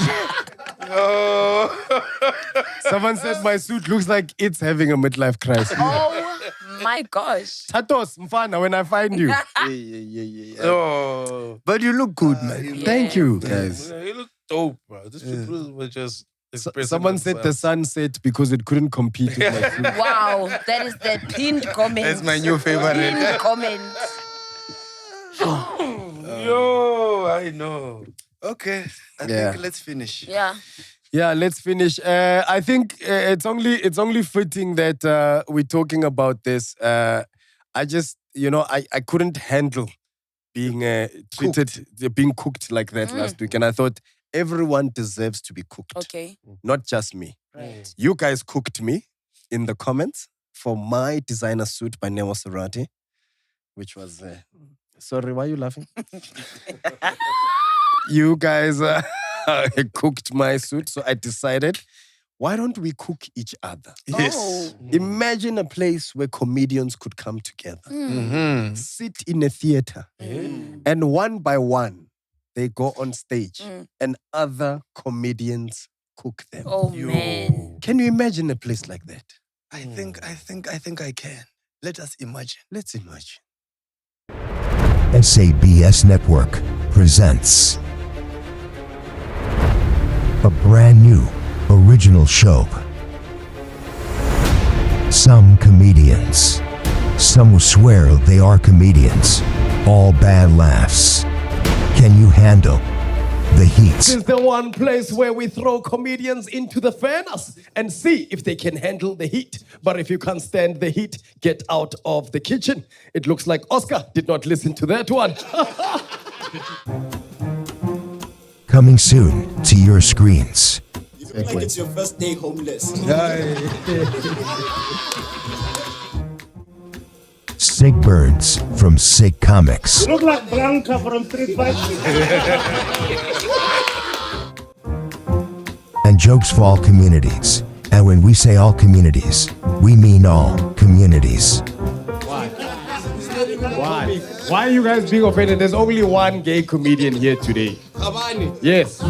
Someone said my suit looks like it's having a midlife crisis. Oh, my gosh. Tatos, mfana, when I find you. Oh. But you look good, man. Thank you, guys. You look dope, bro. These people were just expressing Someone said the themselves. sun set because it couldn't compete with my suit. Wow, that is the pinned comment. That's my new favorite. Pinned comment. Yo, I know. Okay, I Yeah. think let's finish. Yeah. Yeah, let's finish. I think it's only fitting that we're talking about this. I just, I couldn't handle being being cooked like that last week. And I thought everyone deserves to be cooked. Okay. Not just me. Right. You guys cooked me in the comments for my designer suit by Nemo Serati, which was... sorry, why are you laughing? You guys cooked my suit, so I decided, why don't we cook each other? Yes. Oh. Imagine a place where comedians could come together, Mm-hmm. sit in a theater, and one by one, they go on stage and other comedians cook them. Oh, man. Can you imagine a place like that? I think I can. Let us imagine. Let's imagine. SABS Network presents a brand new original show. Some comedians. Some will swear they are comedians. All bad laughs. Can you handle the heat? This is the one place where we throw comedians into the furnace and see if they can handle the heat. But if you can't stand the heat, get out of the kitchen. It looks like Oscar did not listen to that one. Coming soon to your screens. You look like it's your first day homeless. Sick Burns from Sick Comics. Look like Blanca from Street Fighter. And jokes for all communities. And when we say all communities, we mean all communities. Why? Why are you guys being offended? There's only one gay comedian here today. Yes.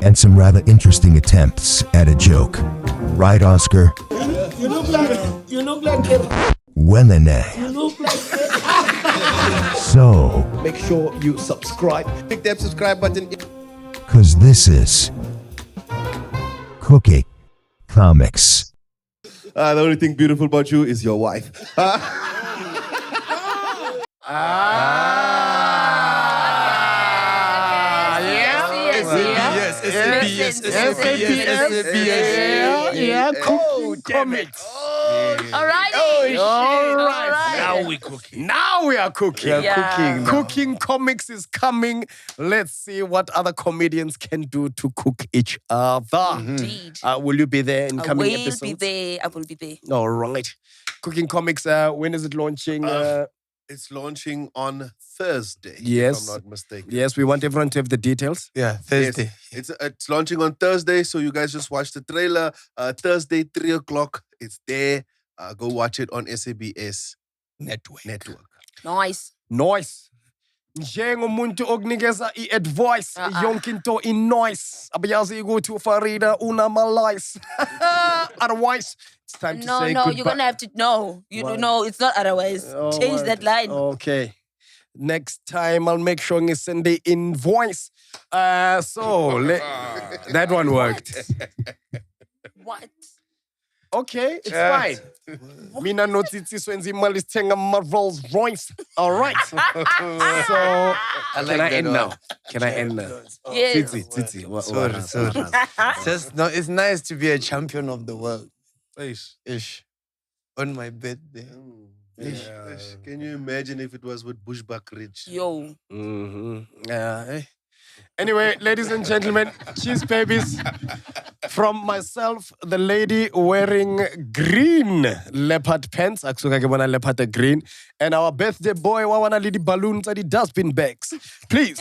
And some rather interesting attempts at a joke. Right, Oscar? You look like Wenene. You look like So, Make sure you subscribe. Click that subscribe button. cause this is Cooking Comics. The only thing beautiful about you is your wife. Cooking comics. All right. All right. Now we cooking. Now we are cooking. We are cooking now. Cooking comics is coming. Let's see what other comedians can do to cook each other. Indeed. Will you be there in I coming will episodes? be there. I will be there. All right. Cooking comics, when is it launching? It's launching on Thursday. Yes. If I'm not mistaken. Yes, we want everyone to have the details. Yeah, Thursday. Yes. It's launching on Thursday, so you guys just watch the trailer. Thursday, 3 o'clock. It's there. Go watch it on SABS Network. Nice. Nice. Njengomuntu okunikeza i-advice yonke into in-noise. Abayazi ukuthi uFarida unamalise. Otherwise, it's time to say No, goodbye. you're gonna have to know. No, it's not otherwise. Change that line. Okay. Next time I'll make sure I send the invoice. That one worked. What? Okay, it's fine. Mina no Tsitsi swenza imali sithenga Rolls Royce. All right. So, can I end now? Can I end now? Yes. Tsitsi. Sorry. Just no, it's nice to be a champion of the world. Ish. Ish. on my birthday. Yeah. Can you imagine if it was with Bushbuck Ridge? Yo. Yeah. Anyway, ladies and gentlemen, cheese babies. From myself, the lady wearing green leopard pants, akusuka ke bona leopard green, and our birthday boy, wawana lady balloons and the dustbin bags. Please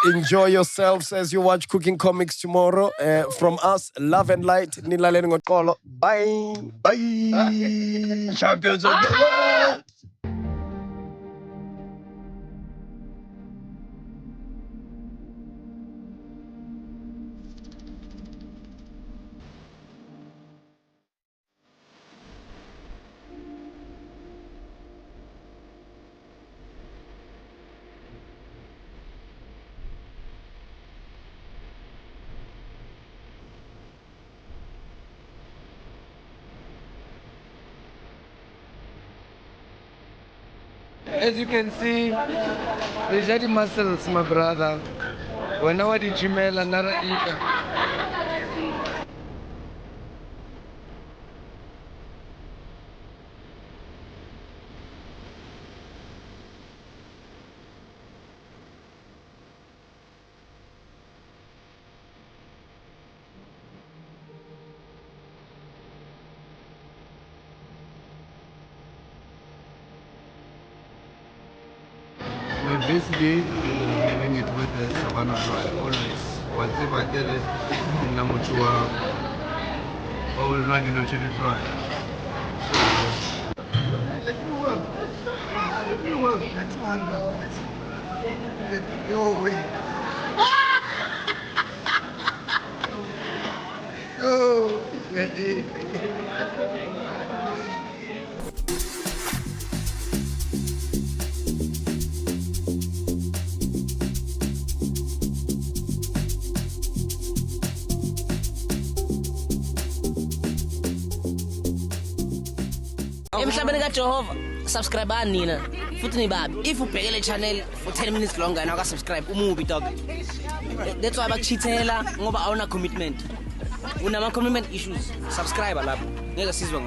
enjoy yourselves as you watch Cooking Comics tomorrow. From us, love and light. Nilaleni ngoxolo. Bye. Bye. Champions of the world. As you can see, the daddy muscles, my brother. When I was Chiumya, another eater. Basically, living it with the Savannah Royal always. Whatever I get it, in Namutua, always running on Chili Royal. That's one. Go away. Emhlabeni kaJehova subscribe nina futhi nibabi if ubheke le channel for 10 minutes longer na subscribe umubi dog. That's why bakuchithela ngoba awuna commitment, unama commitment issues. Subscribe lapho ngeke sizwe